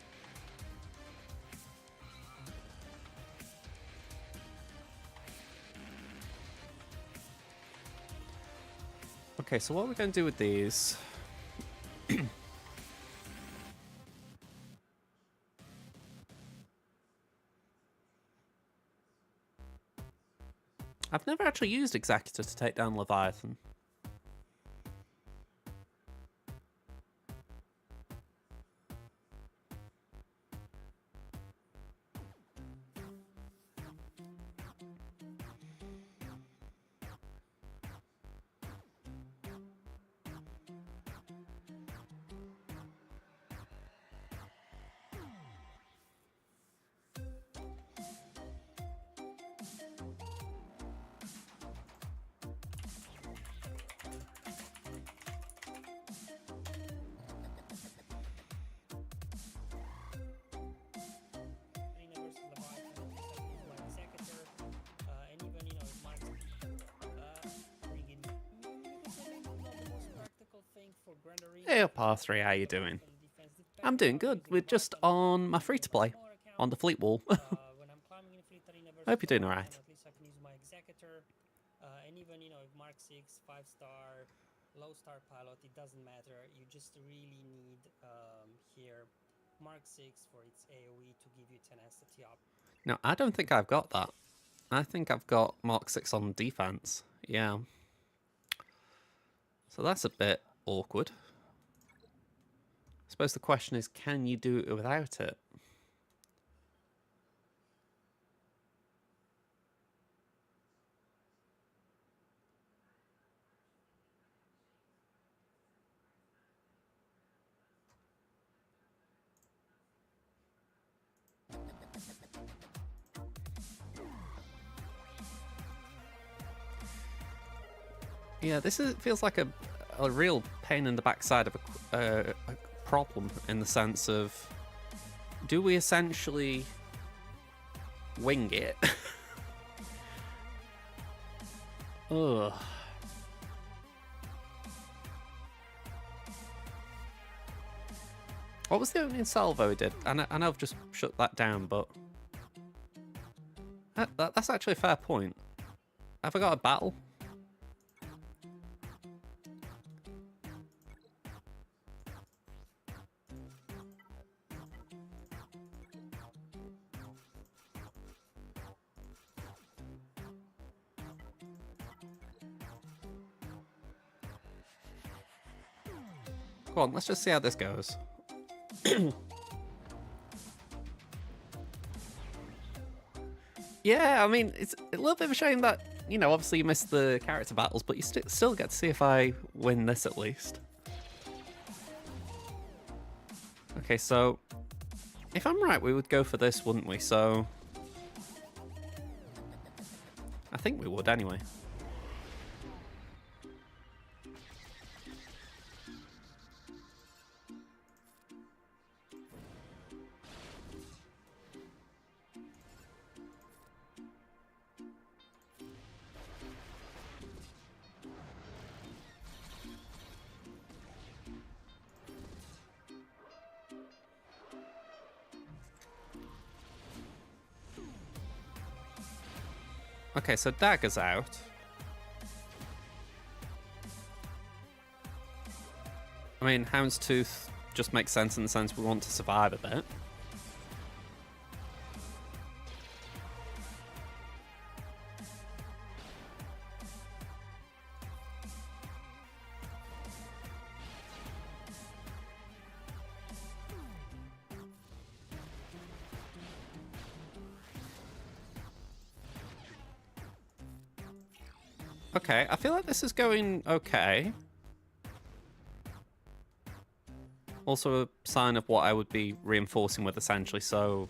Okay, so what are we going to do with these? I've never actually used Executor to take down Leviathan. Hey up R3, how you doing? I'm doing good. We're just on my free-to-play on the fleet wall. Hope you're doing alright. And even, you know, if Mark 6, 5-star, low-star pilot, it doesn't matter. You just really need here Mark 6 for its AoE to give you tenacity up. No, I don't think I've got that. I think I've got Mark 6 on defense. Yeah. So that's a bit awkward. I suppose the question is, can you do it without it? Yeah, feels like a real pain in the backside of a problem, in the sense of, do we essentially wing it? Ugh. What was the opening salvo he did? I know I've just shut that down, but that's actually a fair point. Have I got a battle? Go on, let's just see how this goes. Yeah, I mean, it's a little bit of a shame that, you know, obviously you missed the character battles, but you still get to see if I win this at least. Okay, so if I'm right, we would go for this, wouldn't we? So I think we would anyway. Okay, so dagger's out. I mean, Houndstooth just makes sense in the sense we want to survive a bit. Okay, I feel like this is going okay. Also a sign of what I would be reinforcing with, essentially, so,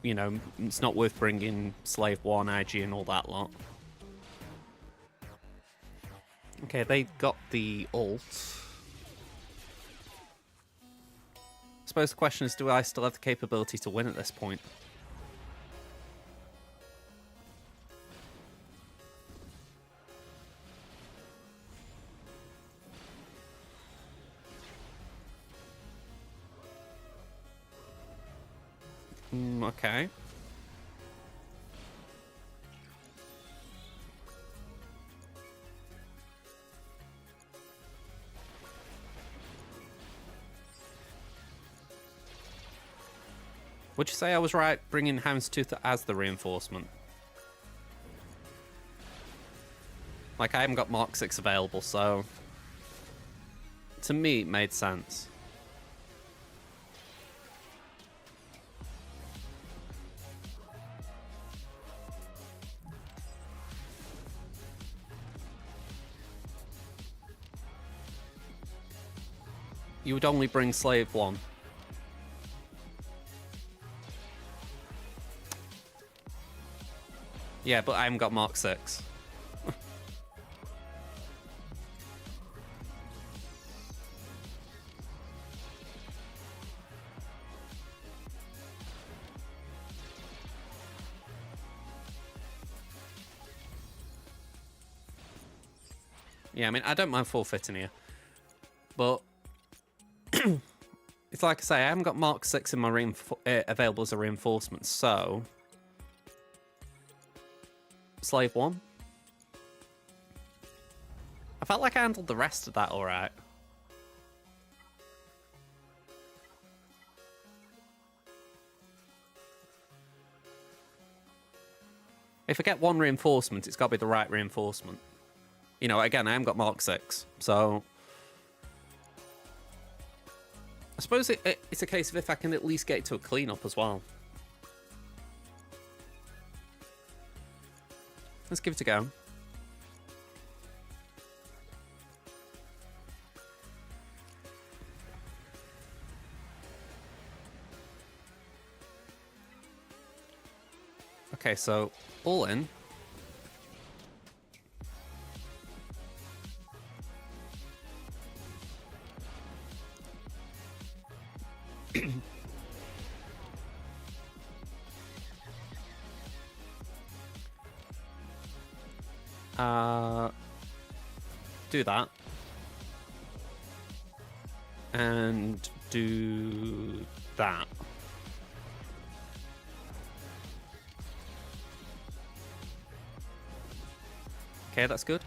you know, it's not worth bringing Slave 1, IG, and all that lot. Okay, they got the ult. I suppose the question is, do I still have the capability to win at this point? Okay. Would you say I was right bringing Houndstooth as the reinforcement? Like, I haven't got Mark 6 available, so to me it made sense. You would only bring Slave 1. Yeah, but I haven't got Mark 6. Yeah, I mean, I don't mind forfeiting here. But it's like I say, I haven't got Mark 6 in my available as a reinforcement, so Slave 1. I felt like I handled the rest of that alright. If I get one reinforcement, it's got to be the right reinforcement. You know, again, I haven't got Mark 6, so I suppose it's a case of if I can at least get it to a cleanup as well. Let's give it a go. Okay, so all in. Do that. And do that. Okay, that's good.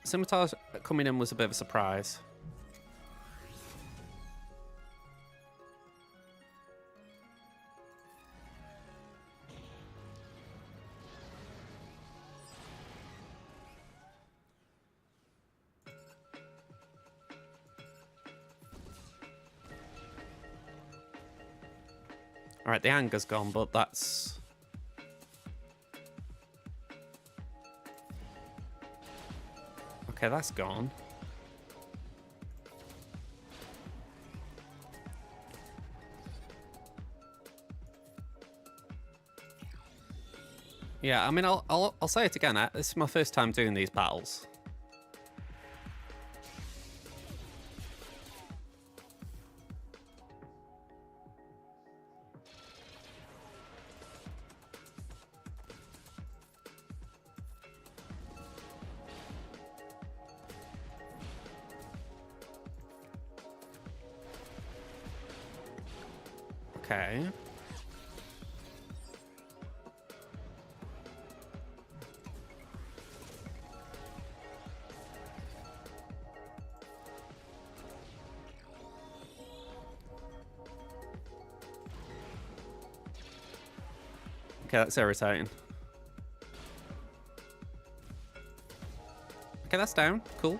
Scimitar's coming in was a bit of a surprise. Alright, the anger's gone, but that's... Okay, that's gone. Yeah, I mean, I'll say it again. This is my first time doing these battles. Okay. Okay, that's irritating. Okay, that's down. Cool.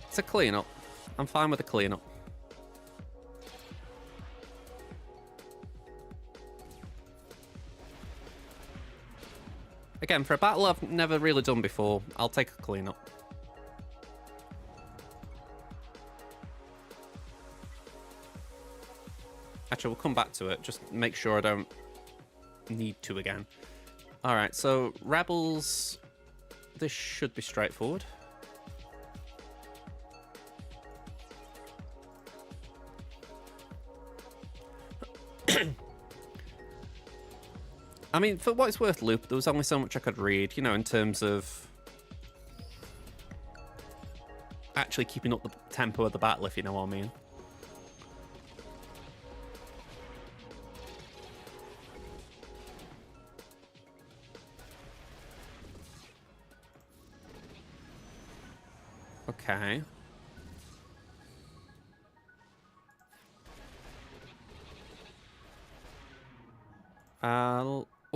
It's a cleanup. I'm fine with the cleanup. Again, for a battle I've never really done before, I'll take a cleanup. Actually, we'll come back to it. Just make sure I don't need to again. Alright, so Rebels... This should be straightforward. I mean, for what it's worth, Loop, there was only so much I could read, you know, in terms of actually keeping up the tempo of the battle, if you know what I mean. Okay.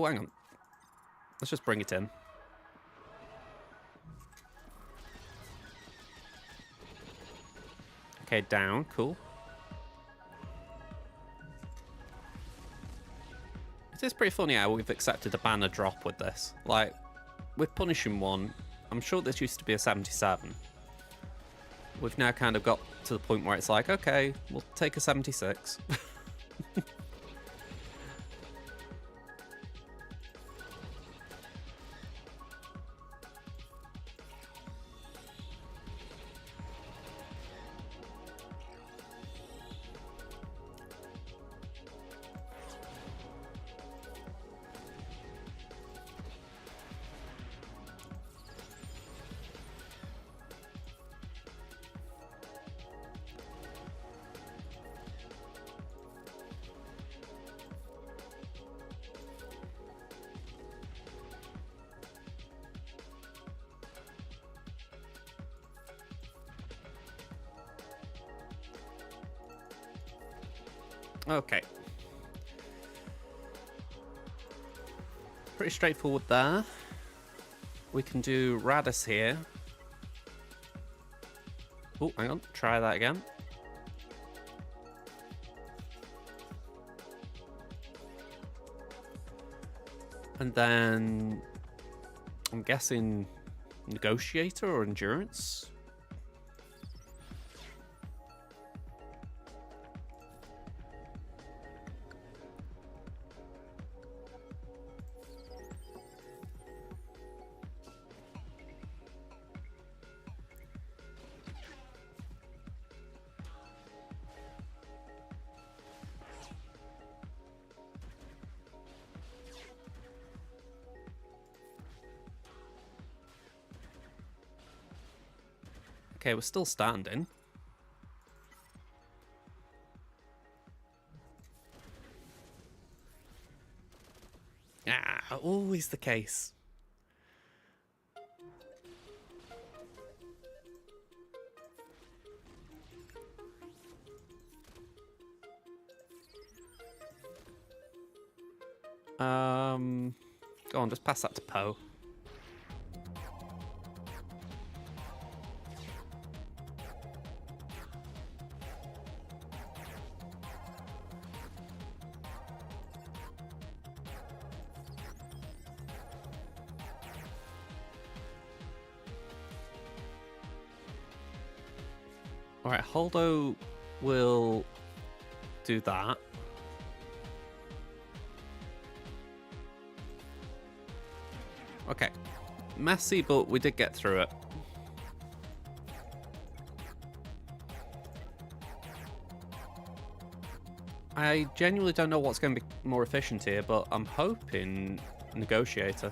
Oh, hang on. Let's just bring it in. Okay, down. Cool. It is pretty funny how we've accepted a banner drop with this. Like, with Punishing One, I'm sure this used to be a 77. We've now kind of got to the point where it's like, okay, we'll take a 76. Okay. Pretty straightforward there. We can do Radis here. Oh, hang on. Try that again. And then I'm guessing Negotiator or Endurance. Okay, we're still standing. Ah, always the case. Go on, just pass that to Poe. Alright, Holdo will do that. Okay. Messy, but we did get through it. I genuinely don't know what's going to be more efficient here, but I'm hoping Negotiator.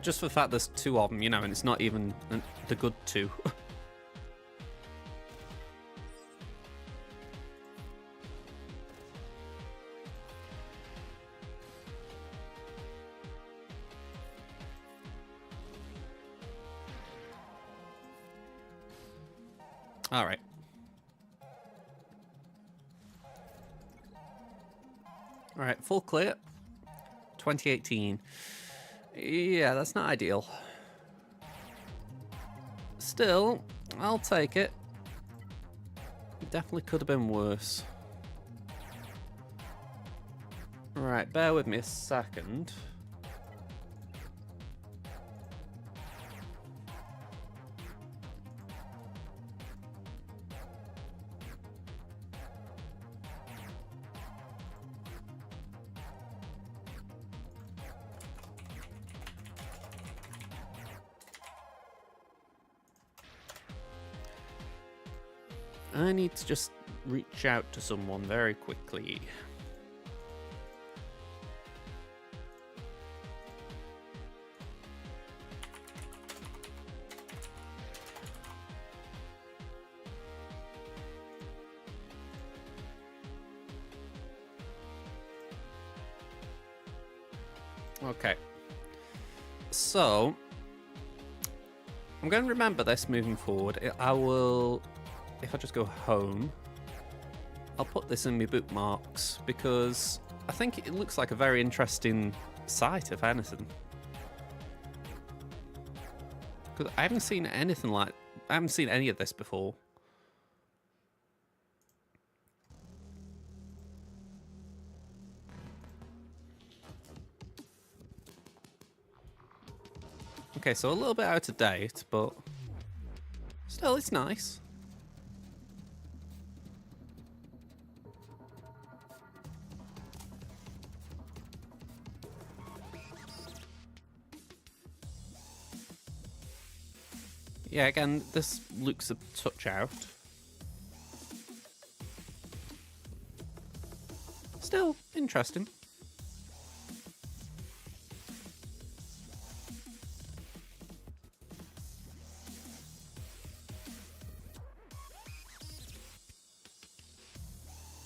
Just for the fact there's two of them, you know, and it's not even the good two. All right. All right, full clear. 2018. Yeah, that's not ideal. Still, I'll take it. It definitely could have been worse. Right, bear with me a second. I need to just reach out to someone very quickly. Okay. So, I'm going to remember this moving forward. I will... If I just go home, I'll put this in my bookmarks because I think it looks like a very interesting site, if anything. Because I haven't seen anything like... I haven't seen any of this before. Okay, so a little bit out of date, but still, it's nice. Yeah, again, this looks a touch out. Still interesting.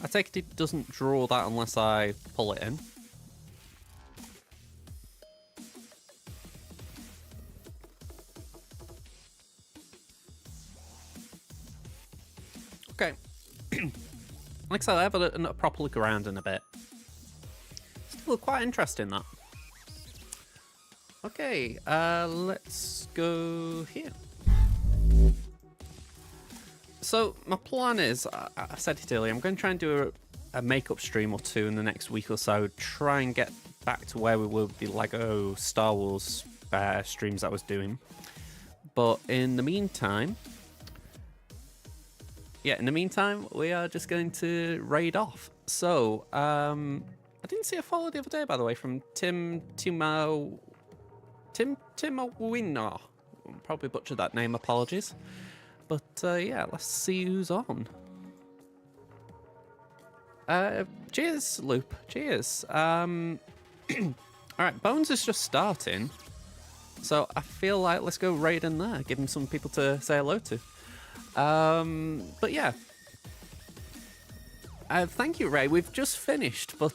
I take it doesn't draw that unless I pull it in. Okay. Like I said, I have a proper look around in a bit. Still quite interesting, that. Okay, let's go here. So, my plan is, I said it earlier, I'm going to try and do a makeup stream or two in the next week or so. Try and get back to where we were with the LEGO Star Wars streams I was doing. But in the meantime... Yeah, in the meantime, we are just going to raid off. So, I didn't see a follow the other day, by the way, from Timowina. Probably butchered that name, apologies. But, yeah, let's see who's on. Cheers, Loop. Cheers. All right, Bones is just starting, so I feel like let's go right in there, give him some people to say hello to. But yeah. Thank you, Ray. We've just finished, but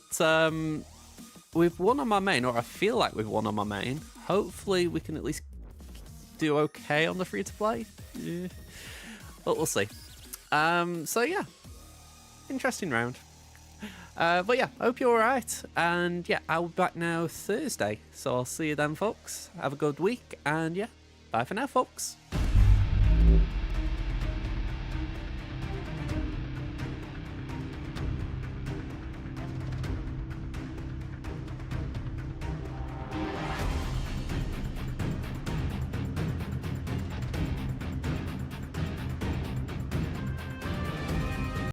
we've won on my main, or I feel like we've won on my main. Hopefully, we can at least do okay on the free-to-play. Yeah. But we'll see. So yeah, interesting round. But yeah, hope you're alright. And yeah, I'll be back now Thursday. So I'll see you then, folks. Have a good week, and yeah, bye for now, folks.